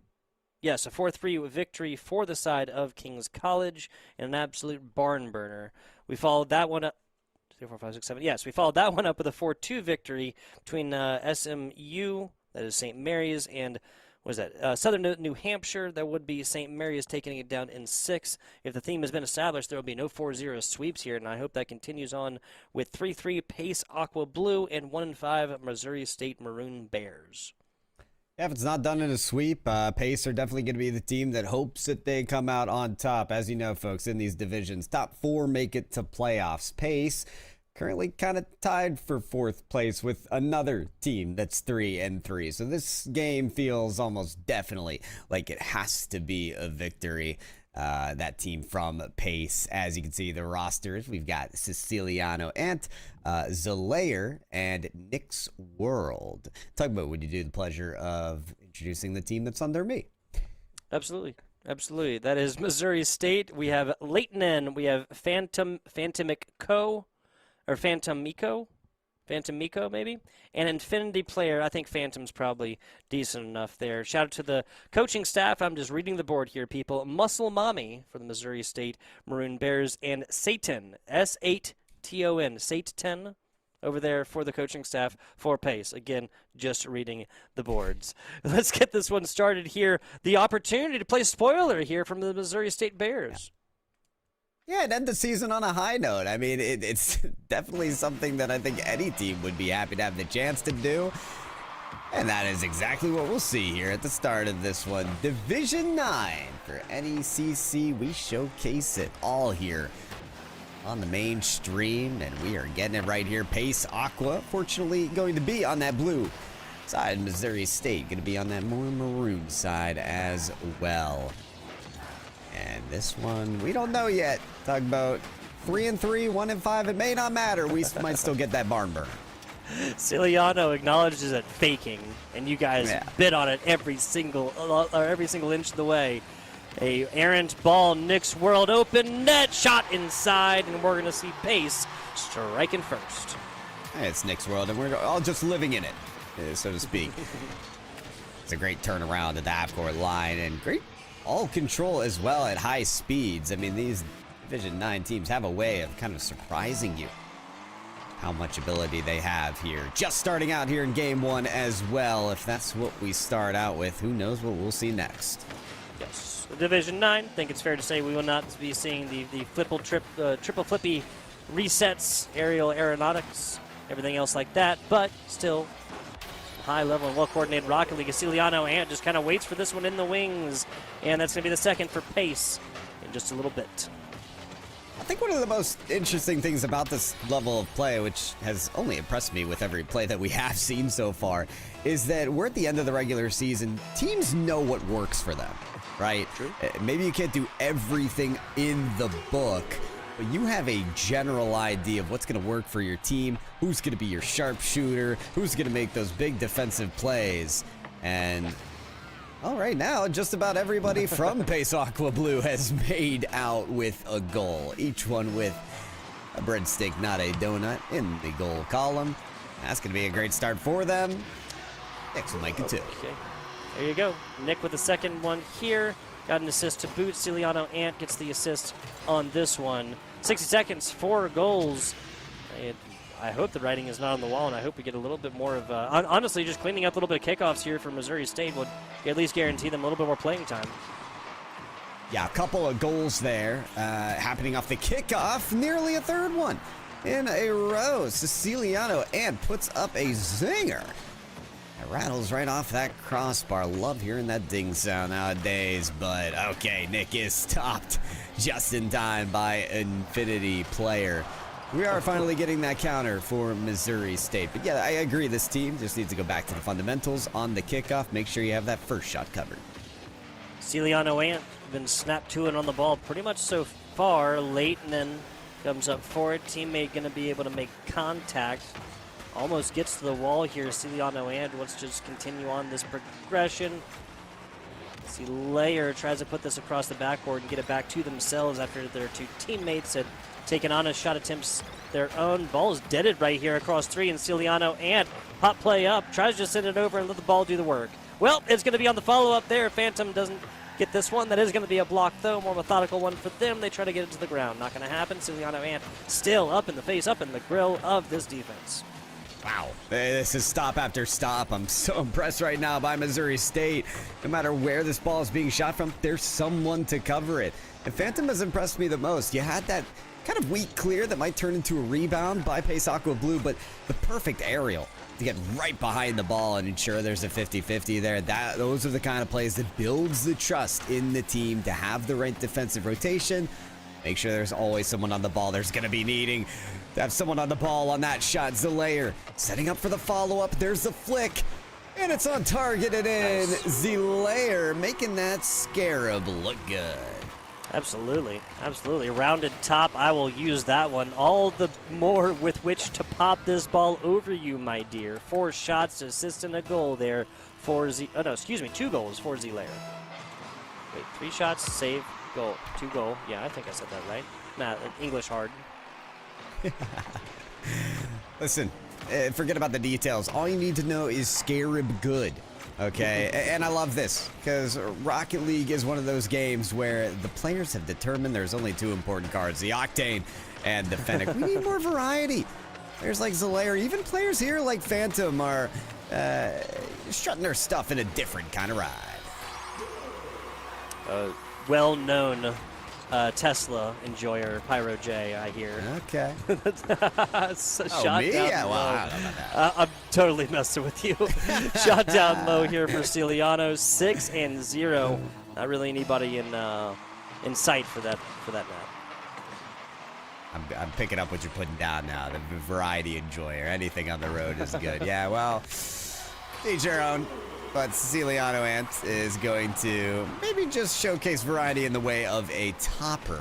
4-3 victory for the side of King's College and an absolute barn burner. We followed that one up. 3, 4, 5, 6, 7. Yes, we followed that one up with a 4-2 victory between SMU, that is St. Mary's, and Southern New Hampshire. That would be St. Mary's taking it down in 6. If the theme has been established, there will be no 4-0 sweeps here, and I hope that continues on with 3-3 Pace Aqua Blue and 1-5 Missouri State Maroon Bears. Yeah, if it's not done in a sweep, Pace are definitely going to be the team that hopes that they come out on top. As you know, folks, in these divisions, top 4 make it to playoffs. Pace currently kind of tied for 4th place with another team that's 3-3. So this game feels almost definitely like it has to be a victory. That team from Pace, as you can see, the rosters, we've got Siciliano, Ant, Zalayer, and Nick's World. Tugboat, would you do the pleasure of introducing the team that's under me? Absolutely. That is Missouri State. We have Leighton, we have Phantomico, maybe, and Infinity Player. I think Phantom's probably decent enough there. Shout out to the coaching staff. I'm just reading the board here, people. Muscle Mommy for the Missouri State Maroon Bears, and Satan, S-8-T-O-N, Satan, over there for the coaching staff for Pace. Again, just reading the boards. Let's get this one started here. The opportunity to play spoiler here from the Missouri State Bears. Yeah, and end the season on a high note. I mean, it's definitely something that I think any team would be happy to have the chance to do. And that is exactly what we'll see here at the start of this one. Division 9 for NECC. We showcase it all here on the main stream, and we are getting it right here. Pace Aqua, fortunately, going to be on that blue side. Missouri State going to be on that more maroon side as well. And this one, we don't know yet. Tugboat, 3-3, 1-5. It may not matter. We might still get that barn burner. Siciliano acknowledges it faking, and you guys bid on it every single inch of the way. A errant ball, Nick's World open net shot inside, and we're going to see Pace striking first. Hey, it's Nick's World, and we're all just living in it, so to speak. It's a great turnaround at the half-court line, and great all control as well at high speeds. I mean, these Division 9 teams have a way of kind of surprising you how much ability they have here. Just starting out here in game 1 as well. If that's what we start out with, who knows what we'll see next. Yes, Division 9, I think it's fair to say we will not be seeing the triple flippy resets, aerial aeronautics, everything else like that, but still high level and well-coordinated Rocket League. Siciliano Ant just kind of waits for this one in the wings, and that's going to be the second for Pace in just a little bit. I think one of the most interesting things about this level of play, which has only impressed me with every play that we have seen so far, is that we're at the end of the regular season. Teams know what works for them, right? True. Maybe you can't do everything in the book, but you have a general idea of what's going to work for your team, who's going to be your sharpshooter, who's going to make those big defensive plays. And, well, right now, just about everybody from Pace Aqua Blue has made out with a goal, each one with a breadstick, not a donut, in the goal column. That's going to be a great start for them. Next will make it 2. Okay. There you go. Nick with the second one here. Got an assist to boot. Siciliano Ant gets the assist on this one. 60 seconds, 4 goals. I hope the writing is not on the wall, and I hope we get a little bit more of, honestly, just cleaning up a little bit of kickoffs here for Missouri State would at least guarantee them a little bit more playing time. Yeah, a couple of goals there happening off the kickoff. Nearly a third one in a row. Siciliano Ant puts up a zinger. It rattles right off that crossbar. Love hearing that ding sound nowadays, but okay, Nick is stopped just in time by Infinity Player. We are finally getting that counter for Missouri State. But yeah, I agree, this team just needs to go back to the fundamentals on the kickoff. Make sure you have that first shot covered. Siciliano Ant been snapped to it on the ball pretty much so far. Leighton comes up for it. Teammate going to be able to make contact. almost gets to the wall here. Ciliano and wants to just continue on this progression. See, Layer tries to put this across the backboard and get it back to themselves after their two teammates had taken on a shot attempts their own. Ball is deaded right here across 3, and Ciliano and hot play up. Tries to send it over and let the ball do the work. Well, it's going to be on the follow-up there. Phantom doesn't get this one. That is going to be a block, though. More methodical one for them. They try to get it to the ground. Not going to happen. Ciliano and still up in the face, up in the grill of this defense. Wow. This is stop after stop. I'm so impressed right now by Missouri State. No matter where this ball is being shot from, there's someone to cover it. And Phantom has impressed me the most. You had that kind of weak clear that might turn into a rebound by Pace Aqua Blue, but the perfect aerial to get right behind the ball and ensure there's a 50-50 there. Those are the kind of plays that builds the trust in the team to have the right defensive rotation. Make sure there's always someone on the ball. There's going to be needing to have someone on the ball on that shot. Zelayer setting up for the follow-up. There's the flick, and it's on target and in. Nice. Zelayer making that Scarab look good. Absolutely, absolutely. Rounded top, I will use that one. All the more with which to pop this ball over you, my dear. 4 shots, assist, and a goal there for 2 goals for Zelayer. Wait, 3 shots, save, goal, 2 goal. Yeah, I think I said that right. Nah, English hard. Listen, forget about the details. All you need to know is Scarab good. Okay, and I love this because Rocket League is one of those games where the players have determined there's only 2 important cards, the Octane and the Fennec. We need more variety. Players like Zelayer, even players here like Phantom are strutting their stuff in a different kind of ride. Well-known Tesla enjoyer, Pyro J, I hear. Okay. Shot me? down Yeah, well, low. I don't know about that. I'm totally messing with you. Shot down low here for Ciliano, 6-0. Not really anybody in sight for that map. I'm picking up what you're putting down now. The variety enjoyer. Anything on the road is good. Yeah, well, each your own. But Ciliano Ant is going to maybe just showcase variety in the way of a topper.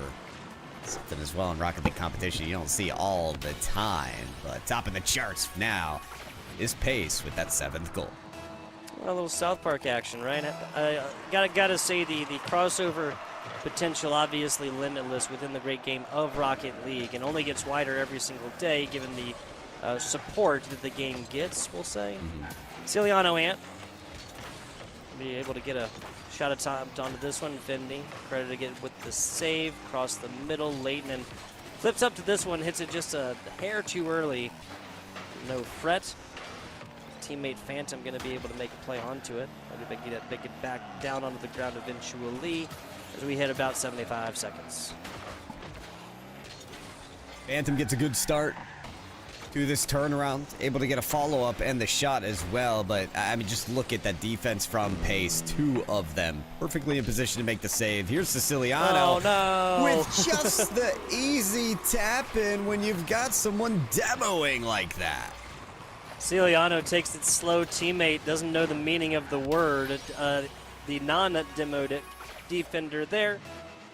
Something as well in Rocket League competition you don't see all the time. But topping the charts now is Pace with that 7th goal. Well, a little South Park action, right? I gotta say the crossover potential obviously limitless within the great game of Rocket League, and only gets wider every single day given the support that the game gets, we'll say. Ciliano Ant be able to get a shot attempt onto this one. Fendi credited again with the save across the middle. Leighton and flips up to this one, hits it just a hair too early. No fret. Teammate Phantom going to be able to make a play onto it. Maybe get it back down onto the ground eventually as we hit about 75 seconds. Phantom gets a good start to this turnaround, able to get a follow-up and the shot as well, but I mean, just look at that defense from Pace. 2 of them perfectly in position to make the save. Here's Siciliano with just the easy tap-in when you've got someone demoing like that. Ciliano takes its slow teammate, doesn't know the meaning of the word. The non-demoed defender there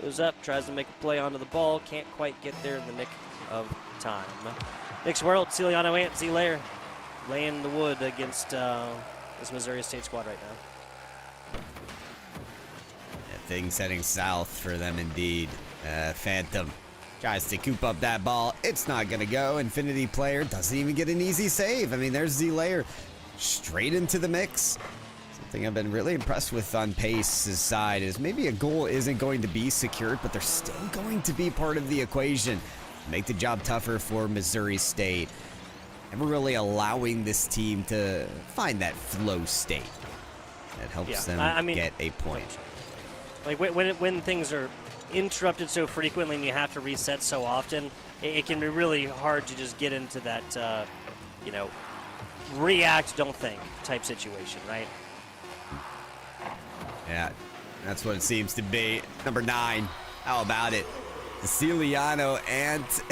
goes up, tries to make a play onto the ball, can't quite get there in the nick of time. Next world, Ciliano Ant, Zelayer laying the wood against this Missouri State squad right now. Yeah, things heading south for them indeed. Phantom tries to coop up that ball. It's not going to go. Infinity player doesn't even get an easy save. I mean, there's Zelayer straight into the mix. Something I've been really impressed with on Pace's side is maybe a goal isn't going to be secured, but they're still going to be part of the equation. Make the job tougher for Missouri State. Never really allowing this team to find that flow state that helps them get a point. Like when things are interrupted so frequently and you have to reset so often, it can be really hard to just get into that, react, don't think type situation, right? Yeah, that's what it seems to be. Number 9, how about it? Ciliano Ant.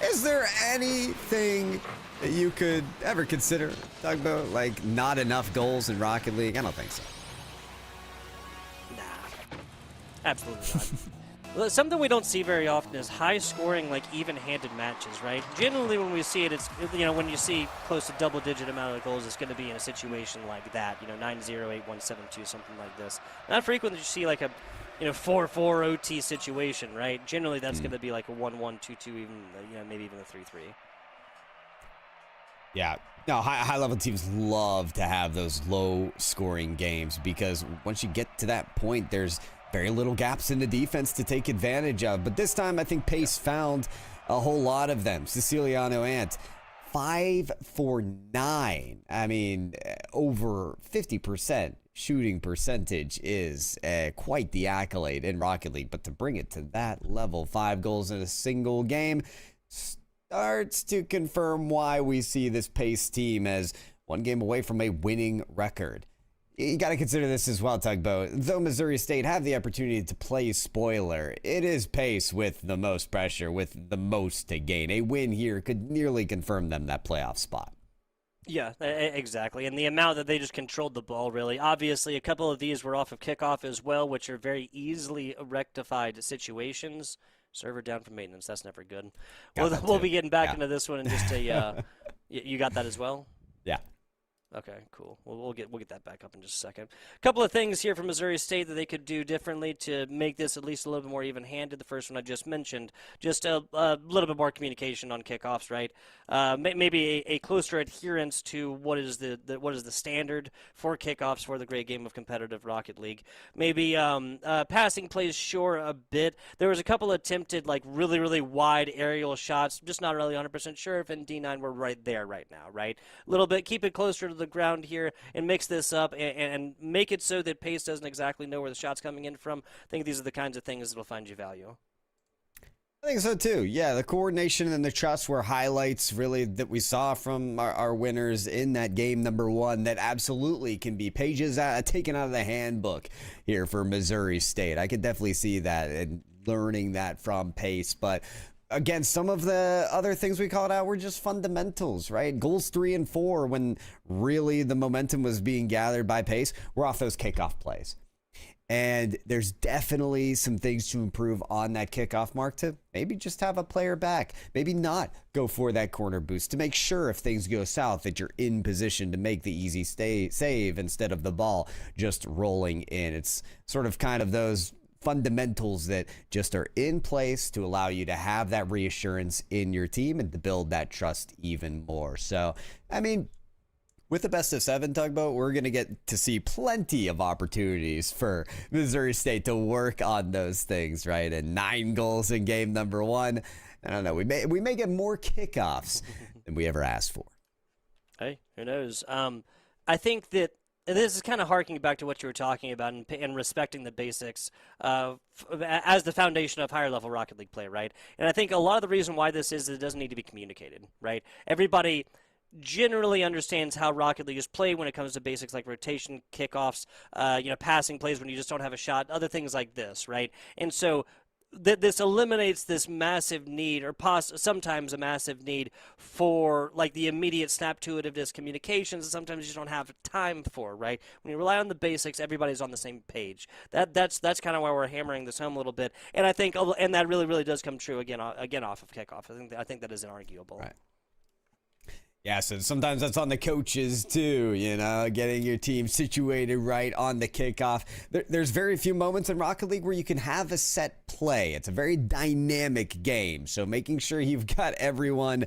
Is there anything that you could ever consider talking about, like, not enough goals in Rocket League? I don't think so. Nah, absolutely not. Well, something we don't see very often is high-scoring, like even-handed matches, right? Generally, when we see it, it's when you see close to double-digit amount of goals, it's going to be in a situation like that, 9-0, 8-1, 7-2, something like this. Not frequently you see like a 4-4 OT situation, right? Generally, that's going to be like a 1-1, 2-2, even maybe even a 3-3. Yeah. No, high-level teams love to have those low-scoring games because once you get to that point, there's very little gaps in the defense to take advantage of. But this time, I think Pace found a whole lot of them. Siciliano Ant, 5 for 9. I mean, over 50% shooting percentage is quite the accolade in Rocket League. But to bring it to that level, 5 goals in a single game, starts to confirm why we see this Pace team as one game away from a winning record. You got to consider this as well, Tugboat. Though Missouri State have the opportunity to play spoiler, it is Pace with the most pressure, with the most to gain. A win here could nearly confirm them that playoff spot. Yeah, exactly. And the amount that they just controlled the ball, really. Obviously, a couple of these were off of kickoff as well, which are very easily rectified situations. Server down for maintenance. That's never good. We'll be getting back into this one in just a. You got that as well? Yeah. Okay, cool. We'll get that back up in just a second. A couple of things here from Missouri State that they could do differently to make this at least a little bit more even-handed. The first one I just mentioned, just a little bit more communication on kickoffs, right? Maybe a closer adherence to what is the standard for kickoffs for the great game of competitive Rocket League. Maybe passing plays sure a bit. There was a couple attempted like really really wide aerial shots. Just not really 100% sure if in D9 we're right there right now, right? A little bit, keep it closer to the ground here and mix this up and make it so that Pace doesn't exactly know where the shot's coming in from. I think these are the kinds of things that'll find you value. I think so too. Yeah, the coordination and the trust were highlights really that we saw from our winners in that game number 1 that absolutely can be pages taken out of the handbook here for Missouri State. I could definitely see that and learning that from Pace, but again, some of the other things we called out were just fundamentals, right? Goals 3 and 4, when really the momentum was being gathered by Pace, were off those kickoff plays. And there's definitely some things to improve on that kickoff mark to maybe just have a player back, maybe not go for that corner boost to make sure if things go south that you're in position to make the easy save instead of the ball just rolling in. It's sort of kind of those fundamentals that just are in place to allow you to have that reassurance in your team and to build that trust even more. So, I mean, with the best of 7, Tugboat, we're going to get to see plenty of opportunities for Missouri State to work on those things, right? And 9 goals in game number 1. I don't know. We may get more kickoffs than we ever asked for. Hey, who knows? I think that this is kind of harking back to what you were talking about and respecting the basics as the foundation of higher level Rocket League play, right? And I think a lot of the reason why this is it doesn't need to be communicated, right? Everybody generally understands how Rocket League is played when it comes to basics like rotation, kickoffs, passing plays when you just don't have a shot, other things like this, right? And so this eliminates this massive need, or sometimes a massive need for like the immediate snap-to-itiveness communications that sometimes you don't have time for, right? When you rely on the basics, everybody's on the same page. That's kind of why we're hammering this home a little bit, and I think that really really does come true again off of kickoff. I think that is inarguable. Right. Yeah, so sometimes that's on the coaches too, getting your team situated right on the kickoff. There's very few moments in Rocket League where you can have a set play. It's a very dynamic game, so making sure you've got everyone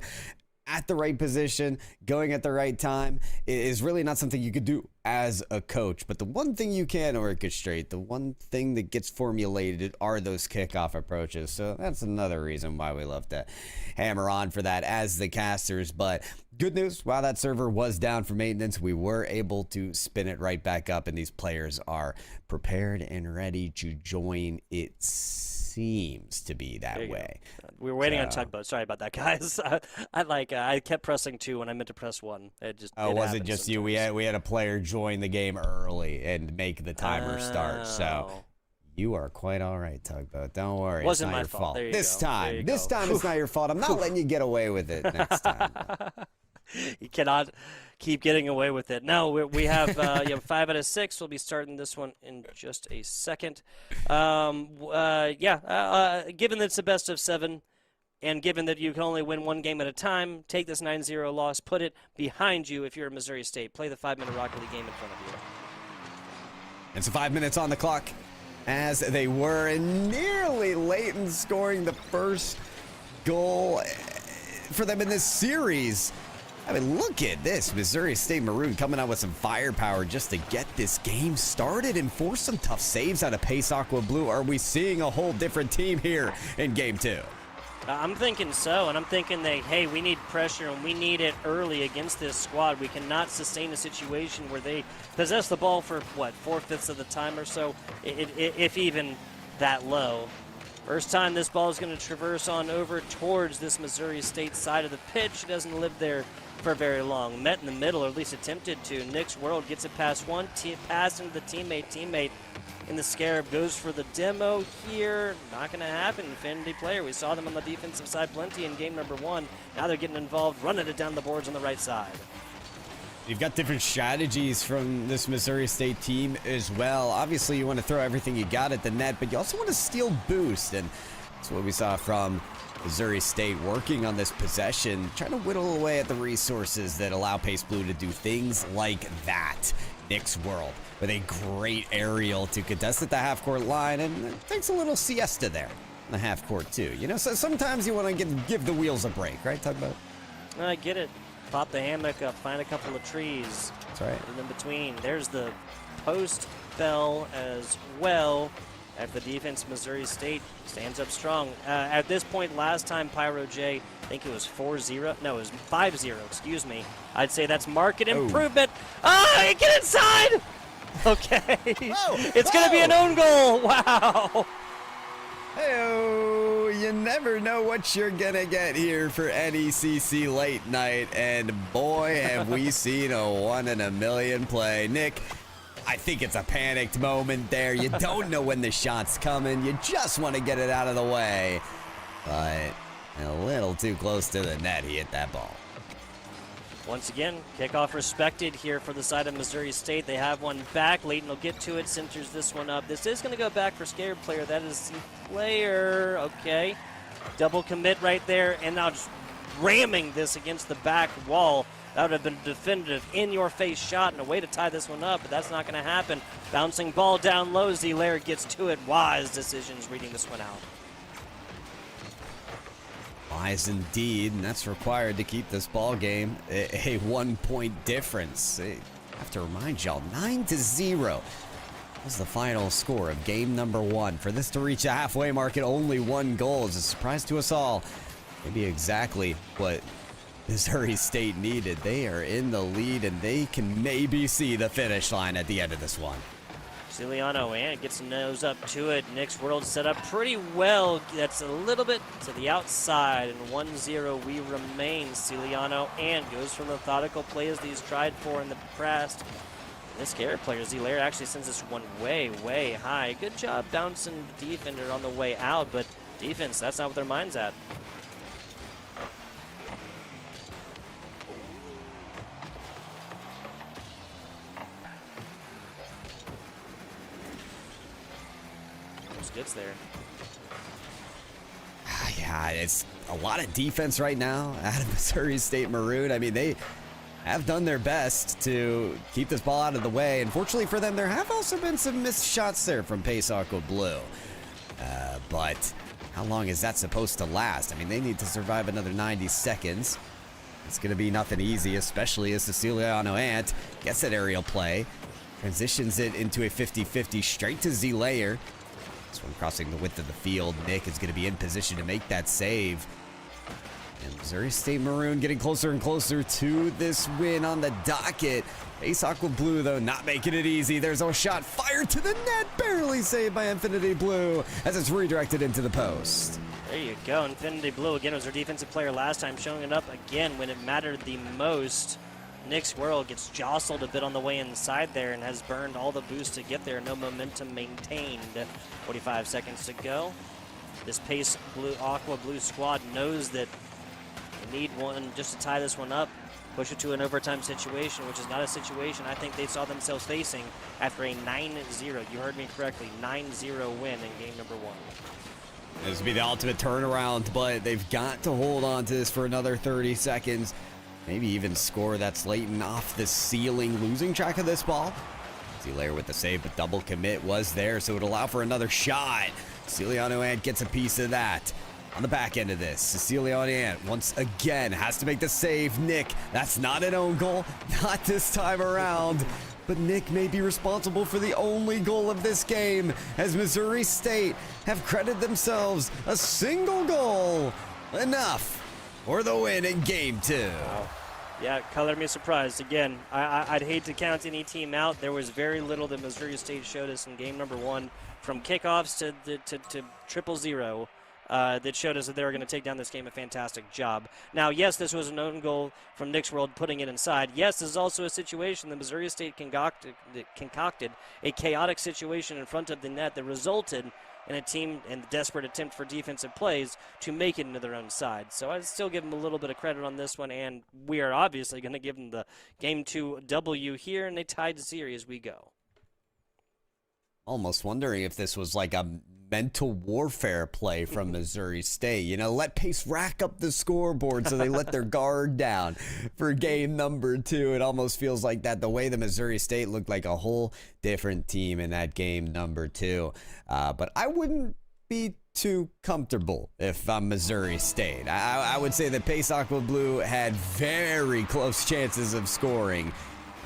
at the right position, going at the right time, is really not something you could do as a coach. But the one thing you can orchestrate, the one thing that gets formulated are those kickoff approaches. So that's another reason why we love to hammer on for that as the casters. But good news, while that server was down for maintenance, we were able to spin it right back up, and these players are prepared and ready to join. It seems to be that way. We were waiting on Tugboat. Sorry about that, guys. I kept pressing 2 when I meant to press 1. It wasn't just you. We had a player join the game early and make the timer start. So you are quite all right, Tugboat. Don't worry. Wasn't it's not my your fault. This time it's not your fault. I'm not letting you get away with it next time. You cannot keep getting away with it. No, we have 5 out of 6. We'll be starting this one in just a second. Given that it's a best of 7, and given that you can only win one game at a time, take this 9-0 loss, put it behind you if you're at Missouri State. Play the 5-minute Rocket League game in front of you. It's 5 minutes on the clock as they were and nearly late in scoring the first goal for them in this series. I mean, look at this. Missouri State Maroon coming out with some firepower just to get this game started and force some tough saves out of Pace Aqua Blue. Are we seeing a whole different team here in game 2? I'm thinking so, and I'm thinking that, hey, we need pressure, and we need it early against this squad. We cannot sustain a situation where they possess the ball for, 4/5 of the time or so, if even that low. First time this ball is going to traverse on over towards this Missouri State side of the pitch. It doesn't live there for very long. Met in the middle, or at least attempted to. Nick's World gets it past one, pass into the teammate in the Scarab goes for the demo here. Not going to happen. Infinity player. We saw them on the defensive side plenty in game number 1. Now they're getting involved, running it down the boards on the right side. You've got different strategies from this Missouri State team as well. Obviously, you want to throw everything you got at the net, but you also want to steal boost, and that's what we saw from Missouri State working on this possession, trying to whittle away at the resources that allow Pace Blue to do things like that. Nick's World with a great aerial to contest at the half-court line, and it takes a little siesta there in the half-court too. You know, so sometimes you want to give the wheels a break, right? Talk about. I get it. Pop the hammock up, find a couple of trees. That's right. And in between, there's the post bell as well. At the defense, Missouri State stands up strong. At this point, last time Pyro J, I think it was 4-0. No, it was 5-0, excuse me. I'd say that's market improvement. Get inside! Okay. It's going to be an own goal. Wow. Hey-o, you never know what you're going to get here for NECC late night. And boy, have we seen a 1 in a million play. Nick, I think it's a panicked moment there. You don't know when the shot's coming. You just want to get it out of the way. But a little too close to the net, he hit that ball. Once again, kickoff respected here for the side of Missouri State. They have one back. Leighton will get to it, centers this one up. This is going to go back for Scared player. That is the player. Okay. Double commit right there, and now just ramming this against the back wall. That would have been a definitive in-your-face shot and a way to tie this one up, but that's not going to happen. Bouncing ball down low. Z-Lair gets to it. Wise decisions reading this one out. Wise indeed, and that's required to keep this ball game a 1-point difference. I have to remind y'all, 9-0 was the final score of game number 1. For this to reach the halfway mark at only 1 goal is a surprise to us all. Maybe exactly what Missouri State needed. They are in the lead, and they can maybe see the finish line at the end of this one. Ciliano and gets a nose up to it. Nick's World set up pretty well. That's a little bit to the outside, and 1-0 we remain. Ciliano and goes for methodical plays that he's tried for in the past. This Garrett player, Z-Lair, actually sends this one way, way high. Good job bouncing the defender on the way out, but defense, that's not what their mind's at. Gets there. Yeah, it's a lot of defense right now out of Missouri State Maroon. I mean, they have done their best to keep this ball out of the way. Unfortunately for them, there have also been some missed shots there from Pace Aqua Blue. But how long is that supposed to last? I mean, they need to survive another 90 seconds. It's going to be nothing easy, especially as Ceciliano Ant gets that aerial play, transitions it into a 50-50 straight to Z-Layer. This one crossing the width of the field. Nick is going to be in position to make that save. And Missouri State Maroon getting closer and closer to this win on the docket. Pace Aqua Blue, though, not making it easy. There's a shot fired to the net, barely saved by Infinity Blue as it's redirected into the post. There you go. Infinity Blue, again, was our defensive player last time, showing it up again when it mattered the most. Nick's World gets jostled a bit on the way inside there and has burned all the boost to get there. No momentum maintained. 45 seconds to go. This Pace Aqua Blue squad knows that they need one just to tie this one up. push it to an overtime situation, which is not a situation I think they saw themselves facing after a 9-0. You heard me correctly, 9-0 win in game number 1. This would be the ultimate turnaround, but they've got to hold on to this for another 30 seconds. Maybe even score that Slayton off the ceiling, losing track of this ball. Z-Layer with the save, but double commit was there, so it would allow for another shot. Ceciliano Ant gets a piece of that. On the back end of this, Ceciliano Ant once again has to make the save. Nick, that's not an own goal, not this time around. But Nick may be responsible for the only goal of this game, as Missouri State have credited themselves a single goal. Enough for the win in game 2. Wow. Yeah, color me surprised. Again, I'd hate to count any team out. There was very little that Missouri State showed us in game number 1, from kickoffs to 0-0. That showed us that they were going to take down this game a fantastic job. Now, yes, this was an own goal from Nick's World putting it inside. Yes, this is also a situation that Missouri State concocted a chaotic situation in front of the net that resulted in a team in the desperate attempt for defensive plays to make it into their own side. So I'd still give them a little bit of credit on this one, and we are obviously going to give them the Game 2 W here in a tied series we go. Almost wondering if this was like a mental warfare play from Missouri State. You know, let Pace rack up the scoreboard so they let their guard down for game number 2. It almost feels like that, the way the Missouri State looked like a whole different team in that game number 2. But I wouldn't be too comfortable if I'm Missouri State. I would say that Pace Aqua Blue had very close chances of scoring.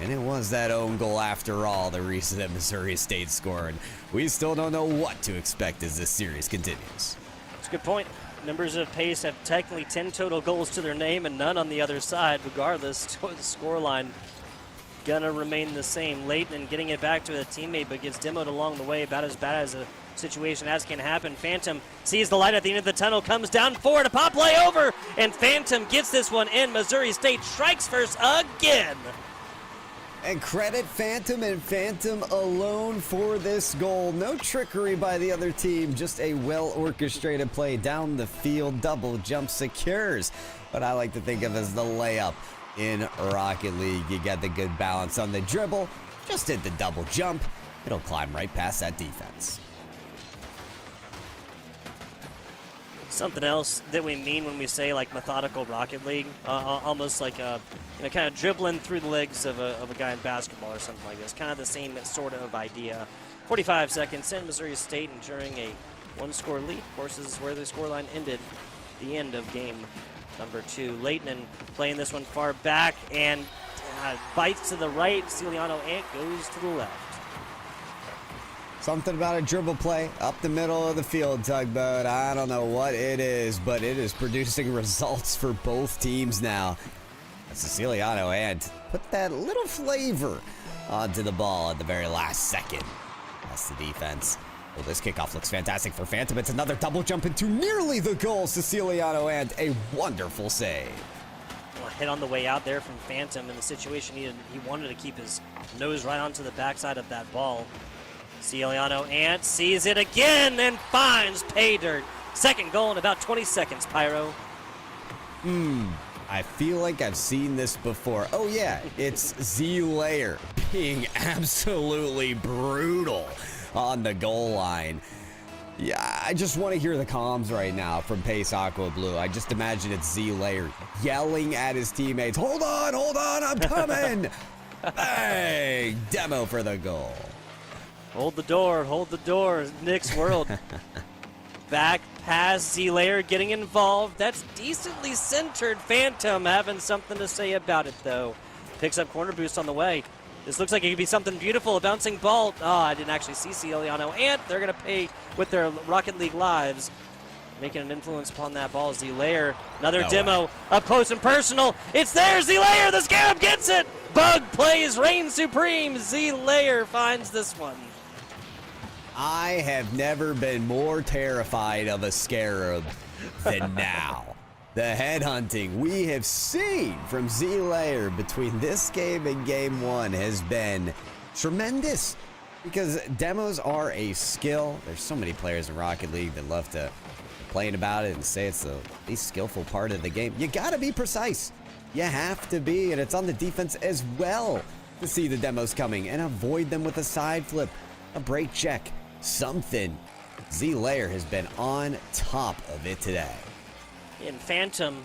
And it was that own goal after all, the reason that Missouri State scored. We still don't know what to expect as this series continues. That's a good point. Members of Pace have technically 10 total goals to their name and none on the other side. Regardless, the scoreline gonna remain the same. Leighton getting it back to a teammate, but gets demoed along the way. About as bad as a situation as can happen. Phantom sees the light at the end of the tunnel, comes down forward, a pop play over, and Phantom gets this one in. Missouri State strikes first again. And credit Phantom and Phantom alone for this goal. No trickery by the other team, just a well-orchestrated play down the field. Double jump secures what I like to think of as the layup in Rocket League. You got the good balance on the dribble, just hit the double jump. It'll climb right past that defense. Something else that we mean when we say like methodical Rocket League, almost like a, kind of dribbling through the legs of a guy in basketball or something like this. Kind of the same sort of idea. 45 seconds in, Missouri State enduring a one-score lead. Of course, this is where the scoreline ended. The end of game number 2. Leighton playing this one far back and bites to the right. Ceciliano Ant goes to the left. Something about a dribble play up the middle of the field, Tugboat. I don't know what it is, but it is producing results for both teams now. Ceciliano Ant put that little flavor onto the ball at the very last second. That's the defense. Well, this kickoff looks fantastic for Phantom. It's another double jump into nearly the goal. Ceciliano Ant, a wonderful save. Well, hit on the way out there from Phantom in the situation he wanted to keep his nose right onto the backside of that ball. Ceciliano Ant sees it again and finds pay dirt. Second goal in about 20 seconds, Pyro. I feel like I've seen this before. Oh yeah, it's Z-Layer being absolutely brutal on the goal line. Yeah, I just want to hear the comms right now from Pace Aqua Blue. I just imagine it's Z-Layer yelling at his teammates, hold on, I'm coming. Bang, demo for the goal. Hold the door, Nick's World. Back pass, Z-Layer getting involved. That's decently centered. Phantom having something to say about it, though. Picks up corner boost on the way. This looks like it could be something beautiful, a bouncing ball. Oh, I didn't actually see Ceciliano Ant. They're going to pay with their Rocket League lives. Making an influence upon that ball. Z-Layer, another demo, up close and personal. It's there, Z-Layer, the Scarab gets it. Bug plays, reign supreme. Z-Layer finds this one. I have never been more terrified of a Scarab than now. The headhunting we have seen from Z-Layer between this game and game 1 has been tremendous, because demos are a skill. There's so many players in Rocket League that love to complain about it and say it's the least skillful part of the game. You gotta be precise. You have to be, and it's on the defense as well to see the demos coming and avoid them with a side flip, a break check, something. Z-Layer has been on top of it today. And Phantom,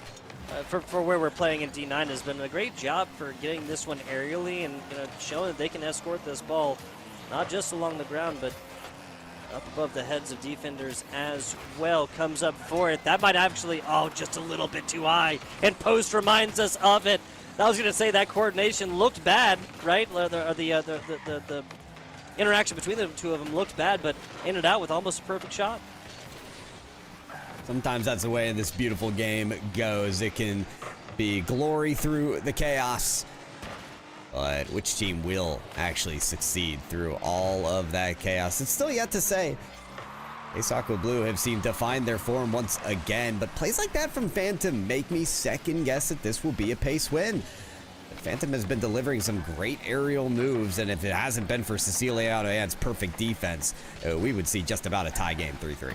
for where we're playing in D9, has been a great job for getting this one aerially and showing that they can escort this ball, not just along the ground, but up above the heads of defenders as well. Comes up for it. That might actually, just a little bit too high. And Post reminds us of it. I was going to say that coordination looked bad, right? The interaction between the two of them looked bad, but ended out with almost a perfect shot. Sometimes that's the way this beautiful game goes. It can be glory through the chaos. But which team will actually succeed through all of that chaos? It's still yet to say. Ace Aqua Blue have seemed to find their form once again, but plays like that from Phantom make me second guess that this will be a pace win. Phantom has been delivering some great aerial moves, and if it hasn't been for Siciliano Ant's perfect defense, we would see just about a tie game 3-3.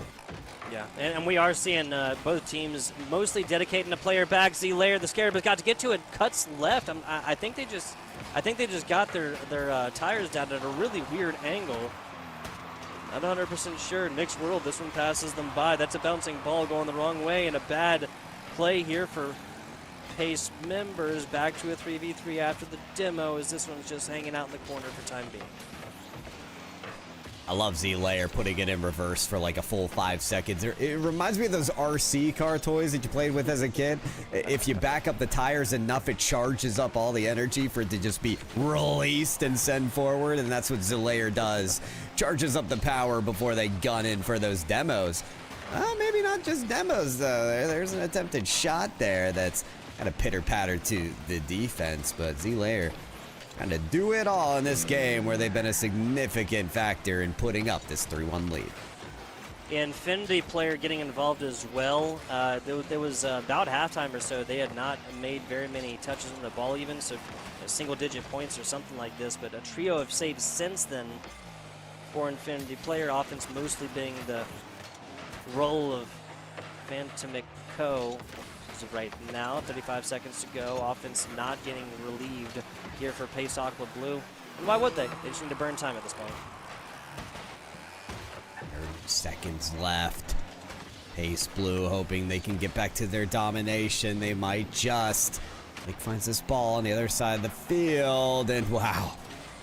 Yeah, and we are seeing both teams mostly dedicating a player back. Z-Layer, the Scarab has got to get to it, cuts left. I think they just got their tires down at a really weird angle. Not 100% sure. Nick's World, this one passes them by. That's a bouncing ball going the wrong way, and a bad play here for Pace members. Back to a 3v3 after the demo, as this one's just hanging out in the corner for time being. I love Z-Layer putting it in reverse for like a full 5 seconds. It reminds me of those RC car toys that you played with as a kid. If you back up the tires enough, it charges up all the energy for it to just be released and send forward, and that's what Z-Layer does. Charges up the power before they gun in for those demos. Maybe not just demos, though. There's an attempted shot there that's kind of pitter-patter to the defense, but Z-Layer trying to do it all in this game where they've been a significant factor in putting up this 3-1 lead. Infinity player getting involved as well. There was about halftime or so. They had not made very many touches on the ball even, so single-digit points or something like this, but a trio of saves since then for Infinity player. Offense mostly being the role of Phantomic Co. As of right now, 35 seconds to go. Offense not getting relieved here for Pace Aqua Blue. And why would they? They just need to burn time at this point. 30 seconds left. Pace Blue hoping they can get back to their domination. They might just. Nick finds this ball on the other side of the field, and wow,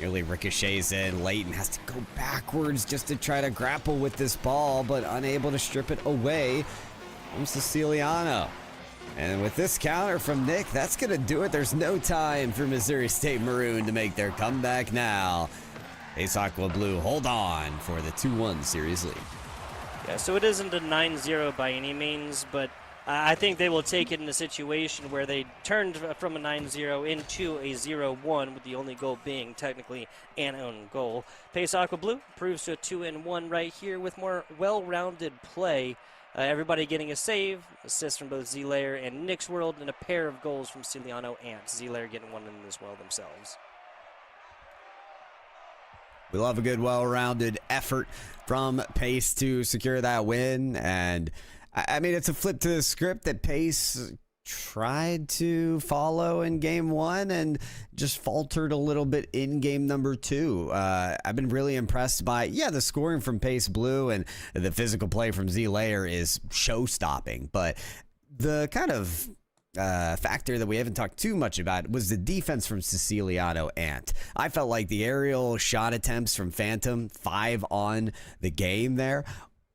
nearly ricochets in. Leighton has to go backwards just to try to grapple with this ball, but unable to strip it away from Siciliano. And with this counter from Nick, that's going to do it. There's no time for Missouri State Maroon to make their comeback now. Ace Aqua Blue hold on for the 2-1 series lead. Yeah, so it isn't a 9-0 by any means, but I think they will take it in a situation where they turned from a 9-0 into a 0-1, with the only goal being technically an own goal. Pace Aqua Blue proves to a 2-1 right here with more well-rounded play. Everybody getting a save, assist from both Z-Layer and Nick's World, and a pair of goals from Siciliano and Z-Layer getting one in as well themselves. We love a good, well-rounded effort from Pace to secure that win. And, I mean, it's a flip to the script that Pace tried to follow in game one and just faltered a little bit in game number two. I've been really impressed by, the scoring from Pace Blue and the physical play from Z-Layer is show-stopping, but the kind of factor that we haven't talked too much about was the defense from Siciliano Ant. I felt like the aerial shot attempts from Phantom, 5 on the game there,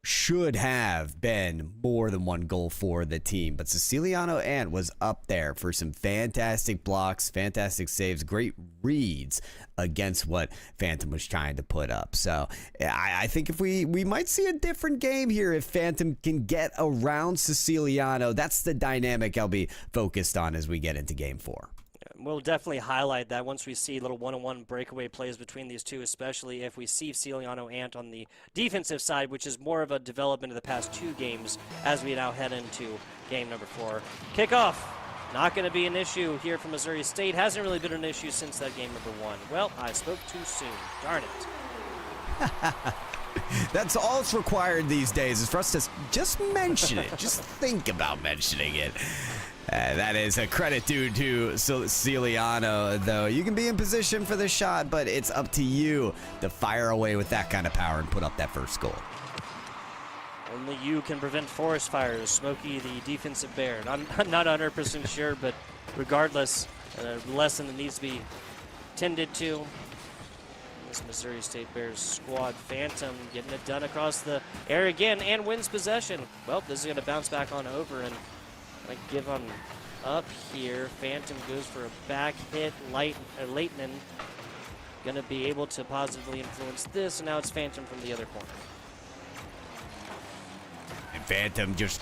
should have been more than one goal for the team, but Siciliano Ant was up there for some fantastic blocks, fantastic saves, great reads against what Phantom was trying to put up. So I think if we might see a different game here if Phantom can get around Siciliano. That's the dynamic I'll be focused on as we get into game 4. We'll definitely highlight that once we see little one-on-one breakaway plays between these two, especially if we see Siciliano Ant on the defensive side, which is more of a development of the past 2 games as we now head into game number 4. Kickoff, not going to be an issue here for Missouri State. Hasn't really been an issue since that game number 1. Well, I spoke too soon. Darn it. That's all it's required these days is for us to just mention it. Just think about mentioning it. That is a credit due to Ciliano, though. You can be in position for the shot, but it's up to you to fire away with that kind of power and put up that first goal. Only you can prevent forest fires. Smokey, the defensive bear. I'm not 100% sure, but regardless, a lesson that needs to be tended to. This Missouri State Bears squad. Phantom getting it done across the air again and wins possession. Well, this is going to bounce back on over and give on up here. Phantom goes for a back hit. Leighton going to be able to positively influence this, and now it's Phantom from the other corner. And Phantom just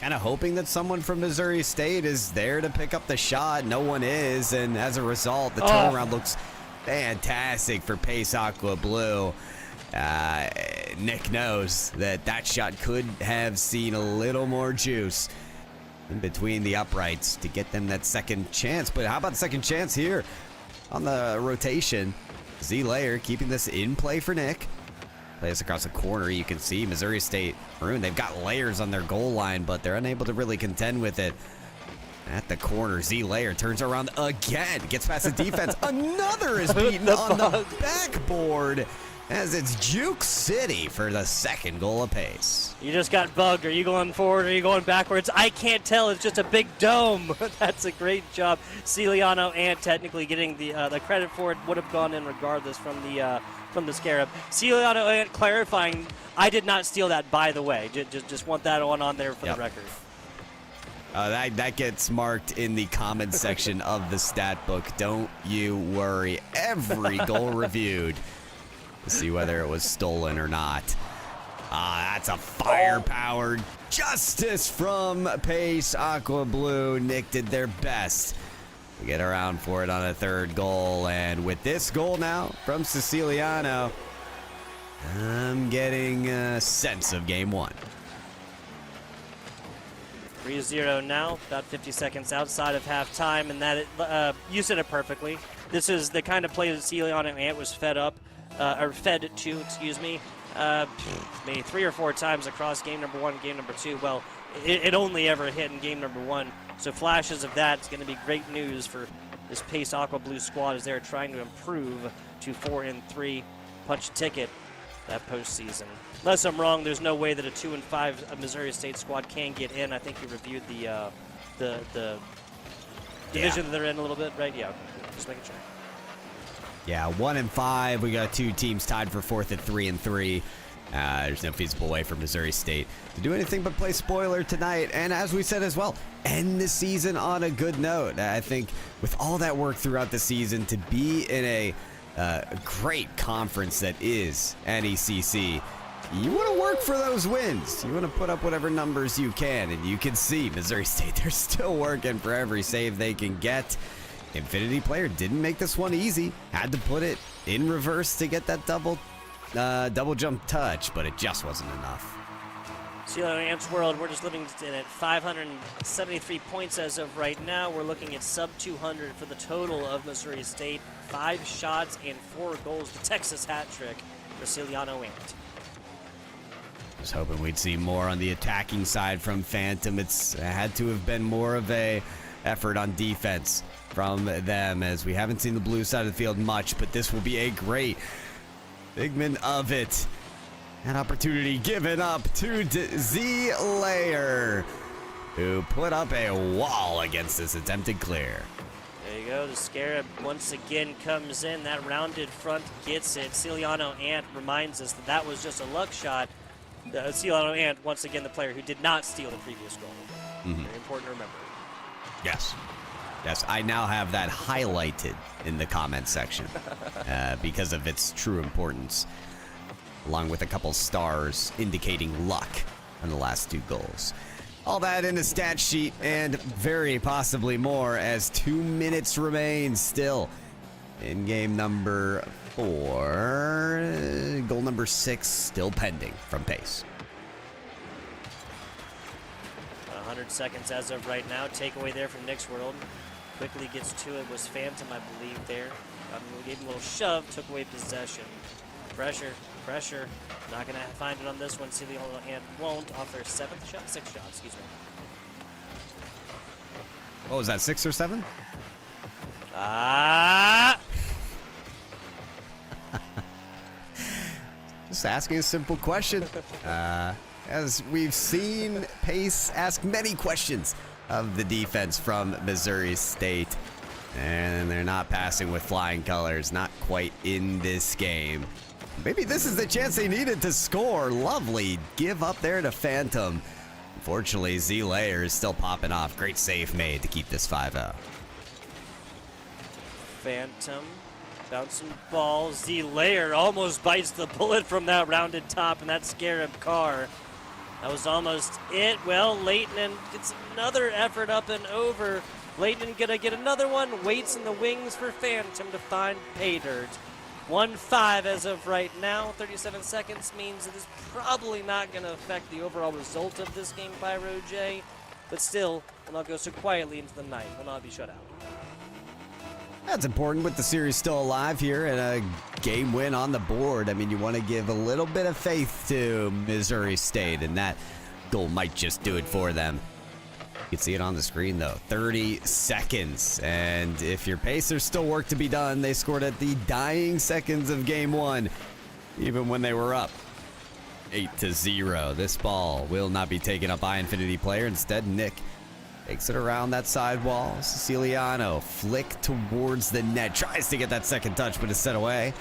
kind of hoping that someone from Missouri State is there to pick up the shot. No one is, and as a result, the turnaround looks fantastic for Pace Aqua Blue. Nick knows that shot could have seen a little more juice in between the uprights to get them that second chance. But how about second chance here on the rotation? Z-Layer keeping this in play for Nick. Plays across the corner. You can see Missouri State Maroon. They've got layers on their goal line, but they're unable to really contend with it. At the corner, Z-Layer turns around again. Gets past the defense. Another is beaten on the backboard as it's Juke City for the second goal apace. You just got bugged. Are you going forward or are you going backwards? I can't tell. It's just a big dome. That's a great job. Ciliano and technically getting the credit for it would have gone in regardless from the Scarab. Ciliano and clarifying, I did not steal that, by the way. Just want that on there for the record. That gets marked in the comments section of the stat book. Don't you worry. Every goal reviewed to see whether it was stolen or not. That's a firepower justice from Pace Aqua Blue. Nick did their best to get around for it on a third goal. And with this goal now from Siciliano, I'm getting a sense of game one. 3-0 now, about 50 seconds outside of halftime, and that you said it perfectly. This is the kind of play that Ciliano Ant was fed to, maybe 3 or 4 times across game number 1 and game number 2. Well, it only ever hit in game number 1, so flashes of that is going to be great news for this Pace Aqua Blue squad as they're trying to improve to 4-3, punch a ticket that postseason. Unless I'm wrong, there's no way that a 2-5 Missouri State squad can get in. I think you reviewed the division that they're in a little bit, right? Yeah, okay. Just making sure. Yeah, 1-5. We got 2 teams tied for 4th at 3-3. There's no feasible way for Missouri State to do anything but play spoiler tonight. And as we said as well, end the season on a good note. I think with all that work throughout the season, to be in a great conference that is NECC, you want to work for those wins. You want to put up whatever numbers you can, and you can see Missouri State, they're still working for every save they can get. Infinity Player didn't make this one easy. Had to put it in reverse to get that double jump touch, but it just wasn't enough. Ciliano Ant's World, we're just living in at 573 points as of right now. We're looking at sub 200 for the total of Missouri State. 5 shots and 4 goals. The Texas hat trick for Ciliano Ant. Was hoping we'd see more on the attacking side from Phantom. It's had to have been more of a effort on defense from them, as we haven't seen the blue side of the field much, but this will be a great figment of it. An opportunity given up to Z-Layer, who put up a wall against this attempted clear. There you go. The Scarab once again comes in. That rounded front gets it. Ciliano Ant reminds us that was just a luck shot. Ciliano Ant, once again, the player who did not steal the previous goal. Very important to remember. Yes. Yes, I now have that highlighted in the comments section because of its true importance, along with a couple stars indicating luck on the last 2 goals. All that in the stat sheet and very possibly more as 2 minutes remain still in game number 4. Goal number 6 still pending from Pace. 100 seconds as of right now. Takeaway there from Nick's World. Quickly gets to it was Phantom, I believe, there. Gave him a little shove, took away possession. Pressure. Not going to find it on this one. Ciliano Ant won't off their 6th shot, excuse me. What was that, 6 or 7? Just asking a simple question. As we've seen Pace ask many questions of the defense from Missouri State. And they're not passing with flying colors, not quite in this game. Maybe this is the chance they needed to score. Lovely give up there to Phantom. Unfortunately, Z Layer is still popping off. Great save made to keep this 5-0. Phantom bouncing ball. Z Layer almost bites the bullet from that rounded top and that Scarab car. That was almost it. Well, Leighton gets another effort up and over. Leighton gonna get another one. Waits in the wings for Phantom to find Paydirt. 1-5 as of right now. 37 seconds means it is probably not going to affect the overall result of this game, Pyro J. But still, will not go so quietly into the night. Will not be shut out. That's important with the series still alive here and a game win on the board. I mean, you want to give a little bit of faith to Missouri State, and that goal might just do it for them. You can see it on the screen, though. 30 seconds. And if your Pacers still work to be done, they scored at the dying seconds of game 1, even when they were up 8-0. This ball will not be taken up by Infinity Player. Instead, Nick takes it around that side wall. Siciliano flick towards the net. Tries to get that second touch, but is set away.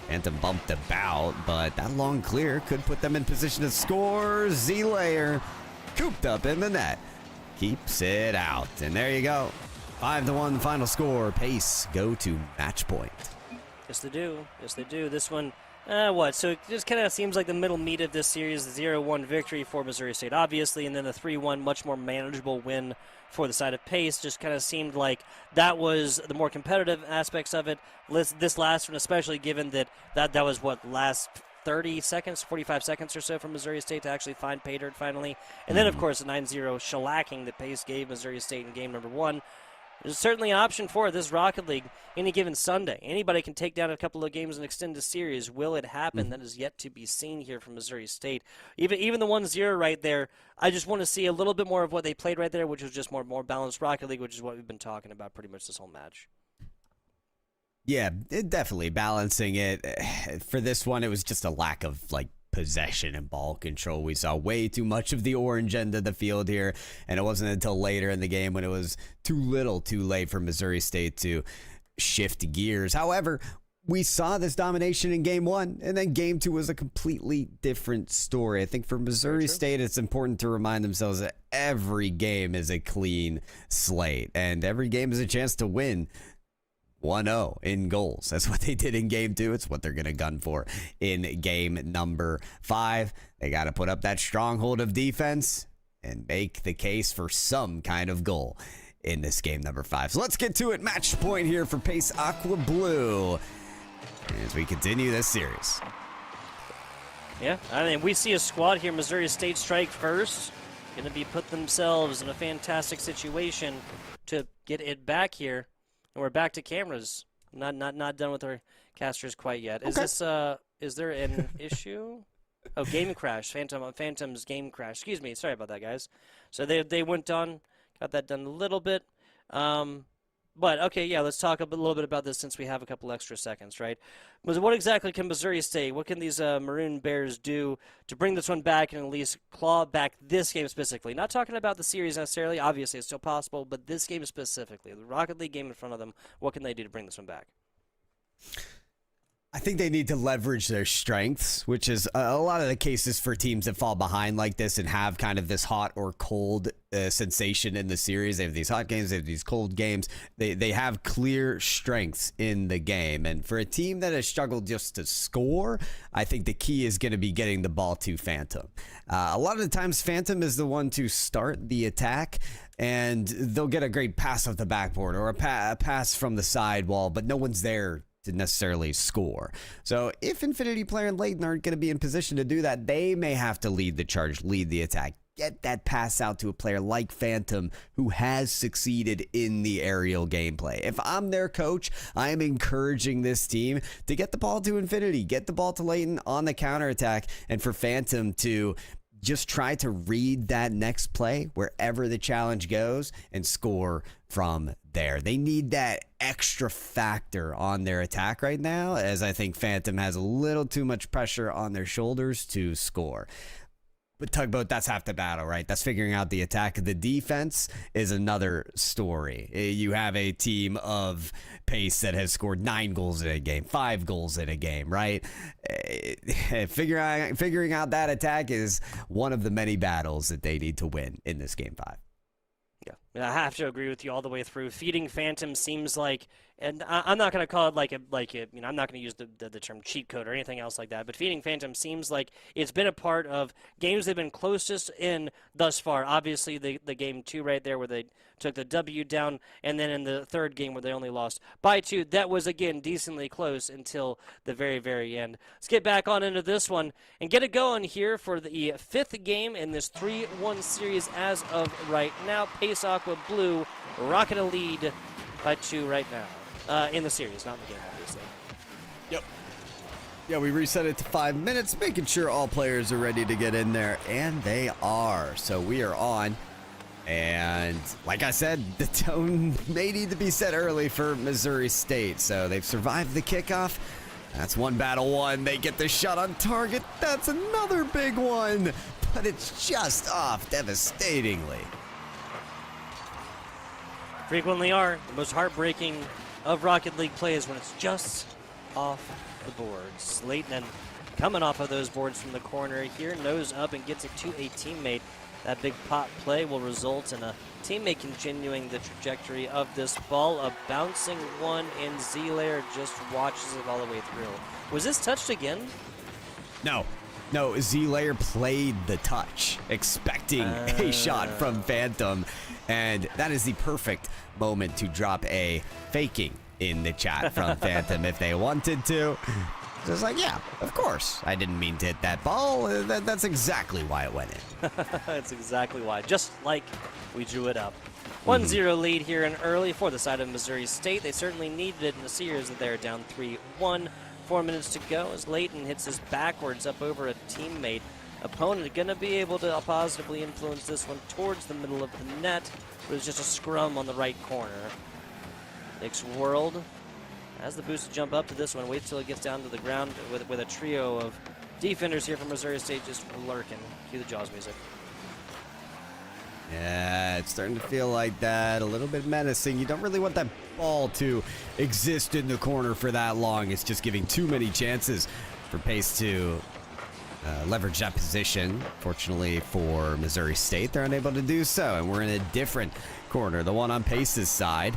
Phantom bumped about, but that long clear could put them in position to score. Z-Layer cooped up in the net. Keeps it out. And there you go. 5-1 final score. Pace go to match point. Yes, they do. Yes, they do. This one, So it just kind of seems like the middle meat of this series, the 0-1 victory for Missouri State, obviously, and then the 3-1 much more manageable win for the side of Pace. Just kind of seemed like that was the more competitive aspects of it. This last one, especially given that was last 30 seconds, 45 seconds or so from Missouri State to actually find Paydirt finally. And then, of course, the 9-0 shellacking that Pace gave Missouri State in game number 1. There's certainly an option for this Rocket League any given Sunday. Anybody can take down a couple of games and extend the series. Will it happen? That is yet to be seen here from Missouri State. Even the 1-0 right there, I just want to see a little bit more of what they played right there, which was just more balanced Rocket League, which is what we've been talking about pretty much this whole match. Yeah, definitely balancing it. For this one, it was just a lack of possession and ball control. We saw way too much of the orange end of the field here, and it wasn't until later in the game when it was too little too late for Missouri State to shift gears. However, we saw this domination in game 1, and then game 2 was a completely different story. I think for Missouri State, it's important to remind themselves that every game is a clean slate, and every game is a chance to win 1-0 in goals. That's what they did in game 2. It's what they're going to gun for in game number 5. They got to put up that stronghold of defense and make the case for some kind of goal in this game number 5. So let's get to it. Match point here for Pace Aqua Blue as we continue this series. Yeah, I mean, we see a squad here. Missouri State strike first. Going to be put themselves in a fantastic situation to get it back here. And we're back to cameras. Not done with our casters quite yet. Is is there an issue? Oh, game crash. Phantom's game crash. Excuse me. Sorry about that, guys. So they went on, got that done a little bit. But, okay, yeah, let's talk a little bit about this since we have a couple extra seconds, right? What exactly can Missouri State, what can these Maroon Bears do to bring this one back and at least claw back this game specifically? Not talking about the series necessarily. Obviously, it's still possible, but this game specifically, the Rocket League game in front of them, what can they do to bring this one back? I think they need to leverage their strengths, which is a lot of the cases for teams that fall behind like this and have kind of this hot or cold sensation in the series. They have these hot games, they have these cold games. They have clear strengths in the game. And for a team that has struggled just to score, I think the key is going to be getting the ball to Phantom. A lot of the times, Phantom is the one to start the attack, and they'll get a great pass off the backboard or a pass from the sidewall, but no one's there to necessarily score. So if Infinity Player and Leighton aren't going to be in position to do that, they may have to lead the charge, lead the attack, get that pass out to a player like Phantom who has succeeded in the aerial gameplay. If I'm their coach, I am encouraging this team to get the ball to Infinity, get the ball to Leighton on the counterattack, and for Phantom to just try to read that next play wherever the challenge goes and score from there. They need that extra factor on their attack right now, as I think Phantom has a little too much pressure on their shoulders to score. But Tugboat, that's half the battle, right? That's figuring out the attack. The defense is another story. You have a team of Pace that has scored 9 goals in a game, 5 goals in a game, right? Figuring out that attack is one of the many battles that they need to win in this game 5. Yeah, I have to agree with you all the way through. Feeding Phantom seems like, and I'm not going to call it like I'm not going to use the term cheat code or anything else like that, but Feeding Phantom seems like it's been a part of games they've been closest in thus far. Obviously, the game 2 right there where they took the W down, and then in the third game where they only lost by 2, that was, again, decently close until the very, very end. Let's get back on into this one and get it going here for the 5th game in this 3-1 series as of right now. Pace Aqua Blue rocking a lead by 2 right now. In the series, not in the game, obviously. Yep. Yeah, we reset it to 5 minutes, making sure all players are ready to get in there, and they are. So we are on. And like I said, the tone may need to be set early for Missouri State. So they've survived the kickoff. That's one battle won. They get the shot on target. That's another big one. But it's just off devastatingly. Frequently are. The most heartbreaking of Rocket League plays when it's just off the boards. Leighton coming off of those boards from the corner here, nose up and gets it to a teammate. That big pop play will result in a teammate continuing the trajectory of this ball. A bouncing one, and Z-Layer just watches it all the way through. Was this touched again? No, Z-Layer played the touch, expecting a shot from Phantom, and that is the perfect moment to drop a faking in the chat from Phantom if they wanted to. Just like, yeah, of course. I didn't mean to hit that ball. That's exactly why it went in. That's exactly why. Just like we drew it up. 1-0 lead here in early for the side of Missouri State. They certainly needed it in the series that they're down 3-1. 4 minutes to go as Leighton hits his backwards up over a teammate. Opponent going to be able to positively influence this one towards the middle of the net. It was just a scrum on the right corner. Nick's World has the boost to jump up to this one. Wait till it gets down to the ground with a trio of defenders here from Missouri State just lurking. Cue the Jaws music. Yeah, it's starting to feel like that. A little bit menacing. You don't really want that ball to exist in the corner for that long. It's just giving too many chances for Pace to leverage that position. Fortunately for Missouri State, they're unable to do so. And we're in a different corner, the one on Pace's side.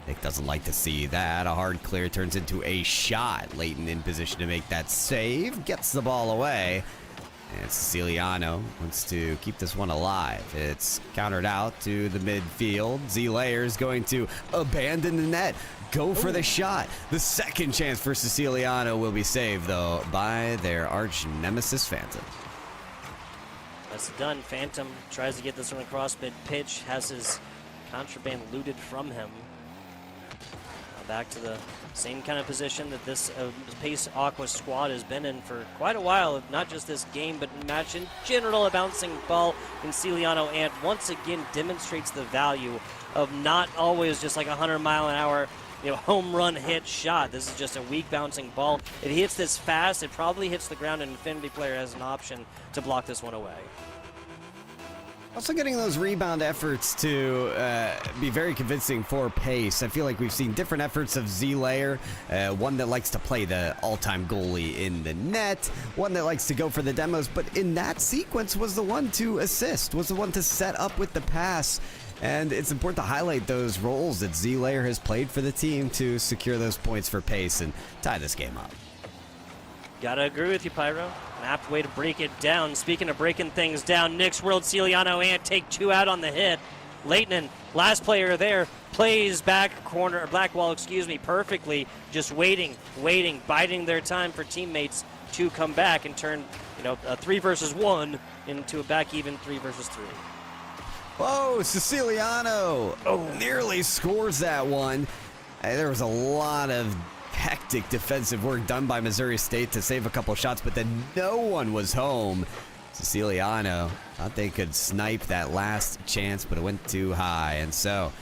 Nick doesn't like to see that. A hard clear turns into a shot. Leighton in position to make that save. Gets the ball away. And Siciliano wants to keep this one alive. It's countered out to the midfield. Z-Layer's going to abandon the net. Go for the shot. The second chance for Siciliano will be saved, though, by their arch nemesis, Phantom. That's done. Phantom tries to get this one across mid-pitch. Has his contraband looted from him. Back to the same kind of position that this Pace Aqua squad has been in for quite a while, not just this game, but match in general. A bouncing ball in Ciliano and once again demonstrates the value of not always just like 100-mile-an-hour home run hit shot. This is just a weak bouncing ball. If he hits this fast, it probably hits the ground, and Infinity Player has an option to block this one away. Also getting those rebound efforts to be very convincing for Pace. I feel like we've seen different efforts of Z-Layer. One that likes to play the all-time goalie in the net. One that likes to go for the demos. But in that sequence was the one to assist. Was the one to set up with the pass. And it's important to highlight those roles that Z-Layer has played for the team to secure those points for Pace and tie this game up. Gotta agree with you, Pyro. An apt way to break it down. Speaking of breaking things down, Nick's World, Ciliano, and take 2 out on the hit. Leighton, last player there, plays back wall, perfectly. Just waiting, biding their time for teammates to come back and turn, a 3 versus 1 into a back even 3 versus 3. Whoa, Siciliano nearly scores that one. There was a lot of hectic defensive work done by Missouri State to save a couple shots, but then no one was home. Siciliano thought they could snipe that last chance, but it went too high. And so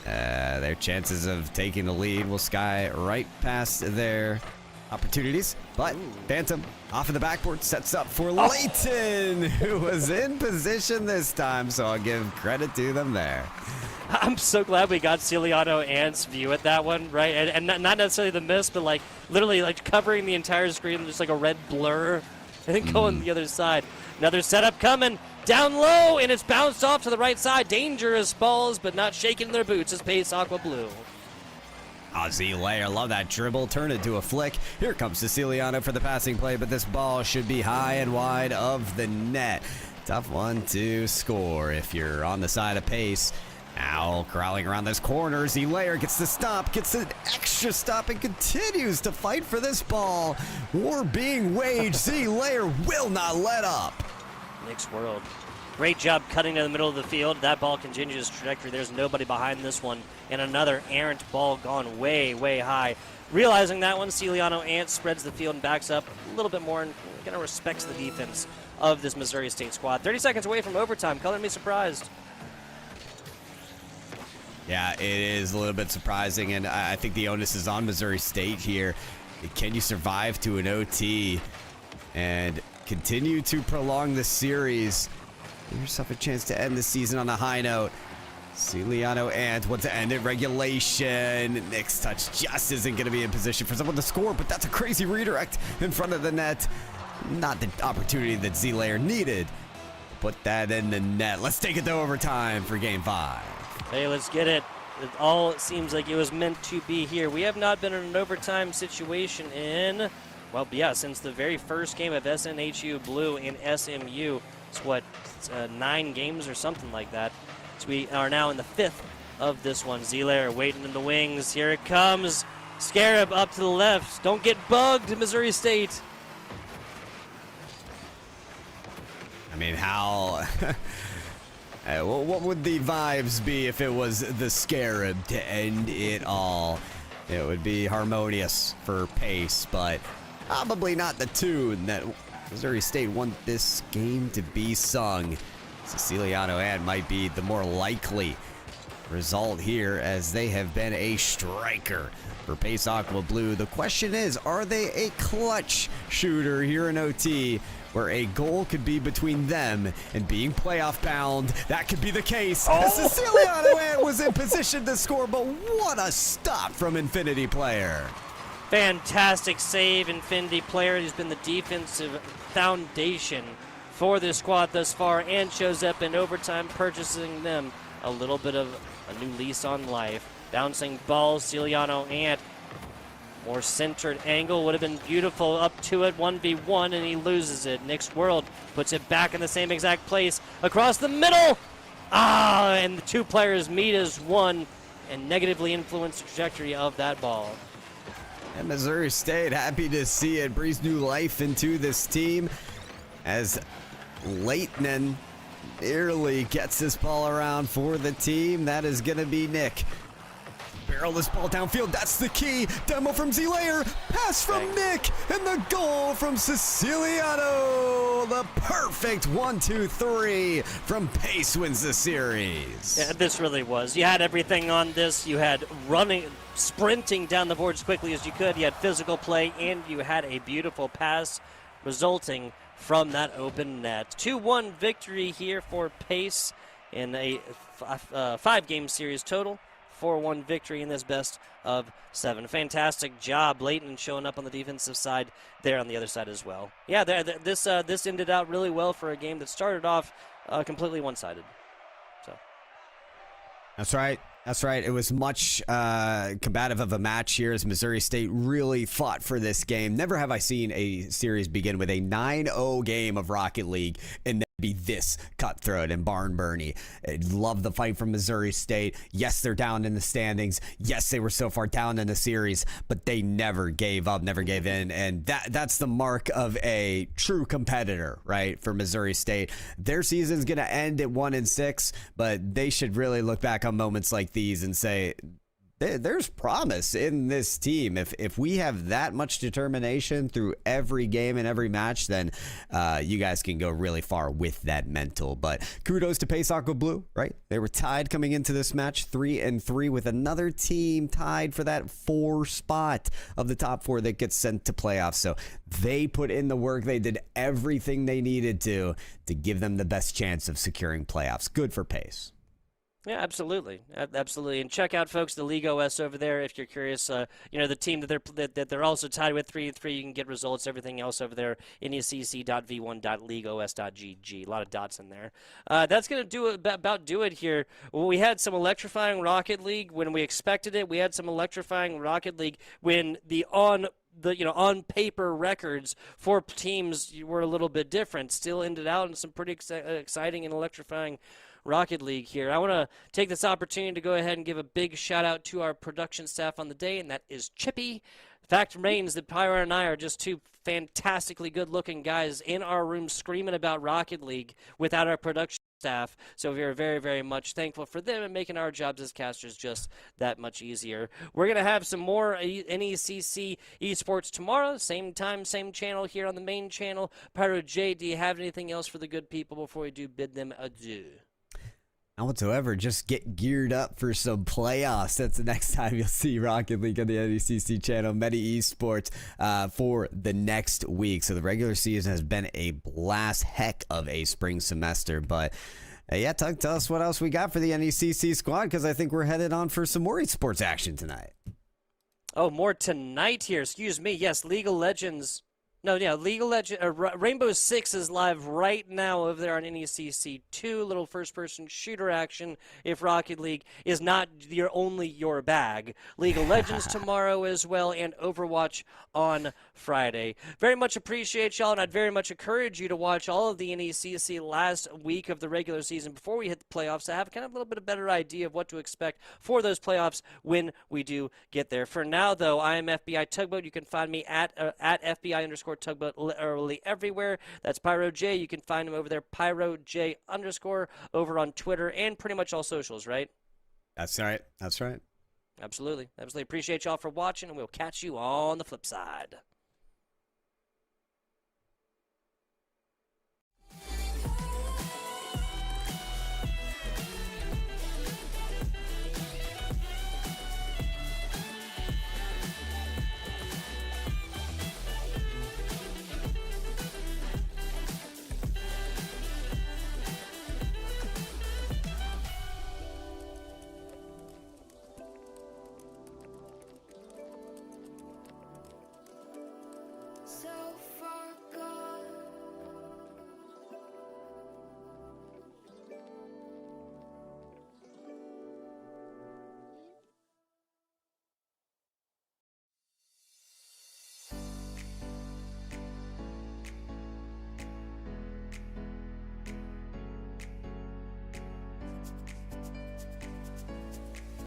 their chances of taking the lead will sky right past their opportunities. But Phantom off of the backboard sets up for Leighton, who was in position this time. So I'll give credit to them there. I'm so glad we got Ciliano Ant's view at that one, right? And not necessarily the miss, but like literally like covering the entire screen, just like a red blur, and then going the other side. Another setup coming down low, and it's bounced off to the right side. Dangerous balls, but not shaking their boots as Pace Aqua Blue. Z-Layer, love that dribble, turn it to a flick. Here comes Siciliano for the passing play, but this ball should be high and wide of the net. Tough one to score if you're on the side of Pace. Now crawling around this corner, Z-Layer gets the stop, gets an extra stop, and continues to fight for this ball. War being waged, Z-Layer will not let up. Next World. Great job cutting to the middle of the field. That ball continues its trajectory. There's nobody behind this one. And another errant ball gone way, way high. Realizing that one, Ciliano Ant spreads the field and backs up a little bit more and kind of respects the defense of this Missouri State squad. 30 seconds away from overtime. Color me surprised. Yeah, it is a little bit surprising, and I think the onus is on Missouri State here. Can you survive to an OT and continue to prolong the series? Give yourself a chance to end the season on a high note. Ciliano Ant wants to end it. Regulation. Nick's touch just isn't going to be in position for someone to score, but that's a crazy redirect in front of the net. Not the opportunity that Z-Layer needed. Put that in the net. Let's take it to overtime for Game 5. Hey, let's get it. It all seems like it was meant to be here. We have not been in an overtime situation in, well, yeah, since the very first game of SNHU Blue in SMU. It's what, 9 games or something like that. So we are now in the 5th of this one. Z-Layer waiting in the wings. Here it comes. Scarab up to the left. Don't get bugged, Missouri State. I mean, how... what would the vibes be if it was the Scarab to end it all? It would be harmonious for Pace, but probably not the tune that Missouri State want this game to be sung. Siciliano Ant might be the more likely result here, as they have been a striker for Pace Aqua Blue. The question is, are they a clutch shooter here in OT, where a goal could be between them and being playoff bound? That could be the case. Siciliano Ant was in position to score, but what a stop from Infinity Player. Fantastic save, Infinity Player. He's been the defensive foundation for this squad thus far, and shows up in overtime, purchasing them a little bit of a new lease on life. Bouncing ball, Ciliano Ant. More centered angle would have been beautiful. Up to it, 1v1, and he loses it. Next World puts it back in the same exact place. Across the middle! And the two players meet as one and negatively influence the trajectory of that ball. And Missouri State happy to see it. Breathes new life into this team as Leighton nearly gets this ball around for the team. That is going to be Nick. Barrel this ball downfield. That's the key. Demo from Z-Layer. Pass from Nick. And the goal from Siciliano. The perfect 1-2-3 from Pace wins the series. Yeah, this really was. You had everything on this. You had running, sprinting down the board as quickly as you could. You had physical play, and you had a beautiful pass resulting from that open net. 2-1 victory here for Pace in a 5-game series total. 4-1 victory in this best of 7. Fantastic job, Leighton, showing up on the defensive side there on the other side as well. Yeah, this ended out really well for a game that started off completely one-sided. So. That's right. That's right. It was much combative of a match here as Missouri State really fought for this game. Never have I seen a series begin with a 9-0 game of Rocket League and then be this cutthroat and barn burny. I love the fight from Missouri State. Yes, they're down in the standings. Yes, they were so far down in the series, but they never gave up, never gave in. And that's the mark of a true competitor, right, for Missouri State. Their season's going to end at 1-6, but they should really look back on moments like these and say, there's promise in this team. If we have that much determination through every game and every match, then you guys can go really far with that mental. But kudos to Pace Aqua Blue, right? They were tied coming into this match 3-3 with another team tied for that 4 spot of the top 4 that gets sent to playoffs. So they put in the work. They did everything they needed to give them the best chance of securing playoffs. Good for Pace. Yeah, absolutely, absolutely. And check out, folks, the League OS over there if you're curious. The team that they're also tied with 3-3. You can get results, everything else over there. NECC.v1.leagueos.gg. A lot of dots in there. That's gonna do it. About do it here. Well, we had some electrifying Rocket League when we expected it. We had some electrifying Rocket League when on paper records for teams were a little bit different. Still ended out in some pretty exciting and electrifying Rocket League here. I want to take this opportunity to go ahead and give a big shout out to our production staff on the day, and that is Chippy. Fact remains that Pyro and I are just 2 fantastically good-looking guys in our room screaming about Rocket League without our production staff. So we are very, very much thankful for them and making our jobs as casters just that much easier. We're going to have some more NECC esports tomorrow. Same time, same channel here on the main channel. Pyro J, do you have anything else for the good people before we do bid them adieu? Not whatsoever. Just get geared up for some playoffs. That's the next time you'll see Rocket League on the NECC channel, Medi Esports, for the next week. So the regular season has been a blast, heck of a spring semester. But yeah, Tug, tell us what else we got for the NECC squad, because I think we're headed on for some more esports action tonight. Oh, more tonight here. Excuse me. Yes, League of Legends. No, yeah, League of Legends, Rainbow Six is live right now over there on NECC 2, little first-person shooter action. If Rocket League is not your bag, League of Legends tomorrow as well, and Overwatch on Friday. Very much appreciate y'all, and I'd very much encourage you to watch all of the NECC last week of the regular season before we hit the playoffs to have kind of a little bit of better idea of what to expect for those playoffs when we do get there. For now, though, I am FBI Tugboat. You can find me at FBI_Tugboat literally everywhere. That's Pyro J. You can find him over there, PyroJ_ over on Twitter and pretty much all socials, right? That's right. That's right. Absolutely. Absolutely. Appreciate y'all for watching, and we'll catch you on the flip side.